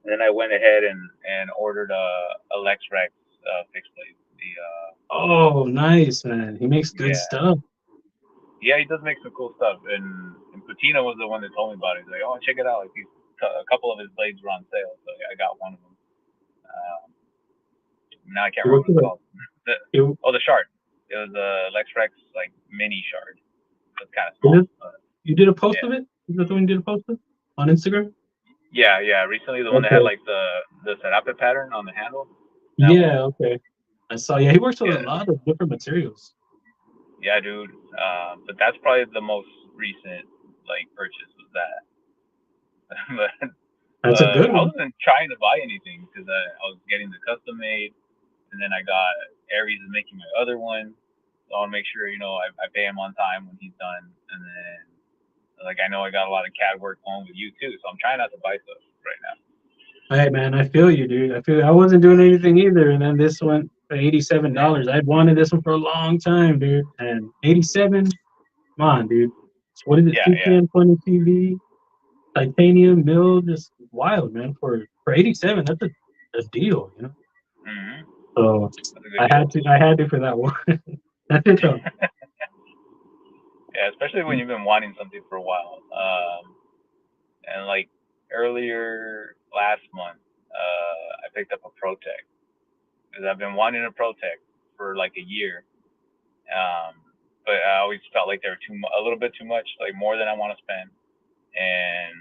And then I went ahead and ordered a Lex Rex fixed blade. Oh, nice, man. He makes good stuff. Yeah, he does make some cool stuff. And Patino was the one that told me about it. He's like, oh, check it out. Like a couple of his blades were on sale, so I got one of them. Now I can't remember what it's called. The shard. It was a Lex Rex like mini shard. So it's kind of small. You did a post of it? Is that the one you did a post of on Instagram? Yeah. Recently, the one that had like the serape pattern on the handle. Yeah. Okay. I saw. Yeah, he works with a lot of different materials. Yeah, dude. But that's probably the most recent like purchase was that. But that's a good one. I wasn't trying to buy anything because I was getting the custom made, and then I got Aries is making my other one. So I want to make sure, you know, I pay him on time when he's done, and then like I know I got a lot of CAD work going with you too, so I'm trying not to buy stuff right now. Hey man, I feel you, dude. I wasn't doing anything either, and then this one for $87. I'd wanted this one for a long time, dude. And 87, come on, dude. What is it? Yeah. 20 TV, titanium mill, just wild, man. For 87, that's a deal, you know. Mm-hmm. So I had to for that one. That's it though. Yeah, especially when you've been wanting something for a while. And like earlier last month, I picked up a Protec because I've been wanting a Protec for like a year. But I always felt like they were a little bit too much, like more than I want to spend. And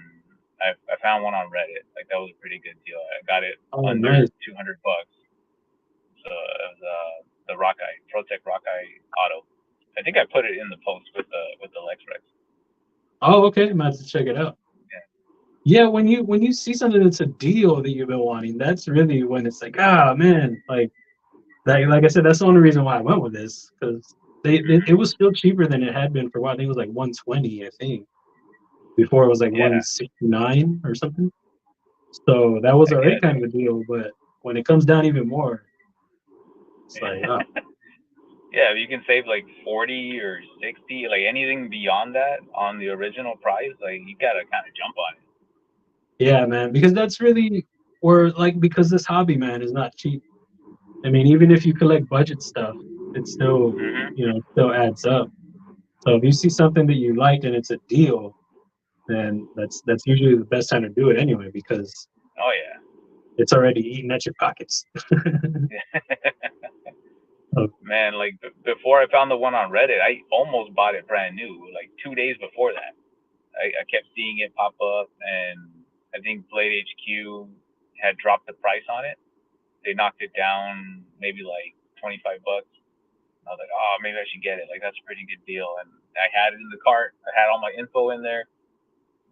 I found one on Reddit. Like that was a pretty good deal. I got it under $200. So it was the Rockeye Protec Rockeye Auto. I think I put it in the post with the Lex Rex. Oh, okay. I'm about to check it out. Yeah, when you see something that's a deal that you've been wanting, that's really when it's like, man, like I said, that's the only reason why I went with this, because it was still cheaper than it had been for a while. I think it was like 120, I think. Before it was like 169 or something. So that was already kind of a deal, but when it comes down even more, it's like, oh. Yeah, you can save like 40 or 60, like anything beyond that on the original price, like you gotta kind of jump on it. Yeah, man, because that's really, because this hobby, man, is not cheap. I mean, even if you collect budget stuff, it still, still adds up. So if you see something that you like and it's a deal, then that's usually the best time to do it anyway, because Oh yeah. it's already eating at your pockets. So, Man, like before I found the one on Reddit, I almost bought it brand new. Like 2 days before that, I kept seeing it pop up, and I think Blade HQ had dropped the price on it. They knocked it down maybe like $25. I was like, oh, maybe I should get it. Like that's a pretty good deal. And I had it in the cart. I had all my info in there,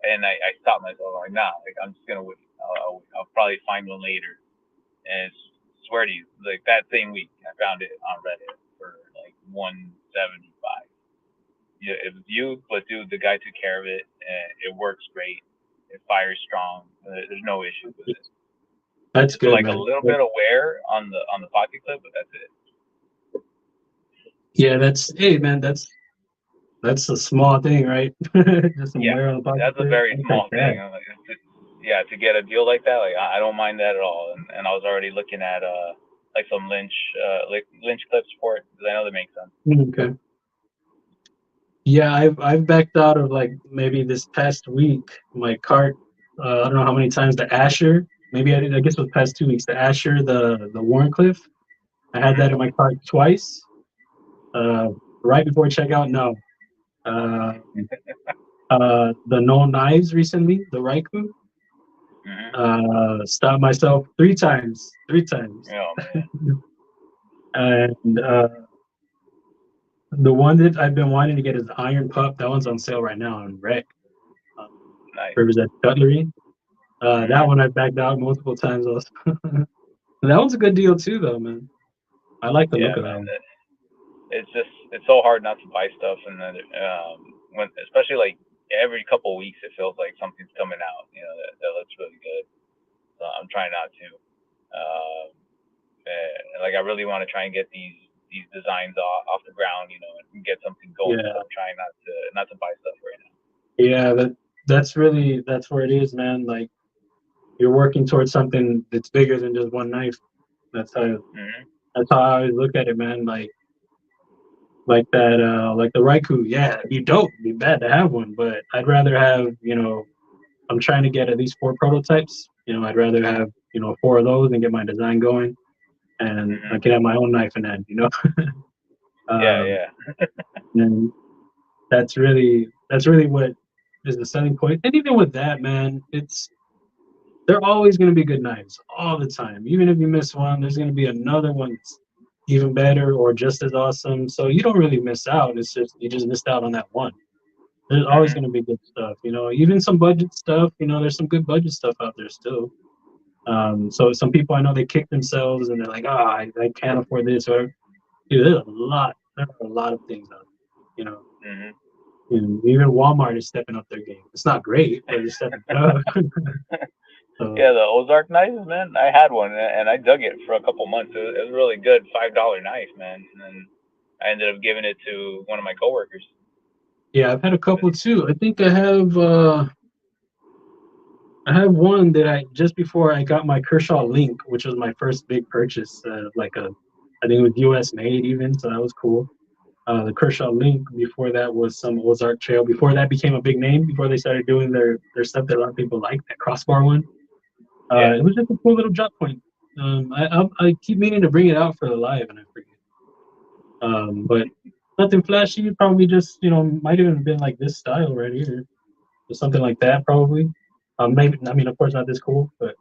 and I stopped myself. I'm like, nah, like I'm just gonna wait. I'll probably find one later. And swear to you, like that same week, I found it on Reddit for like 175. Yeah, it was used, but dude, the guy took care of it, and it works great. It fires strong. There's no issue with it. that's It's good, like a man. little bit of wear on the pocket clip, but that's it. Yeah, that's hey, man. That's a small thing, right? Just some Yeah, wear on the pocket that's a clip. very I'll take small thing. that. I'm like, yeah, to get a deal like that, like I don't mind that at all. And I was already looking at like some Lynch clips for it because I know they make sense. Okay. Yeah, I've backed out of like maybe this past week. My cart, I don't know how many times the Asher. Maybe I guess it was past 2 weeks. The Asher, the Warncliffe. I had that in Mm-hmm. my cart twice. Right before checkout, no. Uh, the No Knives recently, the Raikou. Mm-hmm. Stopped myself 3 times. 3 times. Oh man, And the one that I've been wanting to get is the Iron Pup. That one's on sale right now on Rec. Um, nice. Rivers Edge Cutlery. That Mm-hmm. one I've backed out multiple times also. That one's a good deal too, though, man. I like the Yeah, look of that man. one. It's so hard not to buy stuff, and then when especially like every couple of weeks, it feels like something's coming out. That looks really good. So I'm trying not to. Like I really want to try and get these designs off the ground, and get something going. So Yeah, I'm trying not to buy stuff right now. yeah. That's where it is, man. Like you're working towards something that's bigger than just one knife. That's how Hmm. that's how I always look at it, man. Like that, like the Raikou. Yeah, it'd be dope. It'd be bad to have one, but I'd rather have, I'm trying to get at least 4 prototypes. I'd rather have, 4 of those and get my design going, and I Hmm. can have my own knife in hand. Yeah, Um, yeah. and that's really what is the selling point. And even with that, man, they're always going to be good knives all the time. Even if you miss one, there's going to be another one that's even better or just as awesome. So you don't really miss out. It's just you just missed out on that one. There's always Hmm. going to be good stuff. Even some budget stuff. There's some good budget stuff out there still. So some people I know they kick themselves and they're like, I can't afford this or dude, there's a lot. There are a lot of things out there. Hmm. And even Walmart is stepping up their game. It's not great, but it's stepping up. So Yeah, the Ozark knives, man. I had one and I dug it for a couple months. It was a really good $5 knife, man. And then I ended up giving it to one of my coworkers. yeah, I've had a couple too. I think I have one that I just before I got my Kershaw Link, which was my first big purchase. I think it was U.S. made even, so that was cool. The Kershaw Link. Before that was some Ozark Trail. Before that became a big name. Before they started doing their stuff that a lot of people like, that crossbar one. Yeah. It was just a cool little drop point. I keep meaning to bring it out for the live, and I forget. But nothing flashy. Probably just might even have been like this style right here, or something like that. Probably. Maybe I mean, of course, not this cool, but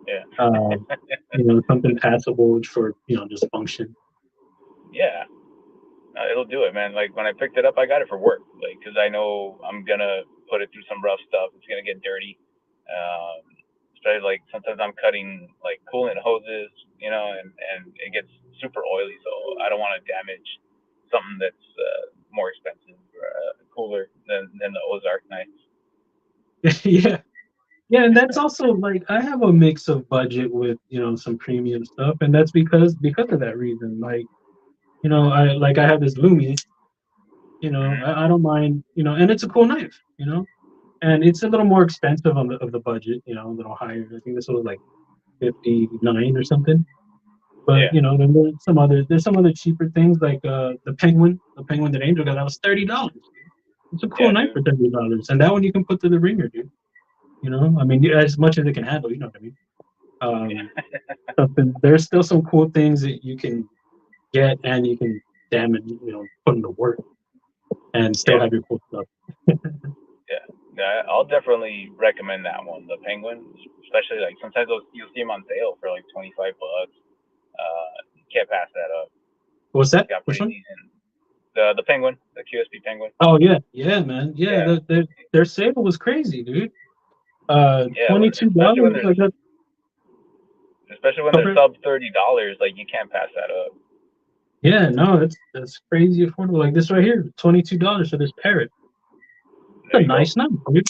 Yeah. um, something passable for just function. Yeah. It'll do it, man. Like when I picked it up, I got it for work, like because I know I'm gonna put it through some rough stuff. It's gonna get dirty. Um, Especially like sometimes I'm cutting like coolant hoses, and it gets super oily. So I don't want to damage something that's more expensive, cooler than the Ozark knife. Yeah, yeah, and that's also like I have a mix of budget with some premium stuff, and that's because of that reason. Like I have this Lumi, Hmm. I don't mind, and it's a cool knife, and it's a little more expensive on the budget, a little higher. I think this was like 59 or something. But you know, then there's some other cheaper things like the penguin that Angel got. That was $30. It's a cool knife for $30, and that one you can put to the ringer, dude. You know, I mean, as much as it can handle. You know what I mean? There's still some cool things that you can get, and you can damage, you know, put into work, and still have your cool stuff. Yeah, I'll definitely recommend that one, the penguin, especially like sometimes you'll see them on sale for like $25. You can't pass that up. What's that? Which one? Decent. The penguin, the QSP penguin. Oh yeah, man. Yeah. Their sale was crazy, dude. $22. Like that. Especially when they're sub $30, like you can't pass that up. Yeah, no, that's crazy affordable. Like this right here, $22 for this parrot. It's a nice knife, dude.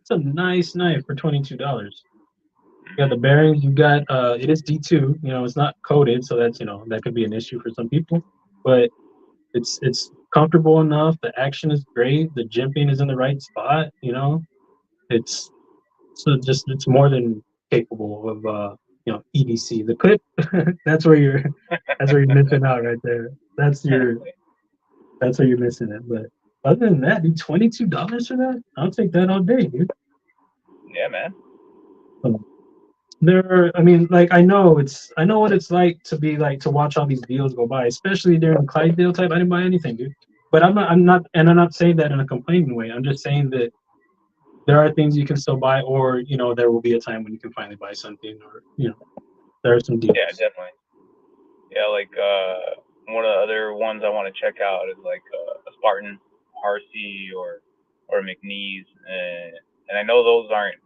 It's a nice knife for $22. You got the bearings. You got it is D2. You know, it's not coated, so that's, you know, that could be an issue for some people. But it's comfortable enough. The action is great. The jimping is in the right spot. You know, it's more than capable of you know, EDC. The clip, that's where you're missing out right there. That's where you're missing it. But other than that, dude, $22 for that? I'll take that all day, dude. Yeah, man. I mean, like I know what it's like to watch all these deals go by, especially during the Clydesdale type. I didn't buy anything, dude. But I'm not saying that in a complaining way. I'm just saying that there are things you can still buy, or you know, there will be a time when you can finally buy something, or you know, there are some deals. Yeah, definitely. Yeah, like one of the other ones I want to check out is like a Spartan RC or McNeese, and I know those aren't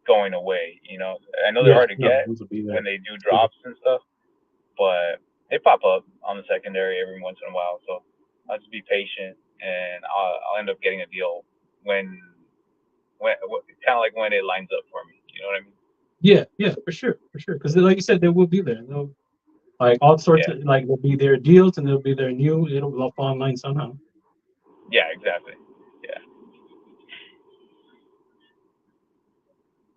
going away. You know, I know they're hard to get when they do drops and stuff, but they pop up on the secondary every once in a while. So I'll just be patient, and I'll end up getting a deal when kind of like when it lines up for me. You know what I mean? Yeah, for sure. Because like you said, they will be there. They'll, like all sorts of, like, there'll be their deals and there'll be their new. It'll fall online somehow. Yeah, exactly. Yeah.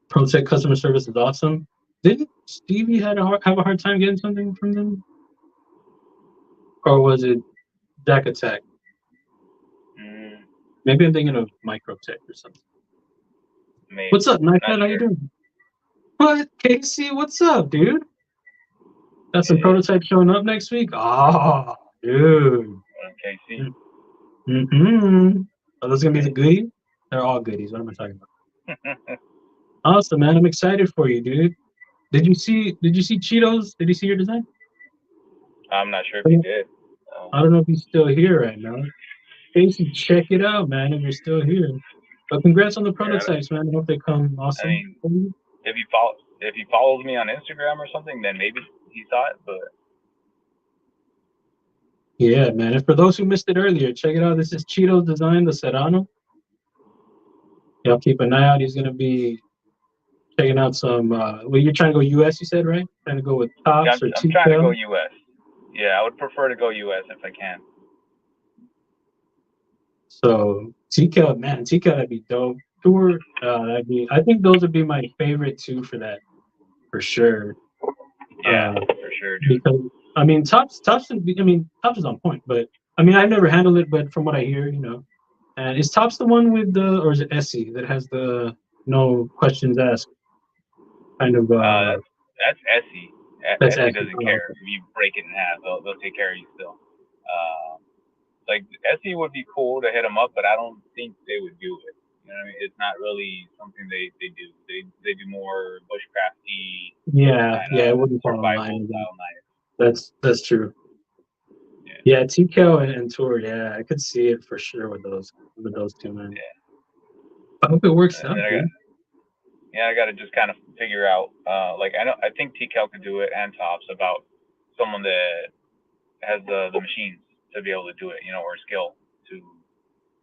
ProTech customer service is awesome. Didn't Stevie have a hard time getting something from them, or was it Jack Attack? Maybe I'm thinking of Microtech or something. Maybe. What's up, Knifehead? How you doing? What, Casey? What's up, dude? Got some prototypes showing up next week. Oh, dude. Casey. Are those gonna be the goodies? They're all goodies. What am I talking about? Awesome, man. I'm excited for you, dude. Did you see Cheetos? Did you see your design? I'm not sure if he did. I don't know if he's still here right now. Casey, check it out, man, if you're still here. But congrats on the prototypes, man. I hope they come awesome. I mean, if he follows me on Instagram or something, then maybe he saw it, but yeah, man. And for those who missed it earlier, check it out. This is Cheeto's design, the Serrano. Y'all keep an eye out. He's gonna be checking out some. Well, you're trying to go US, you said, right? Trying to go with tops or I'm trying to go US. Yeah, I would prefer to go US if I can. So TCAL, man, TCAL, that'd be dope. Tour, I think those would be my favorite two for that, for sure. Yeah, for sure, dude. Because I mean, tops is on point, but I mean, I've never handled it, but from what I hear, you know, and is tops the one with or is it Essie that has the no questions asked kind of? That's Essie. That's Essie doesn't care if you break it in half; they'll take care of you still. Like Essie would be cool to hit them up, but I don't think they would do it. You know what I mean? It's not really something they do. They do more bushcrafty. Yeah, it wouldn't fall in line. That's true. Yeah, TCAL and Tour. Yeah, I could see it for sure with those two, man. Yeah. I hope it works out. I got to just kind of figure out. Like I think TCAL could do it and Tops about someone that has the machines to be able to do it, you know, or skill to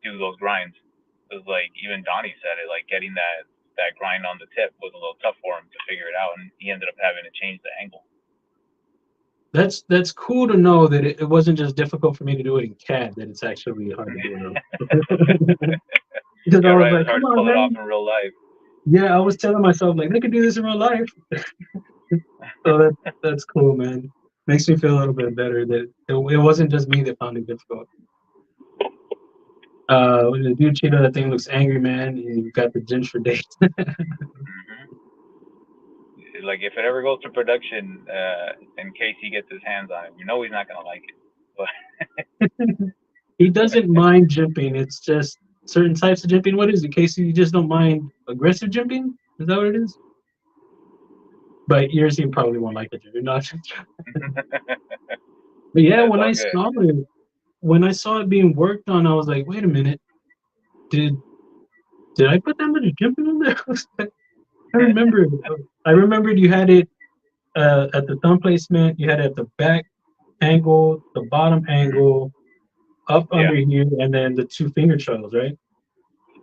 do those grinds. Because like even Donnie said it, like getting that grind on the tip was a little tough for him to figure it out, and he ended up having to change the angle. That's cool to know that it wasn't just difficult for me to do it in CAD, that it's actually hard to do it. Because I was like, hard to pull it off in real life. Yeah, I was telling myself like they could do this in real life. So that's cool, man. Makes me feel a little bit better that it wasn't just me that found it difficult. The dude Cheato, that thing looks angry, man. You got the gins for days. Like if it ever goes to production, in case he gets his hands on it, you know he's not gonna like it. But He doesn't mind jimping. It's just certain types of jimping. What is it, Casey? You just don't mind aggressive jimping? Is that what it is? But yours, you probably won't like it. You're not. But yeah, it's all good. when I saw it being worked on, I was like, wait a minute, did I put that much jimping on there? I remember. I remembered you had it at the thumb placement. You had it at the back angle, the bottom angle, up under here, and then the two finger trails, right?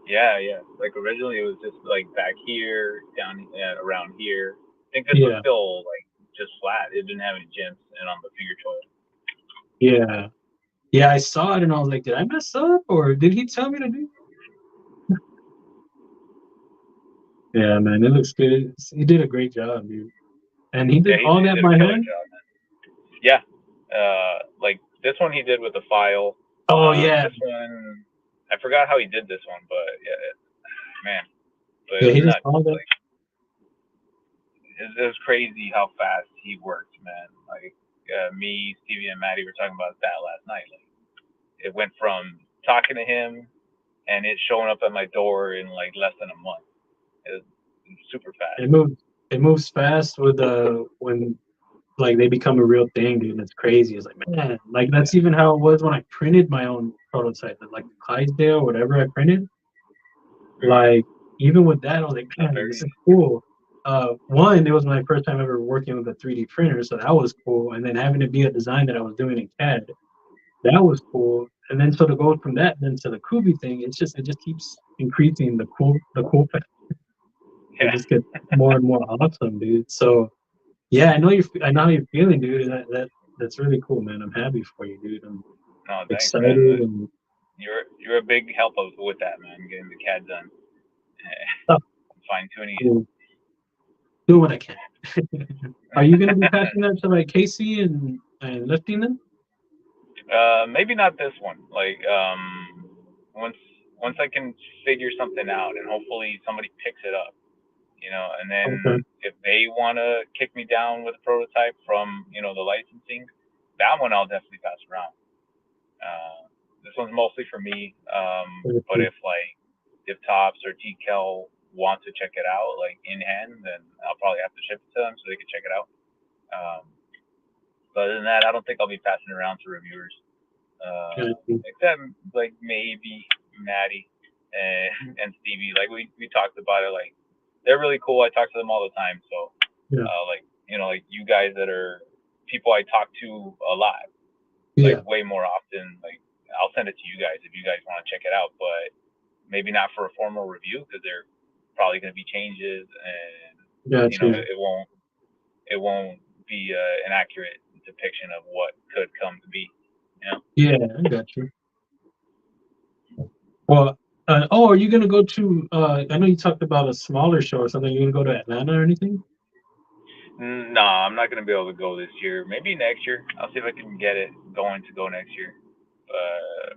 Yeah. Like originally it was just like back here, down around here. I think this was Yeah. still like just flat. It didn't have any jimps and on the finger trail. Yeah. Yeah, I saw it and I was like, did I mess up or did he tell me to do? Yeah, man, it looks good. He did a great job, dude. And he did all He that did a by killer hand? job, man. Yeah. Like this one he did with a file. Oh, yeah. This one, I forgot how he did this one, but yeah, man. But Yeah, it he was just nuts. all that. Like, it was crazy how fast he worked, man. Like me, Stevie, and Maddie were talking about that last night. Like it went from talking to him and it showing up at my door in like less than a month. It was super fast. It moves fast with when like they become a real thing, dude. It's crazy. It's like, man, like that's even how it was when I printed my own prototype, like the Clydesdale, whatever I printed. Like even with that, I was like, man, this is cool. One, it was my first time ever working with a 3D printer, so that was cool. And then having it be a design that I was doing in CAD, that was cool. And then so to go from that then to the Kubi thing, it just keeps increasing the cool factor. It Yeah. just gets more and more awesome, dude. So yeah, I know how you're feeling, dude. That's really cool, man. I'm happy for you, dude. I'm No, thanks, excited man. and You're a big help with that, man. Getting the CAD done, stuff. fine tuning it. Do what I can. Are you gonna be passing that to like Casey and lifting them? Maybe not this one. Like once I can figure something out, and hopefully somebody picks it up, and then Okay. if they want to kick me down with a prototype from the licensing, that one I'll definitely pass around. This one's mostly for me. But if Tops or TKL want to check it out like in hand, then I'll probably have to ship it to them so they can check it out. But other than that, I don't think I'll be passing it around to reviewers. Except like maybe Maddie and Stevie. Like we talked about it. Like they're really cool. I talk to them all the time. So like like you guys that are people I talk to a lot, like way more often. Like I'll send it to you guys if you guys want to check it out. But maybe not for a formal review because they're probably going to be changes and it won't be an accurate depiction of what could come to be. Yeah, I got you. Well, are you gonna go to? I know you talked about a smaller show or something. You gonna go to Atlanta or anything? No, I'm not gonna be able to go this year. Maybe next year. I'll see if I can get it going to go next year.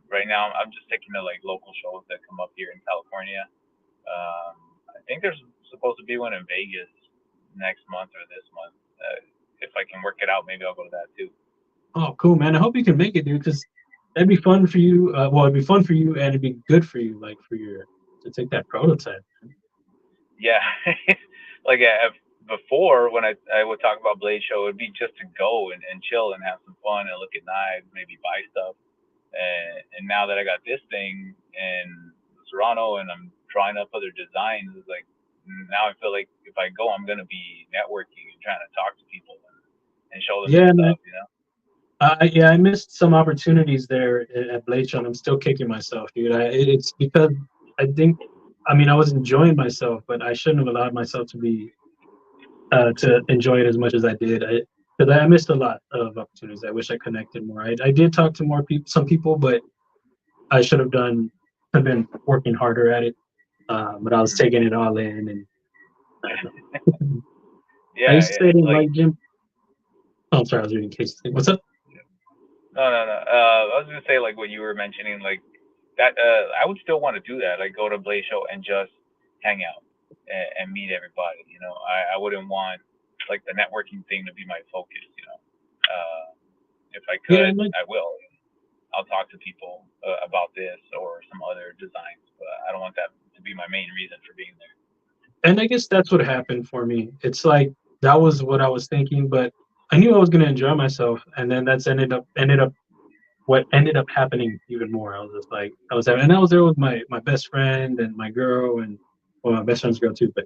Right now, I'm just sticking to like local shows that come up here in California. I think there's supposed to be one in Vegas next month or this month. If I can work it out, maybe I'll go to that too. Oh, cool, man. I hope you can make it, dude, because that'd be fun for you. Well, it'd be fun for you, and it'd be good for you, like to take that prototype. Yeah, like before when I would talk about Blade Show, it'd be just to go and chill and have some fun and look at knives, maybe buy stuff. And now that I got this thing in Toronto and I'm trying up other designs, it's like now I feel like if I go, I'm gonna be networking and trying to talk to people and show them stuff, Yeah, I missed some opportunities there at Blade Show, and I'm still kicking myself, dude. It's because I think, I mean, I was enjoying myself, but I shouldn't have allowed myself to enjoy it as much as I did. Because I missed a lot of opportunities. I wish I connected more. I did talk to some people, but I should have been working harder at it. But I was taking it all in, and I don't know. I used to say I didn't like gym. Oh, I'm sorry, I was reading Casey's thing. What's up? No. I was gonna say like what you were mentioning, like that. I would still want to do that, like go to Blaze Show and just hang out and meet everybody. You know, I wouldn't want like the networking thing to be my focus. You know, if I Yeah, could, like, I will. I'll talk to people about this or some other designs, but I don't want that to be my main reason for being there. and I guess that's what happened for me. It's like that was what I was thinking, but I knew I was gonna enjoy myself, and then that's ended up what ended up happening even more. I was just like, and I was there with my best friend and my girl, and well, my best friend's girl too, but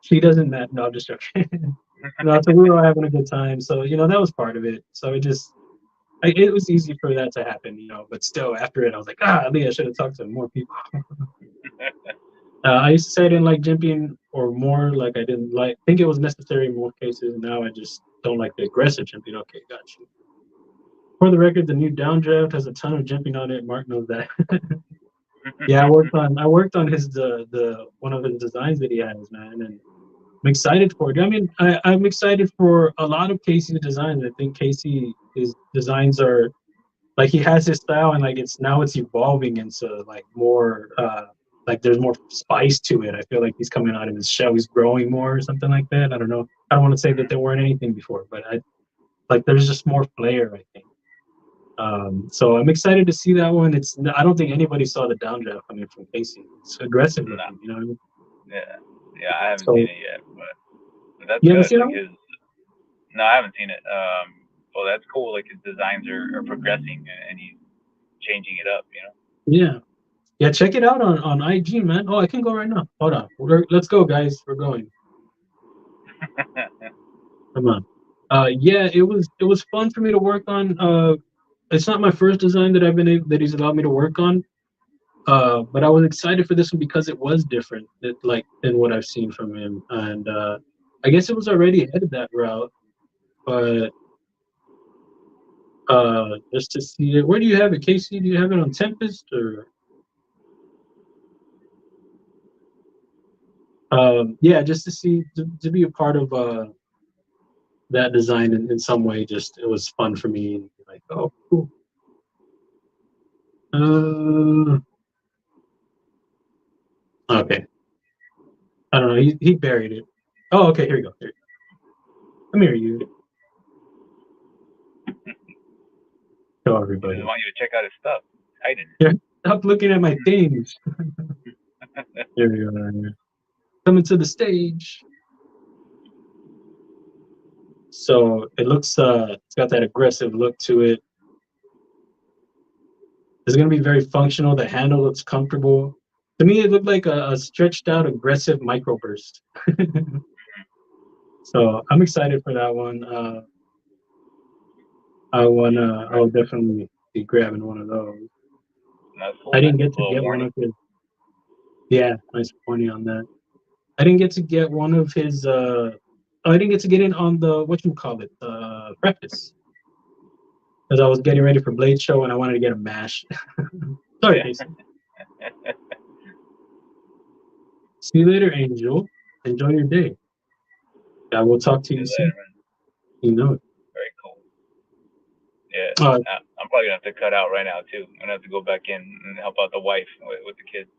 she doesn't that. No, I'm just joking. No, so we were all having a good time. So that was part of it. So it was easy for that to happen, But still, after it, I was like, Lee, I should have talked to more people. I used to say I didn't like jimping or more, like I didn't think it was necessary in most cases. Now I just don't like the aggressive jimping. Okay, got you. For the record, the new downdraft has a ton of jimping on it. Mark knows that. Yeah, I worked on his the one of his designs that he has, man, and I'm excited for it. I mean, I'm excited for a lot of Casey's designs. I think his designs are like he has his style, and like it's evolving into like more like there's more spice to it. I feel like he's coming out of his shell. He's growing more or something like that. I don't know. I don't want to say that there weren't anything before, but there's just more flair, I think. So I'm excited to see that one. I don't think anybody saw the downdraft coming from Casey. It's aggressive No. looking, you know what I mean? Yeah, I haven't So seen it yet, but that's you haven't good. seen Like that no, I haven't seen it. Well, that's cool. Like his designs are progressing and he's changing it up. one? Yeah. Check it out on IG, man. Oh, I can go right now. Hold on. Let's go, guys. We're going. Come on. Yeah, it was fun for me to work on. It's not my first design that he's allowed me to work on. But I was excited for this one because it was different, than what I've seen from him, and I guess it was already headed that route. But just to see it, where do you have it, Casey? Do you have it on Tempest or? Yeah, just to see to be a part of that design in some way. Just it was fun for me. Like, oh, cool. Okay. I don't know. He buried it. Oh, okay. Here you go. Come here, you. Show He everybody. doesn't want you to check out his stuff. Hiding. Yeah. Stop looking at my things. There we go. Coming to the stage. So it looks it's got that aggressive look to it. It's gonna be very functional. The handle looks comfortable. To me, it looked like a stretched out aggressive microburst. So I'm excited for that one. I'll definitely be grabbing one of those. That's cool, I didn't man. get to Little get one warning. of his. Yeah, nice pointing on that. I didn't get to get one of his. I didn't get to get in on the preface, because I was getting ready for Blade Show and I wanted to get a mash. Sorry, Casey. See you later, Angel. Enjoy your day. I will talk to you soon. You know it. Very cool. Yeah, I'm probably gonna have to cut out right now too. I'm gonna have to go back in and help out the wife with the kids.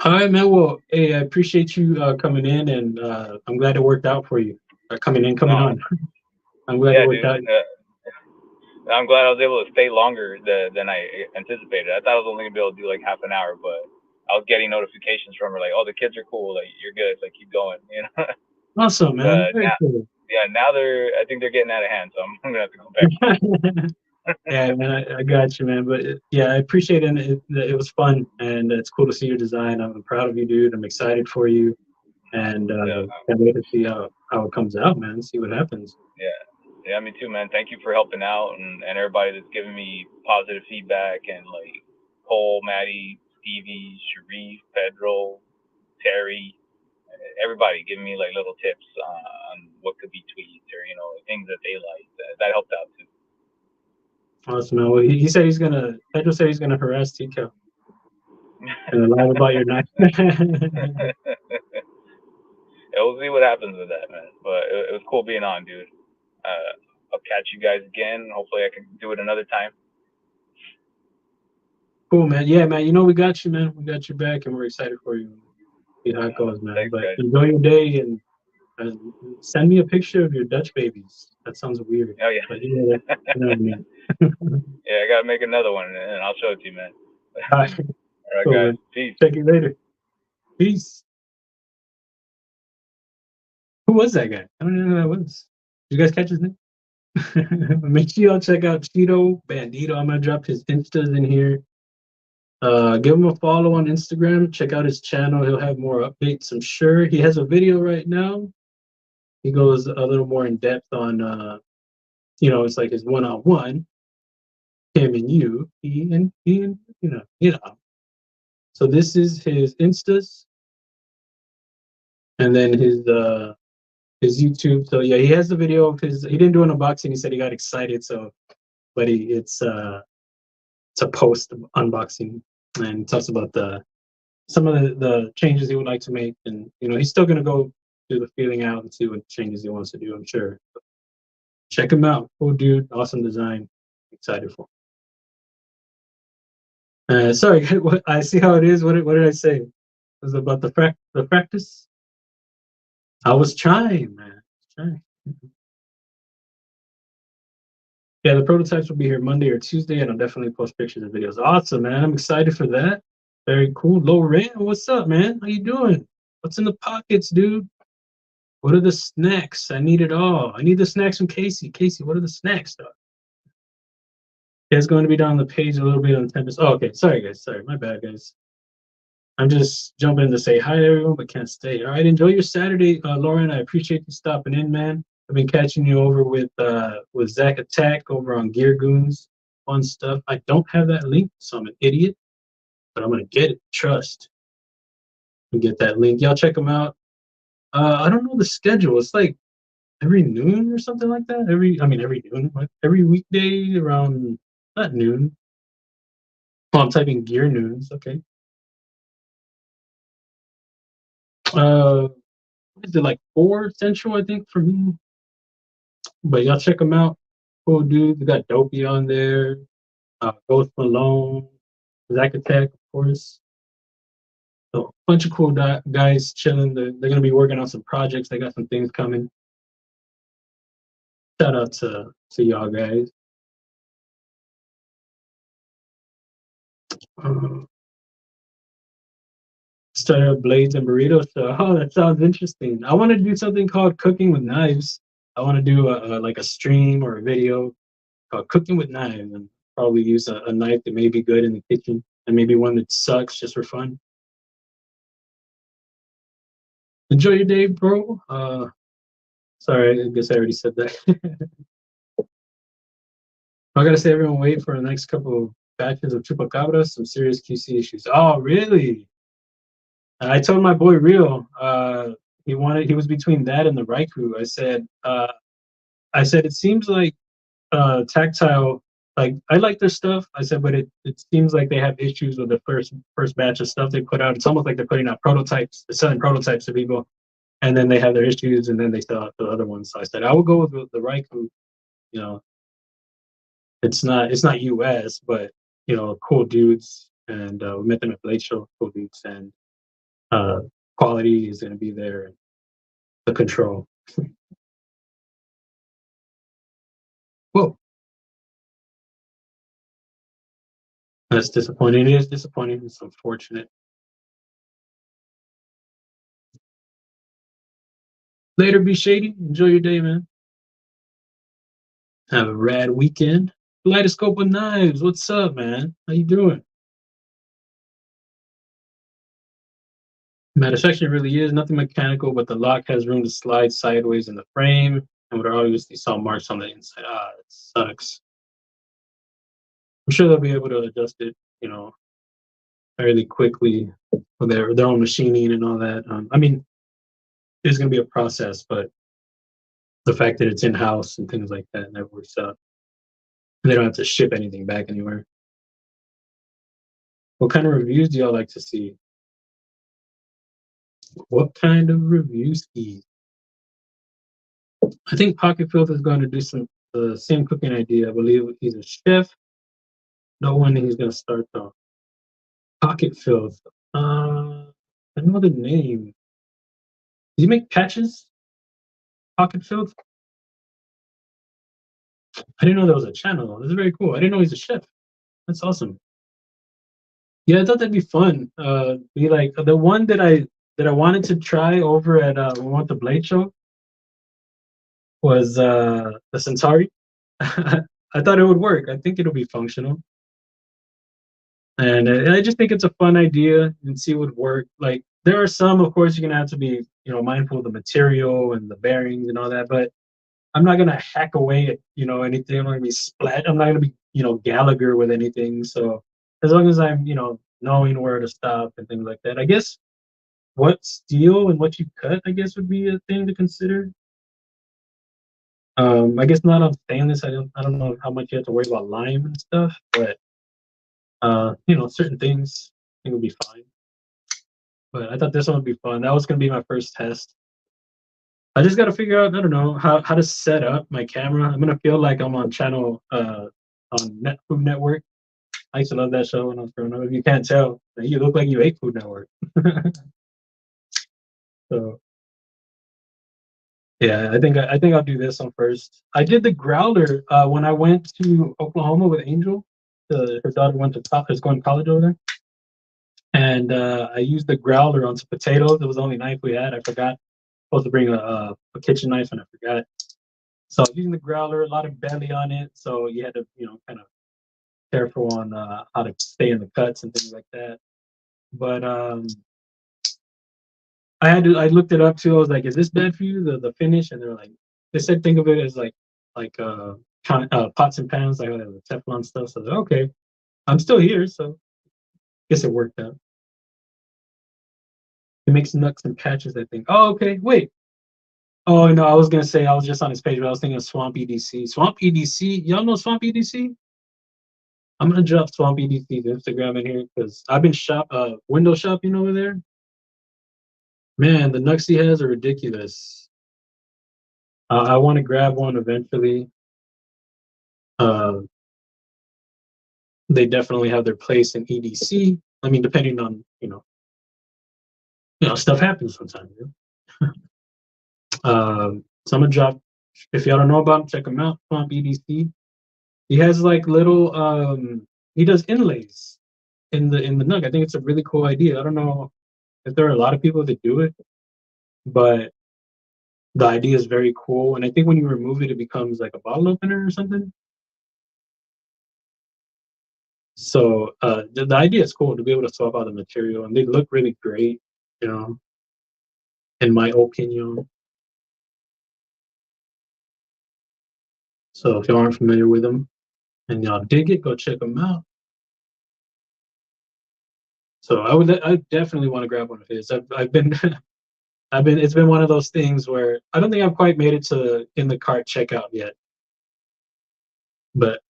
All right, man. Well, hey, I appreciate you coming in, and I'm glad it worked out for you. Coming on. I'm glad it worked out. I'm glad I was able to stay longer than I anticipated. I thought I was only gonna be able to do like half an hour, but I was getting notifications from her like, "Oh, the kids are cool. Like, you're good. Like, keep going." Awesome, man. Very cool. Yeah, now I think they're getting out of hand, so I'm gonna have to go back. Yeah, man, I got you, man. But yeah, I appreciate it. It was fun, and it's cool to see your design. I'm proud of you, dude. I'm excited for you, and can't wait to see how it comes out, man. See what happens. Yeah, me too, man. Thank you for helping out and everybody that's giving me positive feedback and like Cole, Maddie, Stevie, Sharif, Pedro, Terry, everybody giving me like little tips on what could be tweaked or things that they like. That helped out too. Awesome, man. Well, he said Pedro said he's gonna harass TK and lie about your knife. Yeah, we'll see what happens with that, man. But it was cool being on, dude. I'll catch you guys again. Hopefully, I can do it another time. Cool, man. Yeah, man. You know we got you, man. We got your back, and we're excited for you. See how it goes, man. Thanks, But guys. enjoy your day, and send me a picture of your Dutch babies. That sounds weird. Oh, yeah. But you know what I mean. Yeah, I got to make another one, and I'll show it to you, man. All right, All right, cool, guys. man. Peace. Check you later. Peace. Who was that guy? I don't know who that was. Did you guys catch his name? Make sure y'all check out Cheato Bandito. I'm gonna drop his instas in here. Give him a follow on Instagram. Check out his channel. He'll have more updates, I'm sure. He has a video right now. He goes a little more in depth on, it's like his one-on-one, him and you, he and you know. So this is his instas, and then his YouTube. So yeah, he has the video of his. He didn't do an unboxing. He said he got excited. So, but it's a post unboxing, and talks about some of the changes he would like to make, and he's still gonna go do the feeling out and see what changes he wants to do. I'm sure. Check him out. Cool dude, awesome design. Excited for him. Sorry, I see how it is. What did I say? It was about the practice. I was trying, man. Yeah, the prototypes will be here Monday or Tuesday, and I'll definitely post pictures and videos. Awesome, man. I'm excited for that. Very cool. Loren, what's up, man? How you doing? What's in the pockets, dude? What are the snacks? I need it all. I need the snacks from Casey. Casey, what are the snacks, dog? It's going to be down the page a little bit on 10%. Oh, okay. Sorry, guys. Sorry. My bad, guys. I'm just jumping in to say hi to everyone, but can't stay. All right. Enjoy your Saturday, Lauren. I appreciate you stopping in, man. I've been catching you over with Zach Attack over on Gear Goons. Fun stuff. I don't have that link, so I'm an idiot, but I'm going to get it. Trust. And get that link. Y'all check them out. I don't know the schedule. It's like every noon or something like that. Every noon. Like every weekday around, not noon. Well, I'm typing Gear Noons. Okay. Is it like 4 Central, I think, for me? But y'all check them out. Cool dudes. We got Dopey on there. Ghost Malone. Zach Attack, of course. So a bunch of cool guys chilling. They're going to be working on some projects. They got some things coming. Shout out to y'all guys. Start up Blades and Burritos. So, oh, that sounds interesting. I want to do something called Cooking with Knives. I want to do like a stream or a video called Cooking with Knives, and probably use a knife that may be good in the kitchen, and maybe one that sucks just for fun. Enjoy your day, bro. Sorry, I guess I already said that. I gotta say, everyone wait for the next couple of batches of chupacabras, some serious QC issues. Oh, really? I told my boy Real, he was between that and the Raikou. I said it seems like Tactile, like I like their stuff. I said, but it seems like they have issues with the first batch of stuff they put out. It's almost like they're putting out prototypes, they're selling prototypes to people, and then they have their issues, and then they sell out the other ones. So I said I will go with the Raikou. It's not US, but cool dudes, and we met them at Blade Show. Cool dudes, and quality is going to be there. The control. Whoa, that's disappointing. It is disappointing. It's unfortunate. Later, be shady. Enjoy your day, man. Have a rad weekend. Kaleidoscope with Knives. What's up, man? How you doing? Manufacturing really is nothing mechanical, but the lock has room to slide sideways in the frame, and would obviously saw marks on the inside. It sucks. I'm sure they'll be able to adjust it, fairly quickly with their own machining and all that. I mean, there's going to be a process, but the fact that it's in house and things like that never works out. They don't have to ship anything back anywhere. What kind of reviews do y'all like to see? What kind of reviews, Steve? I think Pocket Filth is going to do some the same cooking idea. I believe he's a chef. No one he's gonna start though. Pocket fills. I know the name. Did you make patches? Pocket filled? I didn't know there was a channel. This is very cool. I didn't know he's a chef. That's awesome. Yeah, I thought that'd be fun. Be like the one that I wanted to try over at we want the Blade Show was the Centauri. I thought it would work. I think it'll be functional. And I just think it's a fun idea and see what would work. Like there are some, of course, you're gonna have to be, mindful of the material and the bearings and all that. But I'm not gonna hack away at, anything. I'm not gonna be splat. I'm not gonna be, Gallagher with anything. So as long as I'm, knowing where to stop and things like that, I guess what steel and what you cut, I guess, would be a thing to consider. I guess not on stainless. I don't know how much you have to worry about lime and stuff, but certain things I think would be fine. But I thought this one would be fun. That was gonna be my first test. I just gotta figure out, I don't know, how to set up my camera. I'm gonna feel like I'm on channel on Food Network. I used to love that show when I was growing up. If you can't tell, you look like you ate Food Network. So yeah, I think I'll do this one first. I did the growler when I went to Oklahoma with Angel. Her daughter is going to college over there, and I used the growler on some potatoes. It was the only knife we had. I forgot. Supposed to bring a kitchen knife, and I forgot. So using the growler, a lot of belly on it, so you had to, kind of careful on how to stay in the cuts and things like that. But I looked it up too. I was like, is this bad for you, the finish? And they're like, they said think of it as like pots and pans, like the Teflon stuff. So I was like, okay, I'm still here, so I guess it worked out. It makes nuts and patches, I think. Oh, okay, wait. Oh no, I was gonna say I was just on his page, but I was thinking of Swamp EDC. Swamp EDC, y'all know Swamp EDC? I'm gonna drop Swamp EDC's Instagram in here because I've been window shopping over there. Man, the nuts he has are ridiculous. I want to grab one eventually. Uh, they definitely have their place in EDC. I mean, depending on stuff happens sometimes. So I'm gonna drop. If y'all don't know about him, check him out. Swamp EDC. He has like little. He does inlays in the nug. I think it's a really cool idea. I don't know if there are a lot of people that do it, but the idea is very cool. And I think when you remove it, it becomes like a bottle opener or something. So the idea is cool to be able to swap out the material, and they look really great, in my opinion. So if y'all aren't familiar with them and y'all dig it, go check them out. So I definitely want to grab one of his. I've been it's been one of those things where I don't think I've quite made it to in the cart checkout yet. But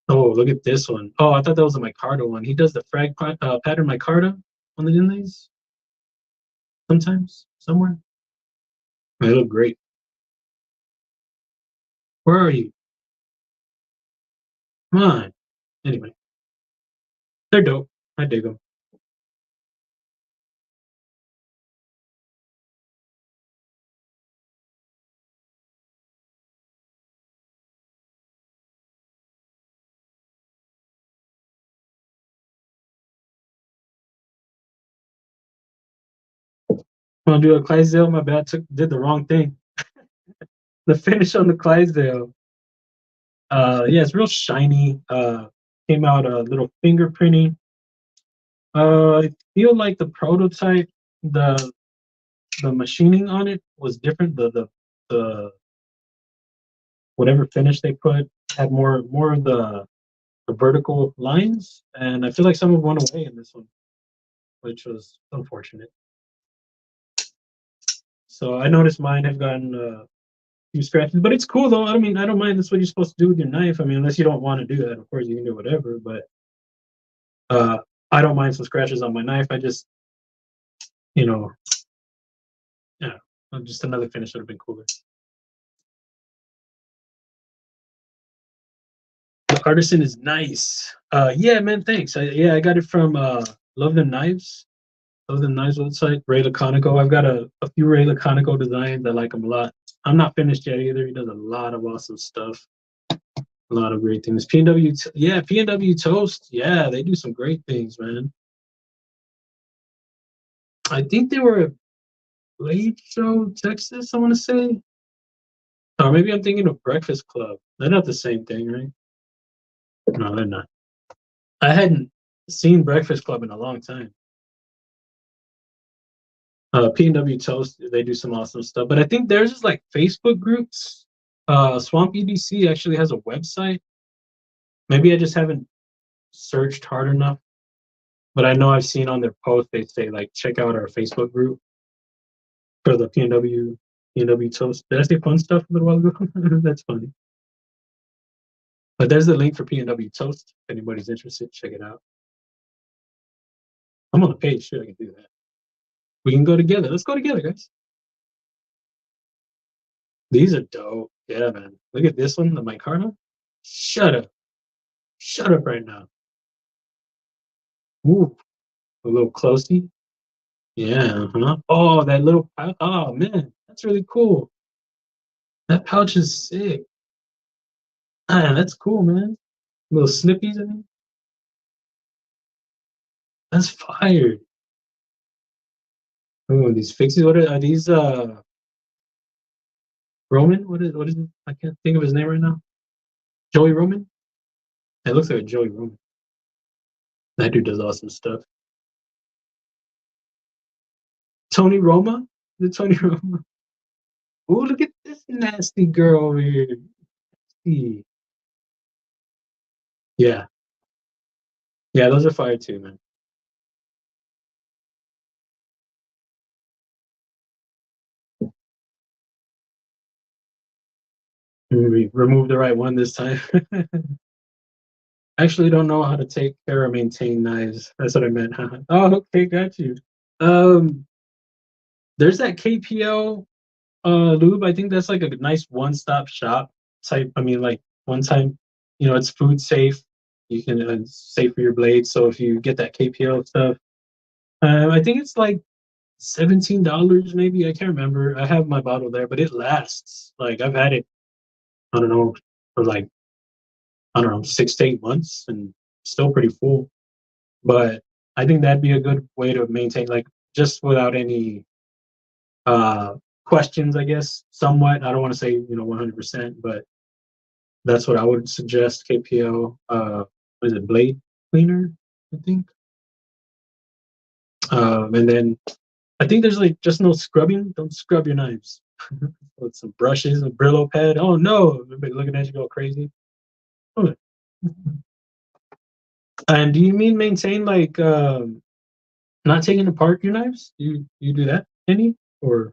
oh, look at this one. Oh, I thought that was a micarta one. He does the frag pattern micarta on the inlays sometimes, somewhere. They look great. Where are you? Come on. Anyway, they're dope. I dig them. I'm gonna do a Clydesdale. My bad. Did the wrong thing. The finish on the Clydesdale. Yeah, it's real shiny. Came out a little fingerprinting. I feel like the prototype, the machining on it was different. The whatever finish they put had more of the vertical lines, and I feel like some of them went away in this one, which was unfortunate. So I noticed mine have gotten a few scratches, but it's cool though. I mean, I don't mind. That's what you're supposed to do with your knife. I mean, unless you don't want to do that, of course you can do whatever. But uh, I don't mind some scratches on my knife. I just, you know, yeah, just another finish would have been cooler. Artisan is nice. Yeah, man, thanks. I got it from Love Them Knives. Love Them Knives website. Ray Laconico. I've got a few Ray Laconico designs. I like him a lot. I'm not finished yet either. He does a lot of awesome stuff. A lot of great things. P&W, yeah, P&W Toast. Yeah, they do some great things, man. I think they were at Blade Show, Texas, I want to say. Or maybe I'm thinking of Breakfast Club. They're not the same thing, right? No, they're not. I hadn't seen Breakfast Club in a long time. P&W Toast, they do some awesome stuff. But I think theirs is like Facebook groups. Swamp EDC actually has a website. Maybe I just haven't searched hard enough. But I know I've seen on their post, they say, like, check out our Facebook group for the P&W Toast. Did I say fun stuff a little while ago? That's funny. But there's the link for P&W Toast. If anybody's interested, check it out. I'm on the page. Sure, I can do that. We can go together. Let's go together, guys. These are dope. Yeah, man. Look at this one, the micarta. Shut up. Shut up right now. Ooh, a little closey. Yeah, huh? Oh, that little pouch. Oh, man. That's really cool. That pouch is sick. Ah, that's cool, man. Little snippies in it. That's fire. Oh, these fixies. What are these? Roman? What is it? I can't think of his name right now. Joey Roman? It looks like a Joey Roman. That dude does awesome stuff. Tony Roma? Is it Tony Roma? Oh, look at this nasty girl over here. Yeah. Yeah, those are fire too, man. We remove the right one this time. Actually don't know how to take care or maintain knives. That's what I meant. Oh, okay, got you. There's that KPL lube. I think that's like a nice one-stop shop type. I mean, like one time, it's food safe. You can safe for your blades. So if you get that KPL stuff, I think it's like $17 maybe. I can't remember. I have my bottle there, but it lasts. Like I've had it, I don't know, for like, I don't know, 6 to 8 months and still pretty full. But I think that'd be a good way to maintain, like, just without any questions, I guess, somewhat. I don't want to say 100%, but that's what I would suggest. KPL, what is it, blade cleaner, I think. And then I think there's like just no scrubbing. Don't scrub your knives. With some brushes, a Brillo pad. Oh no, everybody looking at you go crazy. Oh. And do you mean maintain like not taking apart your knives? You do that any or?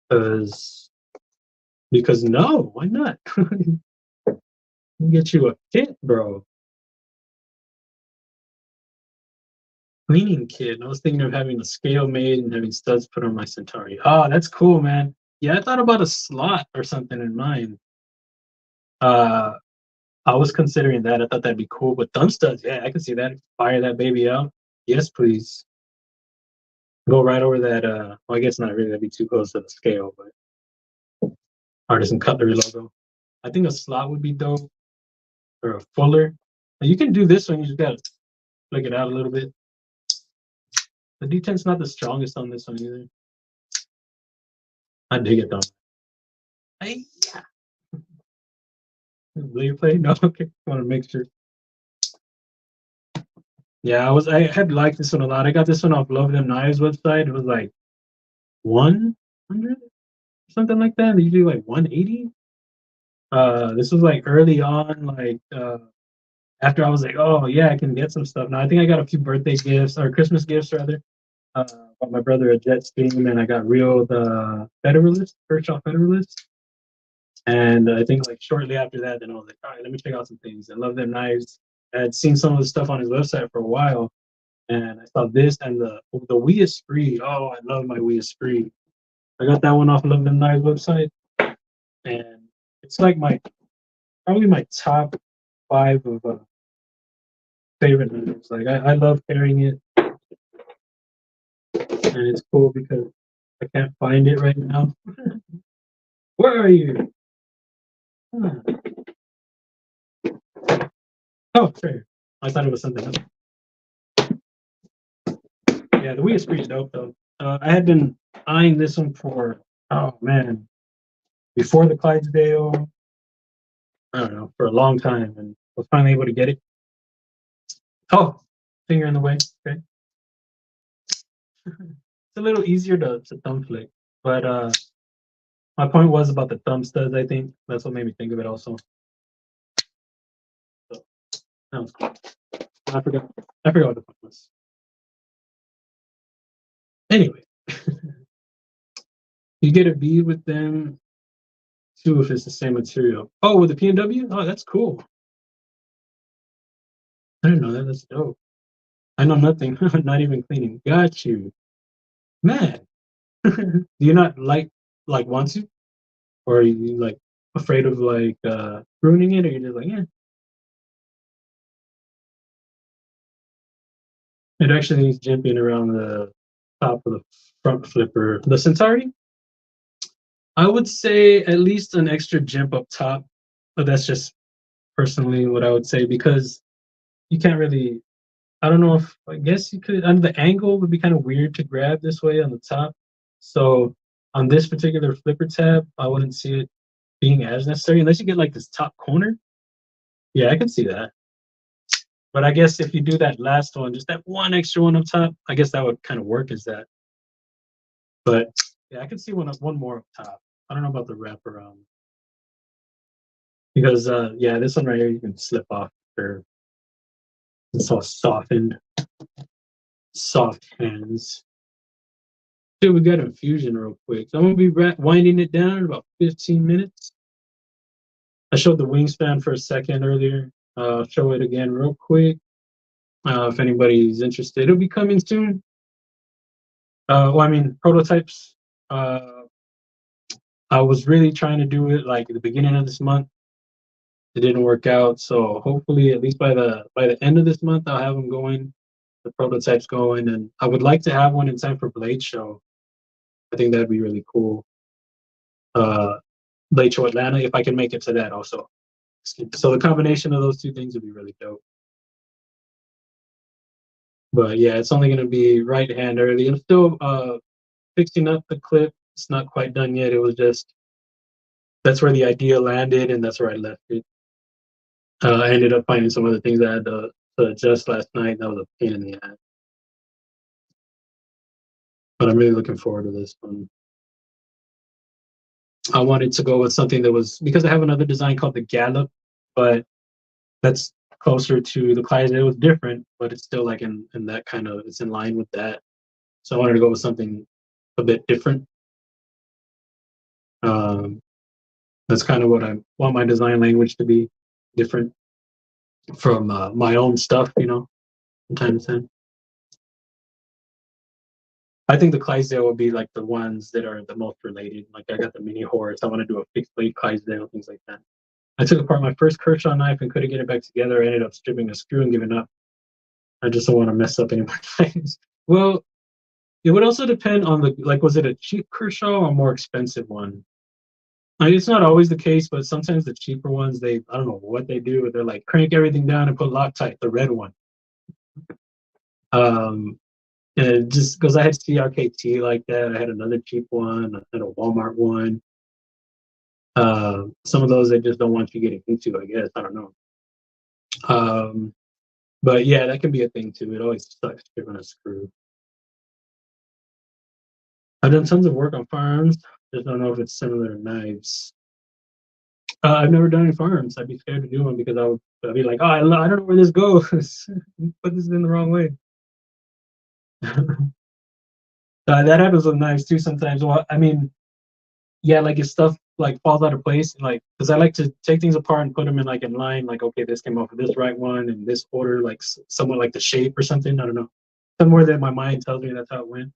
Because no, why not? Get you a kit, bro. Cleaning kit. I was thinking of having a scale made and having studs put on my Centauri. Oh, that's cool, man. Yeah, I thought about a slot or something in mine. I was considering that. I thought that'd be cool. But thumb studs, yeah, I can see that. Fire that baby out. Yes, please. Go right over that. Well, I guess not really. That'd be too close to the scale, but Artisan Cutlery logo. I think a slot would be dope, or a fuller. You can do this one. You just gotta flick it out a little bit. The detent's not the strongest on this one either. I dig it though. Hey, yeah. Blade play? No, okay. I want to make sure. Yeah, I had liked this one a lot. I got this one off Love Them Knives website. It was like 100 something like that. They usually like 180. This was like early on, like after I was like, oh yeah, I can get some stuff. Now I think I got a few birthday gifts or Christmas gifts rather. Got my brother a jet stream, and I got Real the Federalist, Kershaw Federalist. And I think like shortly after that, then I was like, all right, let me check out some things. I Love Them Knives. I had seen some of the stuff on his website for a while, and I saw this and the Wii Esprit. Oh, I love my Wii Esprit. I got that one off Love Them Knives website. and it's like probably my top 5 of favorite knives. Like I love carrying it, and it's cool because I can't find it right now. Where are you? Huh. Oh, sure. I thought it was something else. Yeah, the Wii is pretty dope though. I had been eyeing this one for, oh man, before the Clydesdale, I don't know, for a long time, and was finally able to get it. Oh, finger in the way. Okay. It's a little easier to thumb flick, but my point was about the thumb studs. I think that's what made me think of it also. So that was cool. I forgot what the point was. Anyway, you get a B with them too if it's the same material. Oh, with the P&W? Oh, that's cool. I didn't know that. That's dope. I know nothing. Not even cleaning. Got you, man. Do you not like want to, or are you like afraid of like ruining it, or you're just like, yeah? It actually needs jimping around the top of the front flipper. The Centauri, I would say at least an extra jimp up top, but that's just personally what I would say, because you can't really, I don't know if, I guess you could, under the angle would be kind of weird to grab this way on the top. So on this particular flipper tab, I wouldn't see it being as necessary unless you get like this top corner. Yeah, I can see that. But I guess if you do that last one, just that one extra one up top, I guess that would kind of work as that. But yeah, I can see one more up top. I don't know about the wraparound. Because yeah, this one right here you can slip off or it's all softened. Soft hands. Dude, we got Fusion real quick. So I'm gonna be winding it down in about 15 minutes. I showed the wingspan for a second earlier. Show it again real quick. If anybody's interested, it'll be coming soon. Well, I mean, prototypes. I was really trying to do it like at the beginning of this month. It didn't work out, so hopefully, at least by the end of this month, I'll have them going, the prototypes going, and I would like to have one in time for Blade Show. I think that'd be really cool. Blade Show Atlanta, if I can make it to that also. So the combination of those two things would be really dope. But yeah, it's only going to be right hand early. I'm still fixing up the clip. It's not quite done yet. It was just, that's where the idea landed, and that's where I left it. I ended up finding some other things I had to adjust last night. That was a pain in the ass. But I'm really looking forward to this one. I wanted to go with something that was, because I have another design called the Gallop, but that's closer to the Clydesdale. It was different, but it's still like in that kind of, it's in line with that. So I wanted to go with something a bit different. That's kind of what I want my design language to be, different from my own stuff, you know, from time to time. I think the Clydesdale will be like the ones that are the most related. Like I got the mini horse. I want to do a fixed blade Clydesdale, things like that. I took apart my first Kershaw knife and couldn't get it back together. I ended up stripping a screw and giving up. I just don't want to mess up any more things. Well, it would also depend on the, like, was it a cheap Kershaw or a more expensive one? I mean, it's not always the case, but sometimes the cheaper ones, I don't know what they do, but they're like crank everything down and put Loctite, the red one. And just because I had CRKT like that, I had another cheap one, I had a Walmart one. Some of those they just don't want you getting into, I guess. I don't know. But yeah, that can be a thing too. It always sucks stripping a screw. I've done tons of work on firearms. Just don't know if it's similar to knives. I've never done any firearms. I'd be scared to do one because I'd be like, oh, I don't know where this goes. Put this in the wrong way. That happens with knives too sometimes. Well, I mean, yeah, like if stuff like falls out of place, like because I like to take things apart and put them in like in line. Like, okay, this came off of this right one in this order, like somewhat like the shape or something. I don't know. Somewhere that my mind tells me that's how it went.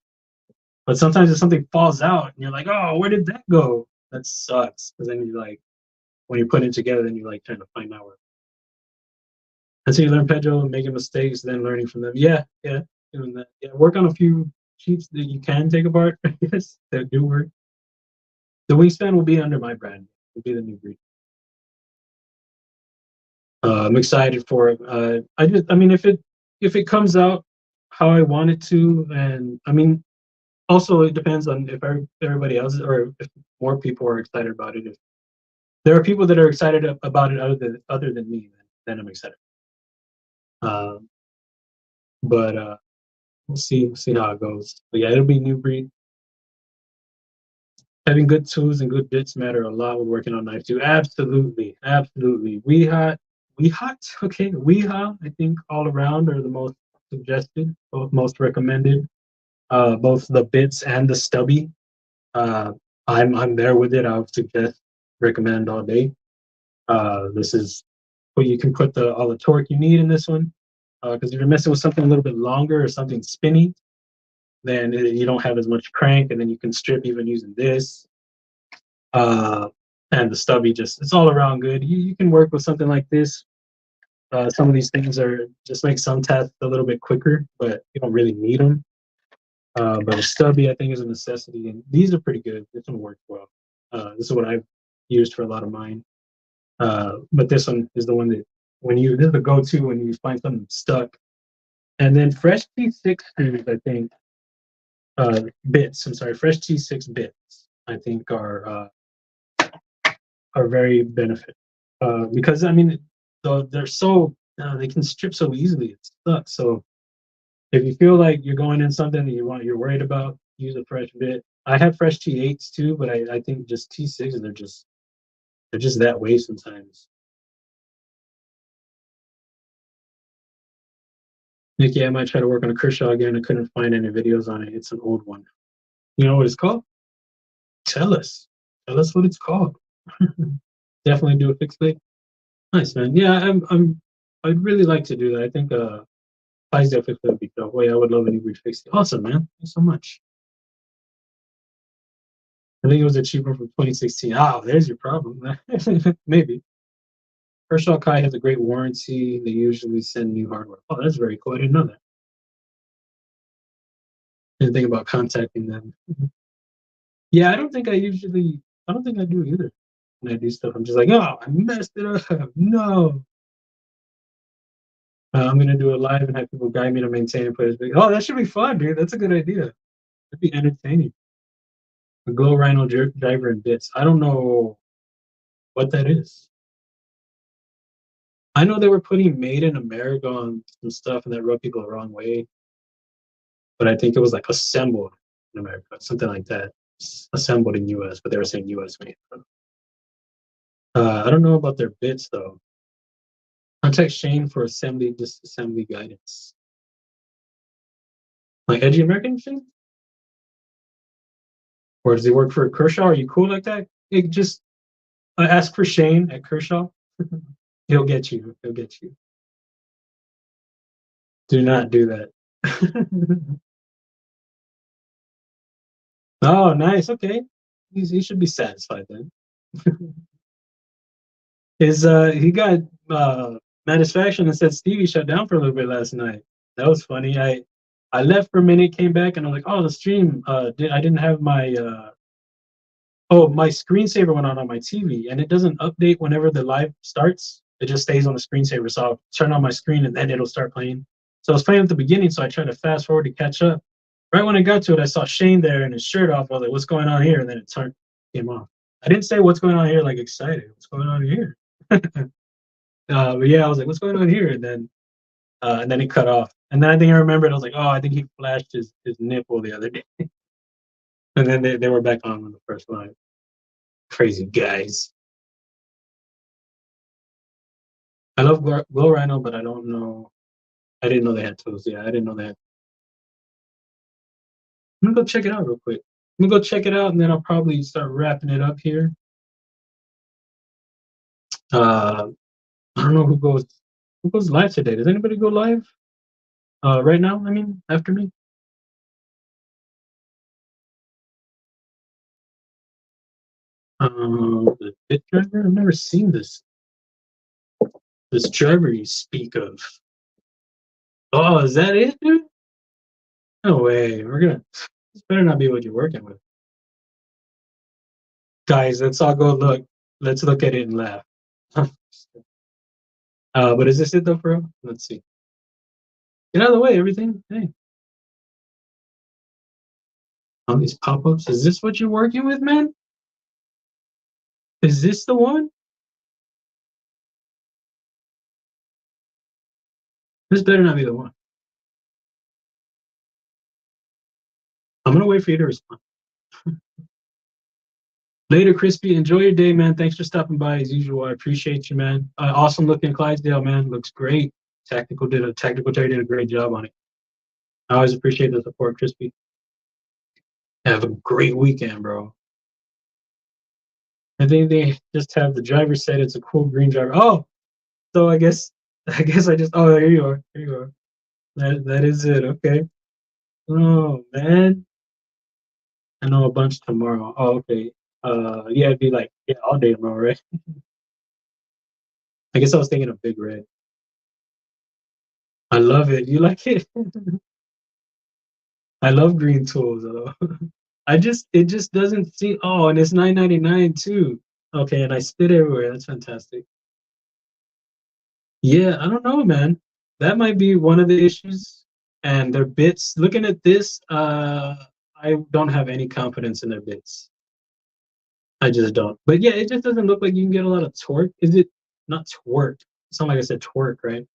But sometimes if something falls out and you're like, oh, where did that go? That sucks. Because then you like, when you put it together, then you like trying to find out where. And so you learn Pedro, making mistakes, then learning from them. Yeah, yeah, doing that. Yeah, work on a few sheets that you can take apart. Yes, that do work. The wingspan will be under my brand. Will be the new breed. I'm excited for it. I mean, if it comes out how I want it to, and I mean, also it depends on if everybody else or if more people are excited about it. If there are people that are excited about it other than me, then I'm excited. Um, but we'll see how it goes. But yeah, it'll be new breed. Having good tools and good bits matter a lot when working on knife too. Absolutely, absolutely. We hot, okay. I think all around are the most suggested, both most recommended. Both the bits and the stubby. Uh, I'm there with it. I would suggest, recommend all day. This is where you can put all the torque you need in this one. Because if you're messing with something a little bit longer or something spinny, then you don't have as much crank, and then you can strip even using this. And the stubby it's all around good. You can work with something like this. Some of these things are just make some tasks a little bit quicker, but you don't really need them. But a stubby, I think, is a necessity, and these are pretty good. This one works well. This is what I've used for a lot of mine. But this one is the one that this is the go-to when you find something stuck. And then fresh T6 screws, I think, bits. I'm sorry, fresh T6 bits. I think are very benefit because I mean, they're so they can strip so easily. It sucks. So if you feel like you're going in something that you're worried about, use a fresh bit. I have fresh T8s too, but I think just T6s they're just that way sometimes. Nikki, I might try to work on a Kershaw again. I couldn't find any videos on it. It's an old one. You know what it's called? Tell us. Tell us what it's called. Definitely do a fixed plate. Nice, man. Yeah, I'd really like to do that. I think CLYDESDALE fixed plate would be dope. Wait, I would love an e fixed. Awesome, man. Thanks so much. I think it was a cheaper from 2016. Ah, there's your problem. Maybe. Kershaw Kai has a great warranty. They usually send new hardware. Oh, that's very cool. I didn't know that. Didn't think about contacting them. Yeah, I don't think I do either. When I do stuff, I'm just like, oh, I messed it up. No. I'm gonna do a live and have people guide me to maintain and put it. Oh, that should be fun, dude. That's a good idea. That'd be entertaining. A glow rhino driver and bits. I don't know what that is. I know they were putting "Made in America" on some stuff, and that rubbed people the wrong way. But I think it was like assembled in America, something like that. Assembled in US, but they were saying US made. I don't know about their bits though. Contact Shane for disassembly guidance. Like Edgy American Shane? Or does he work for Kershaw? Are you cool like that? Just ask for Shane at Kershaw. He'll get you. He'll get you. Do not do that. Oh, nice. Okay. He should be satisfied then. He got satisfaction and said Stevie shut down for a little bit last night. That was funny. I left for a minute, came back, and I'm like, oh, the stream. I didn't have my my screensaver went on my TV, and it doesn't update whenever the live starts. It just stays on the screensaver. So I'll turn on my screen, and then it'll start playing. So I was playing at the beginning, so I tried to fast forward to catch up. Right when I got to it, I saw Shane there and his shirt off. I was like, what's going on here? And then it came off. I didn't say what's going on here like excited. What's going on here? But yeah, I was like, what's going on here? And then he cut off. And then I think I remembered, I was like, oh, I think he flashed his nipple the other day. And then they were back on the first line. Crazy guys. I love Glow Rhino, but I don't know. I didn't know they had tools. Yeah, I didn't know that. I'm gonna go check it out real quick. I'm gonna go check it out, and then I'll probably start wrapping it up here. I don't know who goes live today. Does anybody go live? Right now? I mean, after me. The bit driver? I've never seen this. This driver you speak of. Oh, is that it, dude? No way. This better not be what you're working with. Guys, let's all go look. Let's look at it and laugh. But is this it though, bro? Let's see. Get out of the way, everything. Hey. All these pop-ups. Is this what you're working with, man? Is this the one? This better not be the one. I'm gonna wait for you to respond. Later, Crispy. Enjoy your day, man. Thanks for stopping by as usual. I appreciate you, man. Awesome looking Clydesdale, man. Looks great. Tactical Terry did a great job on it. I always appreciate the support, Crispy. Have a great weekend, bro. I think they just have the driver said it's a cool green driver. Oh, so I guess I just oh there you are. There you are. That is it. Okay. Oh man. I know a bunch tomorrow. Oh, okay. Yeah, it'd be like all day tomorrow, right? I guess I was thinking of Big Red. I love it. You like it? I love green tools though. It just doesn't seem oh, and it's $9.99 too. Okay, and I spit everywhere. That's fantastic. Yeah, I don't know, man. That might be one of the issues. And their bits, looking at this, I don't have any confidence in their bits. I just don't. But yeah, it just doesn't look like you can get a lot of torque. Is it not torque? It's not like I said twerk, right?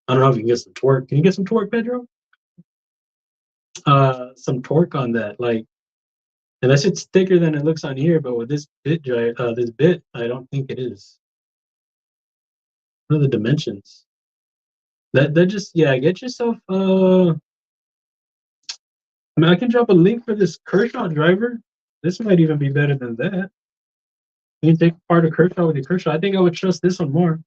I don't know if you can get some torque. Can you get some torque, Pedro? Some torque on that. Like, unless it's thicker than it looks on here, but with this bit, I don't think it is. What are the dimensions? That just yeah, get yourself I mean I can drop a link for this Kershaw driver. This might even be better than that. You can take part of Kershaw with your Kershaw. I think I would trust this one more.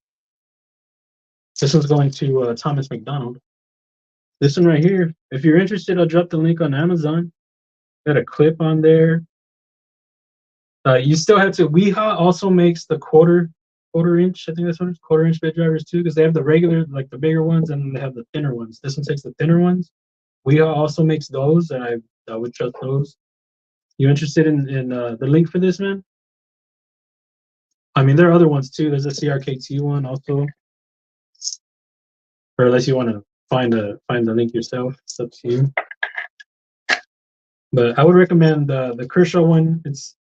This one's going to Thomas McDonald. This one right here. If you're interested, I'll drop the link on Amazon. Got a clip on there. You still have to. Weha also makes the quarter inch. I think that's what it's quarter-inch bit drivers too, because they have the regular, like the bigger ones, and they have the thinner ones. This one takes the thinner ones. Weha also makes those, and I would trust those. You interested in the link for this, man? I mean, there are other ones too. There's a CRKT one also, or unless you want to find the link yourself, it's up to you. But I would recommend the Kershaw one. It's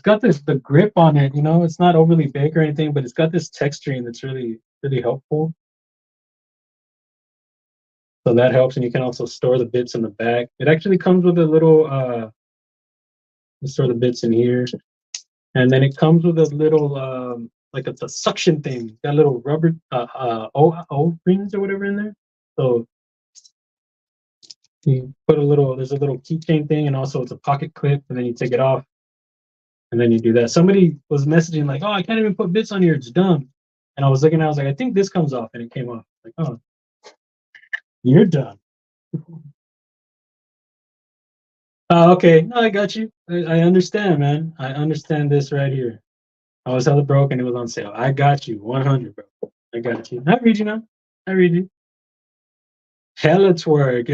got the grip on it. You know, it's not overly big or anything, but it's got this texturing that's really helpful. So that helps, and you can also store the bits in the back. It actually comes with a little store the bits in here. And then it comes with a little, like it's a suction thing. Got little rubber O-rings or whatever in there. So you put there's a little keychain thing, and also it's a pocket clip, and then you take it off, and then you do that. Somebody was messaging like, "Oh, I can't even put bits on here. It's dumb." And I was looking, I was like, "I think this comes off," and it came off. Like, oh, you're done. Okay, no, I got you. I understand, man. I understand this right here. I was hella broke and it was on sale. I got you, 100, bro. I got you. I read you now. I read you. Hella twerk.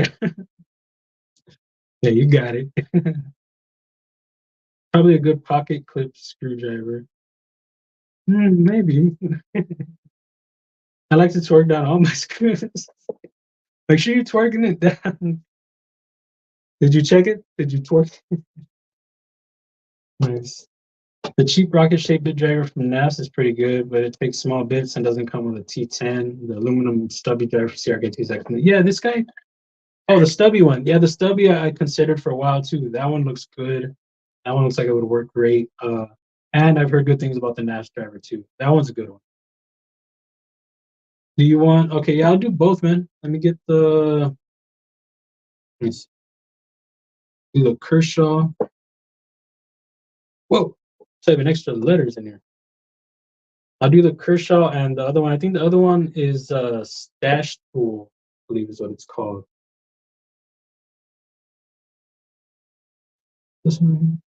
Yeah, you got it. Probably a good pocket clip screwdriver. Maybe. I like to twerk down all my screws. Make sure you're twerking it down. Did you check it? Did you twerk? Nice. The cheap rocket shaped bit driver from knaf is pretty good, but it takes small bits and doesn't come with a T10. The aluminum stubby driver for CRKT is excellent. Yeah, this guy. Oh, the stubby one. Yeah, the stubby I considered for a while too. That one looks good. That one looks like it would work great. And I've heard good things about the knaf driver too. That one's a good one. Do you want? Okay, yeah, I'll do both, man. Let me get the. Let's do the Kershaw. Whoa, typing extra letters in here. I'll do the Kershaw and the other one. I think the other one is Stash Tool, I believe is what it's called. This one.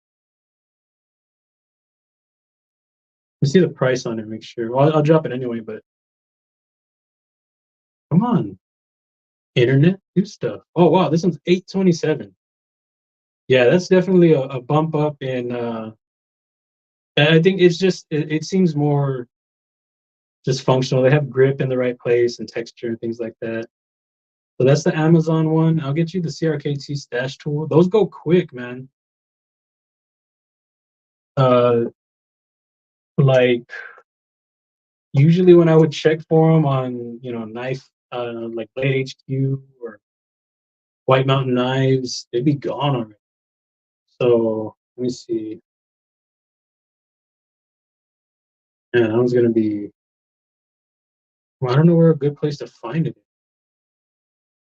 see the price on it. Make sure. Well, I'll drop it anyway. But come on, internet, do stuff. Oh wow, this one's $827. Yeah, that's definitely a bump up in. I think it's just it seems more just functional. They have grip in the right place and texture and things like that. So that's the Amazon one. I'll get you the CRKT stash tool. Those go quick, man. Like usually when I would check for them on, knife, like Blade HQ or White Mountain Knives, they'd be gone already. So let me see. Yeah, that one's gonna be. Well, I don't know where a good place to find it.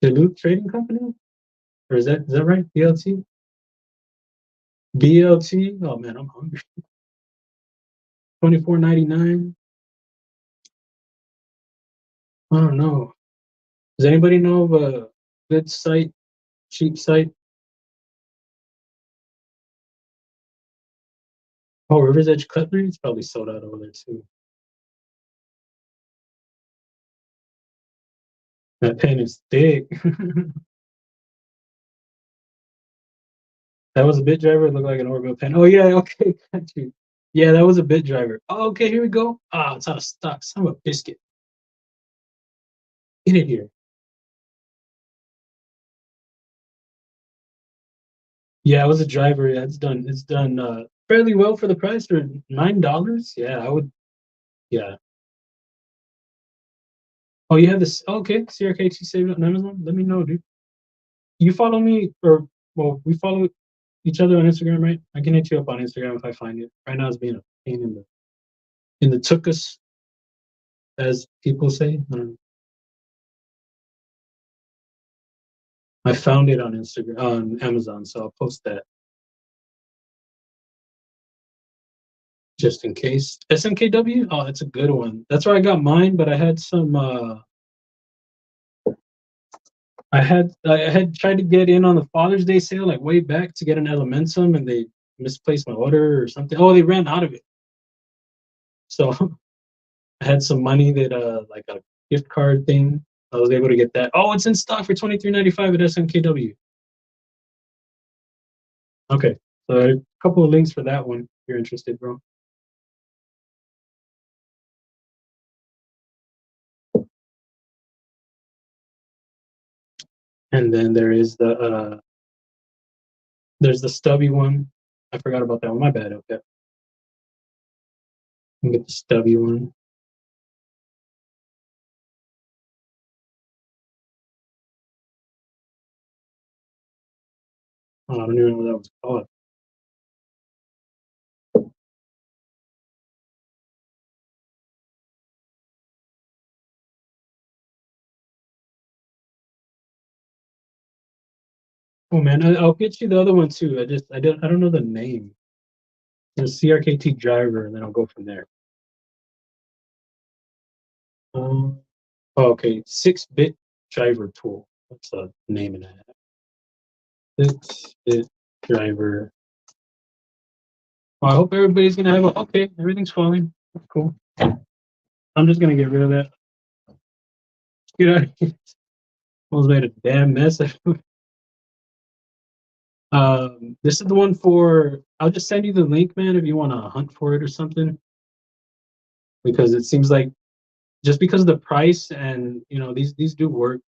The Loot Trading Company, or is that right? BLT. BLT. Oh man, I'm hungry. $24.99. I don't know. Does anybody know of a good site, cheap site? Oh, River's Edge Cutlery. It's probably sold out over there too. That pen is thick. That was a bit driver. It looked like an Orville pen. Oh yeah, okay, got you. Yeah, that was a bit driver. Oh, okay, here we go. Ah, it's out of stock. Son of a biscuit. Get it here. Yeah, it was a driver. Yeah, it's done fairly well for the price for $9. Yeah, I would. Yeah. Oh, you have this. Oh, okay, CRKT saved it on Amazon. Let me know, dude. You follow me, or well, we follow each other on Instagram, right? I can hit you up on Instagram if I find it. Right now, it's being a pain in the tuchus, as people say. I found it on Instagram, on Amazon, so I'll post that just in case. SMKW? Oh, that's a good one. That's where I got mine, but I had some. I had tried to get in on the Father's Day sale like way back to get an Elementum, and they misplaced my order or something. Oh, they ran out of it. So I had some money that like a gift card thing. I was able to get that. Oh, it's in stock for $23.95 at SMKW. Okay, so a couple of links for that one if you're interested, bro. And then there's the stubby one. I forgot about that one. My bad. Okay, you can get the stubby one. Oh, I don't even know what that was called. Oh man, I'll get you the other one too. I don't know the name. The CRKT driver, and then I'll go from there. Oh, okay, 6-bit driver tool. What's the name of that? 6-bit driver. Well, I hope everybody's gonna have a. Okay, everything's falling. Cool. I'm just gonna get rid of that. Get out of here. Almost made a damn mess. This is the one for. I'll just send you the link, man, if you want to hunt for it or something. Because it seems like just because of the price and these do work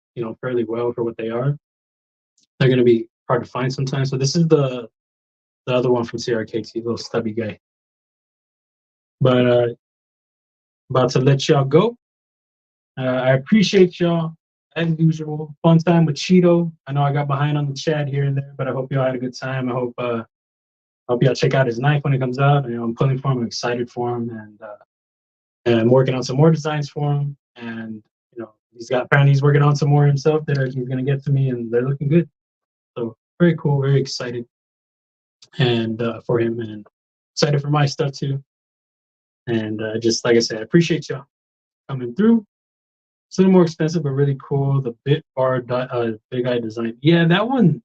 fairly well for what they are. They're gonna be hard to find sometimes. So this is the other one from CRKT, little stubby guy. But about to let y'all go. I appreciate y'all as usual. Fun time with Cheato. I know I got behind on the chat here and there, but I hope y'all had a good time. I hope y'all check out his knife when it comes out. I'm pulling for him. I'm excited for him, and I'm working on some more designs for him. And apparently he's working on some more himself that he's gonna get to me, and they're looking good. So very cool, very excited, and for him, and excited for my stuff too. And just like I said, I appreciate y'all coming through. It's a little more expensive, but really cool. The Bit Bar Big Eye design. Yeah, that one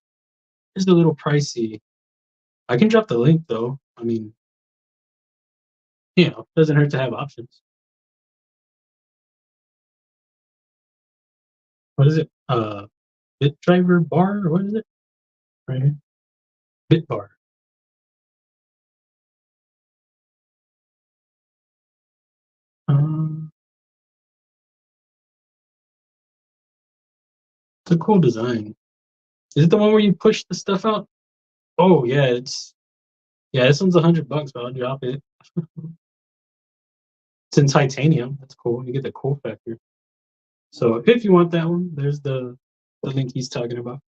is a little pricey. I can drop the link though. I mean, You know, doesn't hurt to have options. What is it? Bit driver bar, or what is it? Right here. Bit bar. It's a cool design. Is it the one where you push the stuff out? Oh yeah, this one's $100, but I'll drop it. It's in titanium. That's cool. You get the cool factor. So if you want that one, there's the link he's talking about.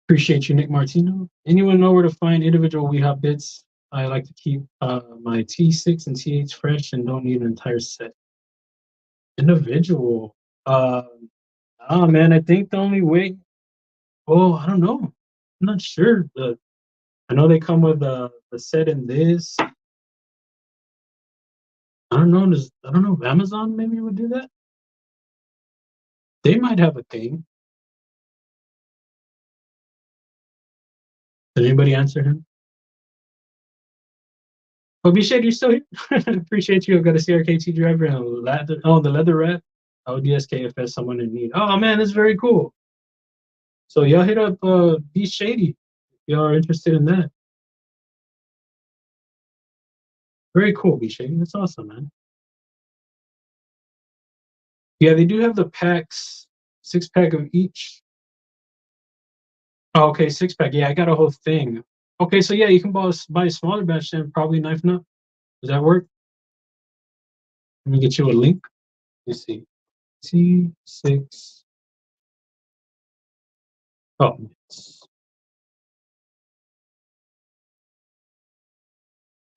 Appreciate you, Nick Martino. Anyone know where to find individual WeHop bits? I like to keep my T6 and T8 fresh and don't need an entire set. Individual. Oh man, I think the only way. Oh, I don't know. I'm not sure. I know they come with the set in this. I don't know. I don't know if Amazon maybe would do that. They might have a thing. Did anybody answer him? Oh, Bishad, you're still here. Appreciate you. I've got a CRKT driver and a leather. Oh, the leather wrap. Autodesk KFS, someone in need. Oh man, that's very cool. So y'all hit up Be Shady if y'all are interested in that. Very cool, Be Shady. That's awesome, man. Yeah, they do have the packs, 6-pack of each. Oh, okay, 6-pack. Yeah, I got a whole thing. Okay, so yeah, you can buy a smaller batch then, probably knife nut. Does that work? Let me get you a link. Let's see. T6. Oh.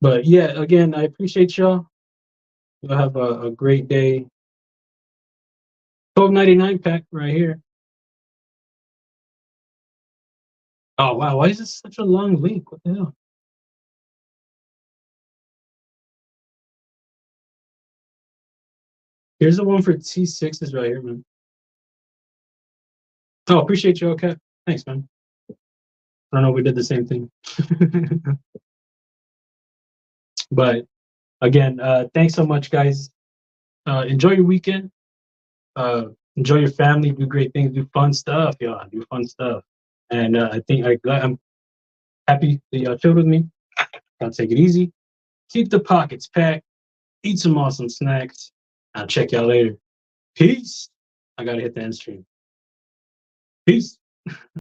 But yeah, again, I appreciate y'all. You'll have a great day. $12.99 pack right here. Oh wow, why is this such a long link? What the hell? Here's the one for T6s right here, man. Oh, appreciate you, okay. Thanks, man. I don't know if we did the same thing. But again, thanks so much, guys. Enjoy your weekend. Enjoy your family. Do great things. Do fun stuff, y'all. Do fun stuff. And I think I'm happy that y'all chilled with me. I'll take it easy. Keep the pockets packed. Eat some awesome snacks. I'll check y'all later. Peace. I gotta hit the end stream. Peace.